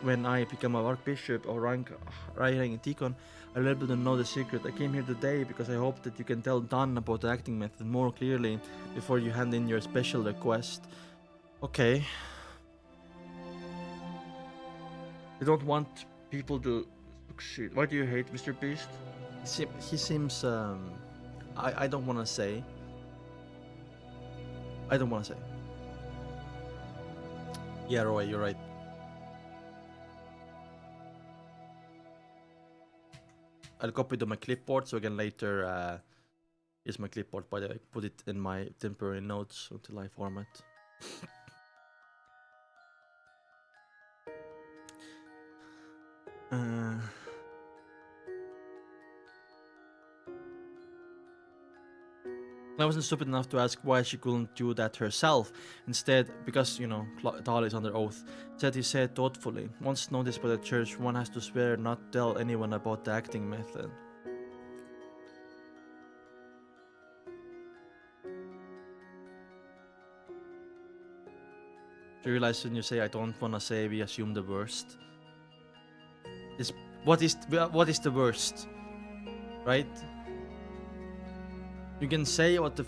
when I become a Archbishop or rank in Deacon, I'll be able to know the secret. I came here today because I hope that you can tell Don about the acting method more clearly before you hand in your special request. Okay. You don't want people to succeed. Why do you hate Mr. Beast? He seems, I don't want to say. I don't want to say. Yeah, Roy, you're right. I'll copy to my clipboard so I can later use my clipboard, but I put it in my temporary notes until I format. I wasn't stupid enough to ask why she couldn't do that herself. Instead, because, you know, Dahlia is under oath, he said thoughtfully, once noticed by the church, one has to swear not to tell anyone about the acting method. Do you realize when you say I don't wanna say we assume the worst? What is the worst? Right? You can say what the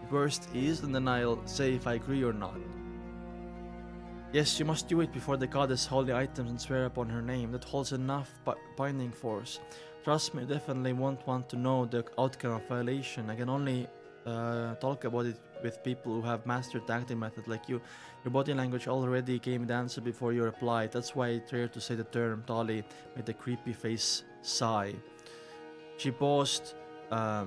worst is, and then I'll say if I agree or not. Yes, you must do it before the goddess holy items and swear upon her name. That holds enough binding force. Trust me, definitely won't want to know the outcome of violation. I can only talk about it with people who have mastered the acting method like you. Your body language already gave me the answer before you replied. That's why I dared to say the term. Dolly made a creepy face sigh. She paused a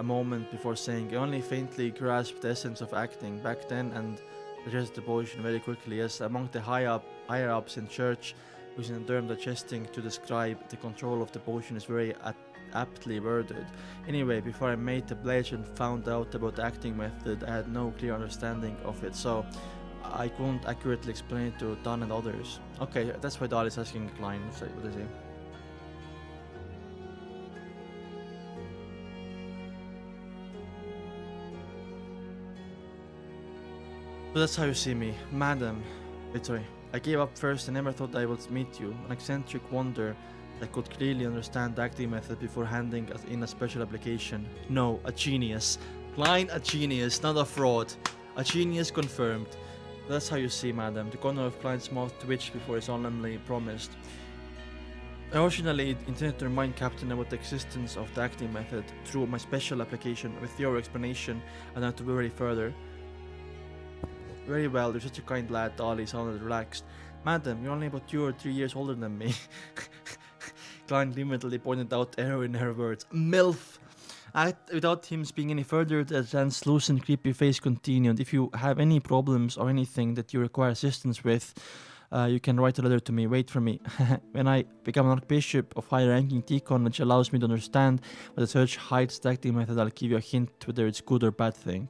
moment before saying, I only faintly grasped the essence of acting back then and suggested the potion very quickly. Yes, among the higher ups in church, using the term digesting to describe the control of the potion is very aptly worded. Anyway, before I made the pledge and found out about the acting method, I had no clear understanding of it, so I couldn't accurately explain it to Don and others. Okay, that's why Dal is asking Klein. What is he? So that's how you see me, madam. Wait, sorry. I gave up first and never thought I would meet you. An eccentric wonder that could clearly understand the acting method before handing us in a special application. No, a genius. Klein, a genius, not a fraud. A genius confirmed. That's how you see, madam. The corner of Klein's mouth twitched before he solemnly promised. I originally intended to remind Captain about the existence of the acting method through my special application. With your explanation, I don't have to worry further. Very well, you're such a kind lad. Dali sounded relaxed. Madam, you're only about 2 or 3 years older than me. Klein limitedly pointed out error in her words. MILF! Without him speaking any further, the translucent, creepy face continued. If you have any problems or anything that you require assistance with, you can write a letter to me. Wait for me. When I become an Archbishop of high-ranking Tikon, which allows me to understand what the church hides the acting method, I'll give you a hint whether it's good or bad thing.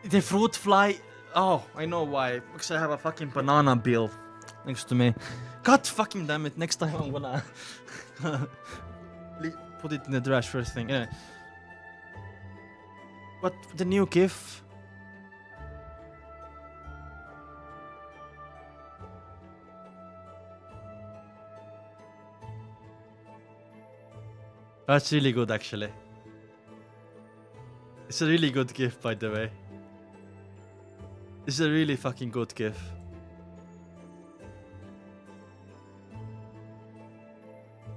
The fruit fly. Oh, I know why. Because I have a fucking banana peel next to me. God fucking damn it. Next time I'm gonna put it in the trash first thing. Anyway. What? The new GIF? That's really good, actually. It's a really good GIF, by the way. This is a really fucking good GIF.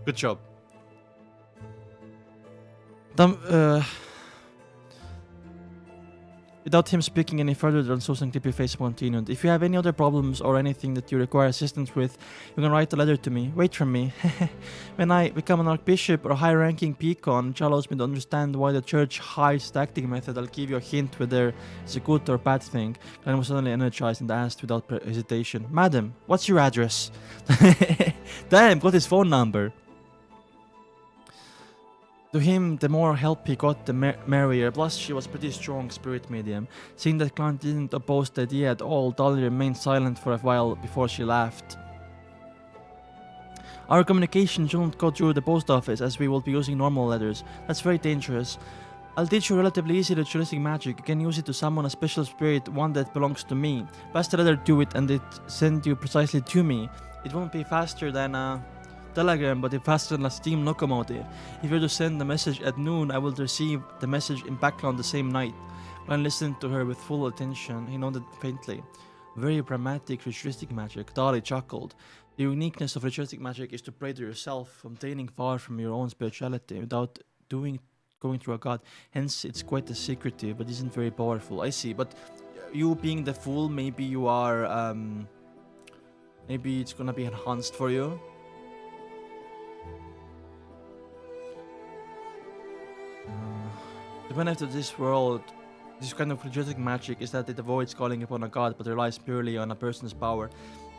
Good job. Without him speaking any further, the translucent creepy face continued. If you have any other problems or anything that you require assistance with, you can write a letter to me. Wait for me. When I become an Archbishop or a high-ranking Peacon, which allows me to understand why the church hides the acting method, I'll give you a hint whether it's a good or bad thing. Glenn was suddenly energized and asked without hesitation, Madam, what's your address? Damn, got his phone number. To him, the more help he got, the merrier. Plus, she was pretty strong spirit medium. Seeing that Clint didn't oppose the idea at all, Dolly remained silent for a while before she laughed. Our communication shouldn't go through the post office, as we will be using normal letters. That's very dangerous. I'll teach you relatively easy ritualistic magic. You can use it to summon a special spirit, one that belongs to me. Pass the letter to it and it send you precisely to me. It won't be faster than a telegram, but it's faster than a steam locomotive. If you're to send the message at noon, I will receive the message in background the same night. Glenn listened to her with full attention. He nodded faintly. Very pragmatic ritualistic magic. Dolly chuckled. The uniqueness of ritualistic magic is to pray to yourself, obtaining far from your own spirituality without going through a god. Hence, it's quite a secretive, but isn't very powerful. I see, but you being the fool, maybe you are, maybe it's gonna be enhanced for you. The benefit of this world, this kind of ritualistic magic, is that it avoids calling upon a god, but relies purely on a person's power.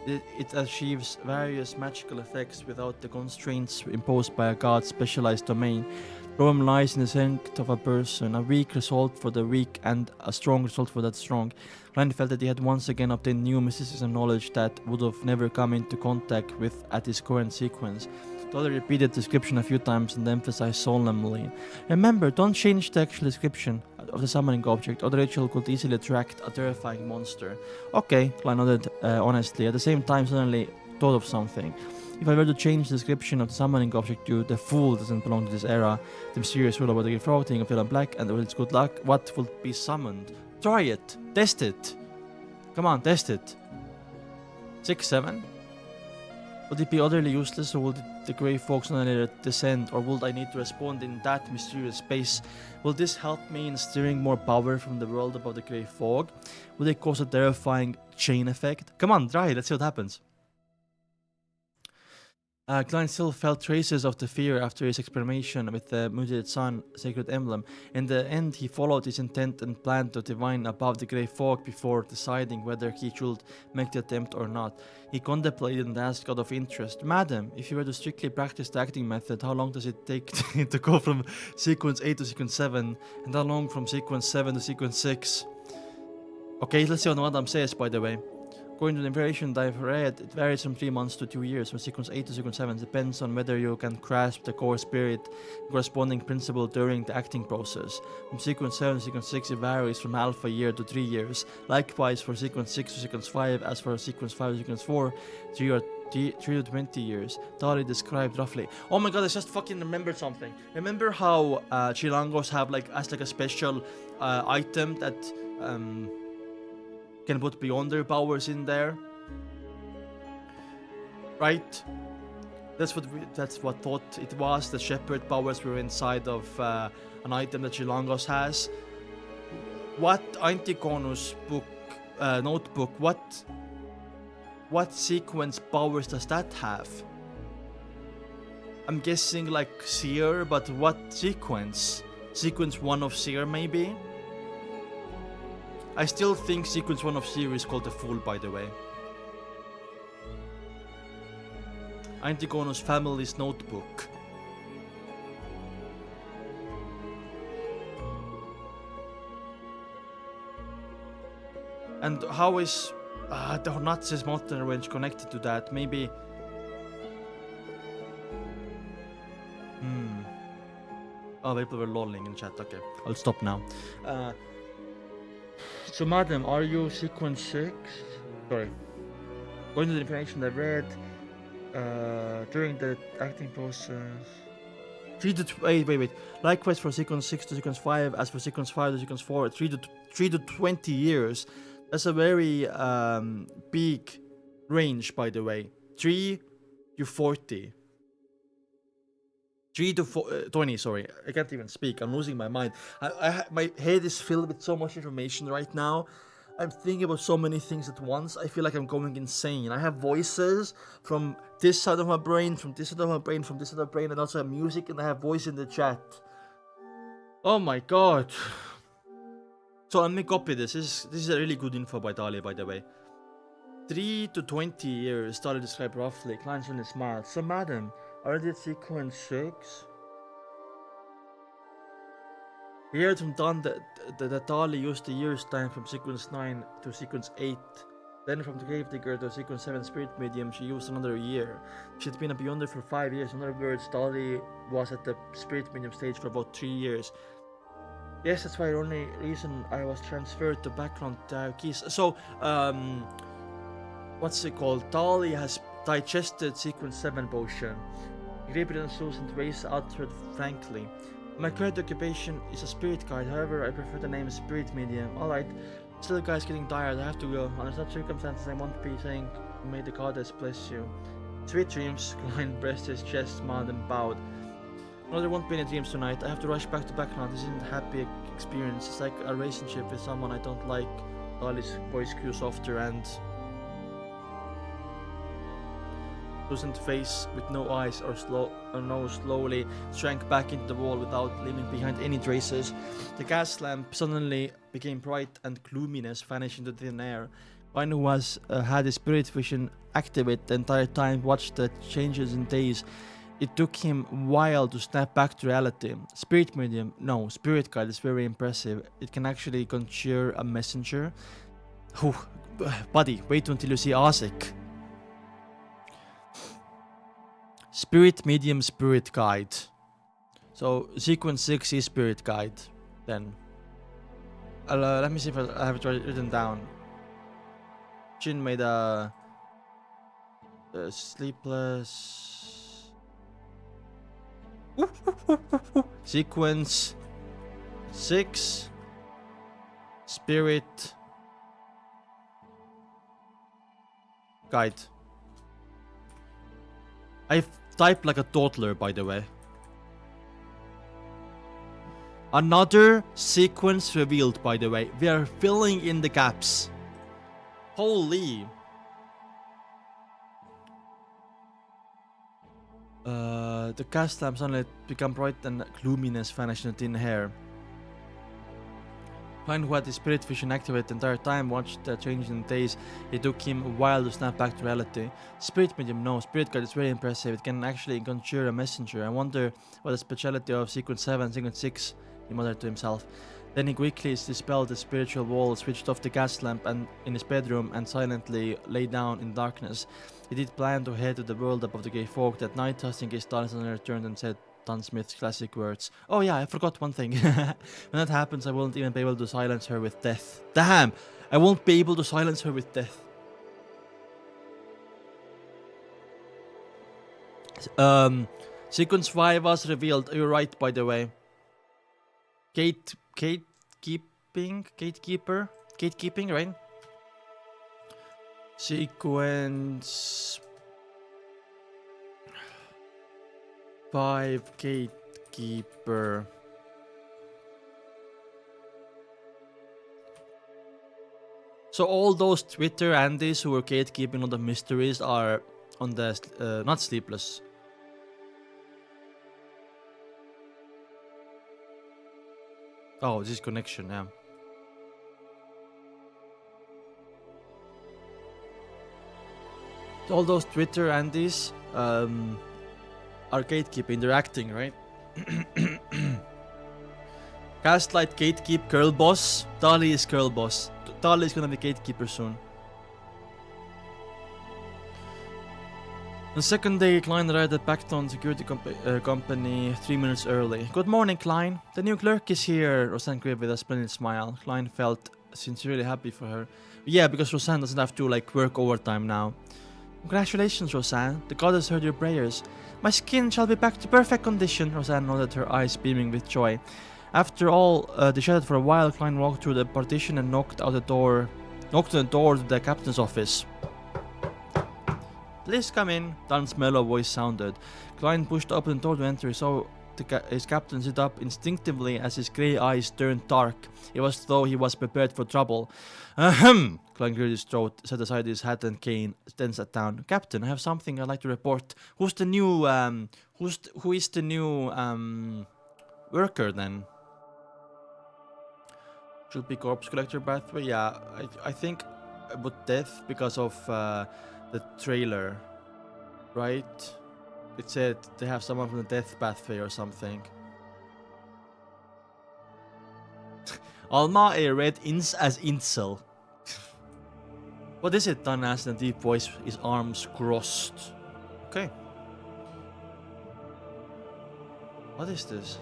It achieves various magical effects without the constraints imposed by a god's specialized domain. The problem lies in the strength of a person, a weak result for the weak and a strong result for that strong. Rand felt that he had once again obtained new mysticism knowledge that would have never come into contact with at his current sequence. Dolly repeated the description a few times and emphasized solemnly. Remember, don't change the actual description of the summoning object, or the ritual could easily attract a terrifying monster. Okay, Klein nodded honestly. At the same time, suddenly thought of something. If I were to change the description of the summoning object to the fool doesn't belong to this era, the mysterious rule about the frog, of yellow and black, and it's good luck, what will be summoned? Try it. Test it. Come on, test it. 6, 7? Would it be utterly useless, or will the grey fogs not later descend, or will I need to respond in that mysterious space? Will this help me in steering more power from the world above the grey fog? Will it cause a terrifying chain effect? Come on, try it, let's see what happens. Klein still felt traces of the fear after his experimentation with the mutated sun sacred emblem. In the end, he followed his intent and planned to divine above the grey fog before deciding whether he should make the attempt or not. He contemplated and asked out of interest, "Madam, if you were to strictly practice the acting method, how long does it take to go from sequence 8 to sequence 7? And how long from sequence 7 to sequence 6? Okay, let's see what Madam says, by the way. According to the information I've read, it varies from 3 months to 2 years. From sequence 8 to sequence 7 depends on whether you can grasp the core spirit corresponding principle during the acting process. From sequence 7 to sequence 6 it varies from half a year to 3 years. Likewise for sequence 6 to sequence 5, as for sequence 5 to sequence 4, 3 to 20 years. Dali described roughly. Oh my god, I just fucking remembered something. Remember how Chilangos have like a special item that can put beyond their powers in there, right? That's what thought it was. The shepherd powers were inside of an item that Chilangos has. What Anticonus book notebook? What sequence powers does that have? I'm guessing like Seer, but what sequence? Sequence 1 of Seer, maybe. I still think sequence 1 of Seer is called the Fool, by the way. Antigonus family's notebook. And how is the Hornatz's mountain range connected to that? Maybe. Oh, people were lolling in chat. Okay, I'll stop now. So, madam, are you sequence 6? Sorry. Going to the information I read during the acting process. Wait. Likewise for sequence 6 to sequence 5, as for sequence 5 to sequence 4, 3 to 20 years. That's a very big range, by the way. 3 to 40. 3 to 20, sorry. I can't even speak. I'm losing my mind. My head is filled with so much information right now. I'm thinking about so many things at once. I feel like I'm going insane. I have voices from this side of my brain, from this side of my brain, from this side of my brain, and also have music, and I have voice in the chat. Oh my god. So let me copy this. This is a really good info by Dali, by the way. 3 to 20 years, Dali described roughly. Klein's on his smile. So madam, already at sequence 6? He heard from Don that Dali used the year's time from sequence 9 to sequence 8. Then from the Gravedigger to sequence 7 Spirit Medium, she used another year. She had been a Beyonder for 5 years. In other words, Dali was at the Spirit Medium stage for about 3 years. Yes, that's why the only reason I was transferred to background keys. So, what's it called? Dali has digested sequence 7 potion. Gripped and Susan Race uttered frankly. My current occupation is a spirit guide, however I prefer the name spirit medium. Alright, still guys getting tired, I have to go. Under such circumstances I won't be saying may the goddess bless you. Sweet dreams, Klein pressed his chest, smiled and bowed. No, there won't be any dreams tonight. I have to rush back to background. This isn't a happy experience. It's like a relationship with someone I don't like. Dali's voice grew softer and Susan's face, with no eyes or nose, slowly shrank back into the wall without leaving behind any traces. The gas lamp suddenly became bright and gloominess vanished into thin air. One who had his spirit vision activate the entire time watched the changes in days. It took him a while to snap back to reality. Spirit medium, no, spirit guide is very impressive. It can actually conjure a messenger. Buddy, wait until you see Asik. Spirit medium, spirit guide. So sequence 6 is spirit guide. Then let me see if I have it written down. Jin made a sleepless sequence 6 spirit Guide. I've typed like a toddler, by the way. Another sequence revealed, by the way. We are filling in the gaps. Holy. The cast lamp suddenly become bright and gloominess vanished in thin hair. Klein, who had his spirit vision activated the entire time, watched the change in days. It took him a while to snap back to reality. Spirit medium, no. Spirit guide is very impressive. It can actually conjure a messenger. I wonder what the speciality of sequence 7, sequence 6, he muttered to himself. Then he quickly dispelled the spiritual wall, switched off the gas lamp and in his bedroom, and silently lay down in darkness. He did plan to head to the world above the grey fog that night, trusting his stars, and returned and said Don Smith's classic words. Oh yeah, I forgot one thing. When that happens, I won't even be able to silence her with death. Damn! I won't be able to silence her with death. Sequence 5 was revealed. You're right, by the way. Gatekeeping, right? Sequence 5 gatekeeper. So all those Twitter Andes who were gatekeeping all the mysteries are on the not sleepless. Oh, this is connection, yeah. All those Twitter Andes are gatekeeping, they're acting, right? Gaslight, gatekeep, girl boss. Dali is girl boss. Dali is gonna be gatekeeper soon. The second day, Klein arrived at Pacton Security Company 3 minutes early. Good morning, Klein. The new clerk is here, Roseanne grinned with a splendid smile. Klein felt sincerely happy for her. Yeah, because Roseanne doesn't have to like work overtime now. Congratulations, Roseanne. The goddess heard your prayers. My skin shall be back to perfect condition, Roseanne nodded, her eyes beaming with joy. After all, they chatted for a while. Klein walked through the partition and knocked on the door to the captain's office. Please come in, Don's mellow voice sounded. Klein pushed open the door to enter. He saw his captain sit up instinctively as his grey eyes turned dark. It was as though he was prepared for trouble. Ahem! Klein cleared his throat, set aside his hat and cane, then sat down. Captain, I have something I'd like to report. Who is the new worker then? Should be corpse collector pathway. Yeah, I think about death because of the trailer, right? It said they have someone from the death pathway or something. Alma A read ins as incel. What is it? Don asked in a deep voice, his arms crossed. Okay. What is this?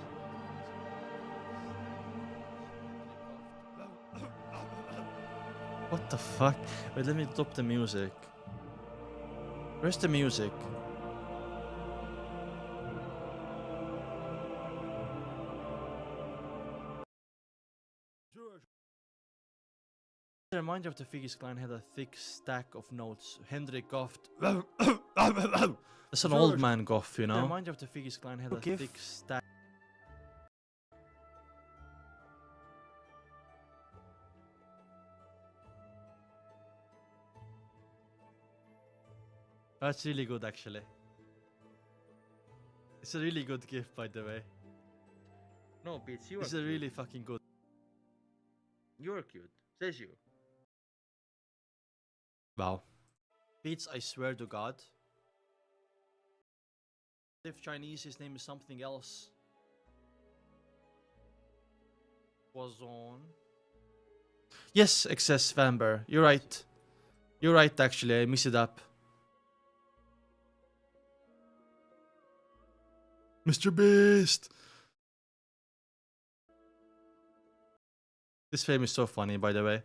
What the fuck? Wait, let me stop the music. Where's the music? The reminder of the figures Klein had a thick stack of notes. Hendrik coughed. That's an old man cough, you know? The reminder of the figures Klein had a thick stack. That's really good, actually. It's a really good gift, by the way. No, Beats, you are It's cute. a really fucking good. You're cute. Says you. Wow. Beats, I swear to God. If Chinese, his name is something else. Was on. Yes, excess Vamber. You're right. You're right, actually. I mixed it up. Mr. Beast! This frame is so funny, by the way.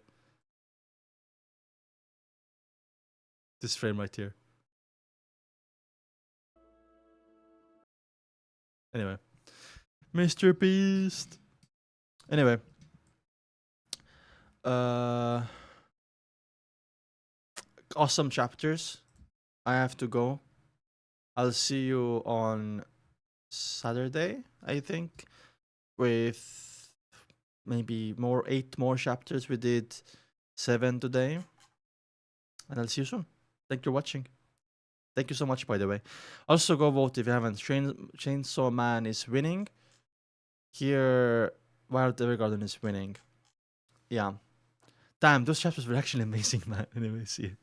This frame right here. Anyway. Mr. Beast! Anyway. awesome chapters. I have to go. I'll see you on Saturday, I think, with maybe 8 more chapters. We did 7 today. And I'll see you soon. Thank you for watching. Thank you so much, by the way. Also, go vote if you haven't. Chainsaw Man is winning. Here, Wild Evergarden is winning. Yeah. Damn, those chapters were actually amazing, man. Anyway, see you.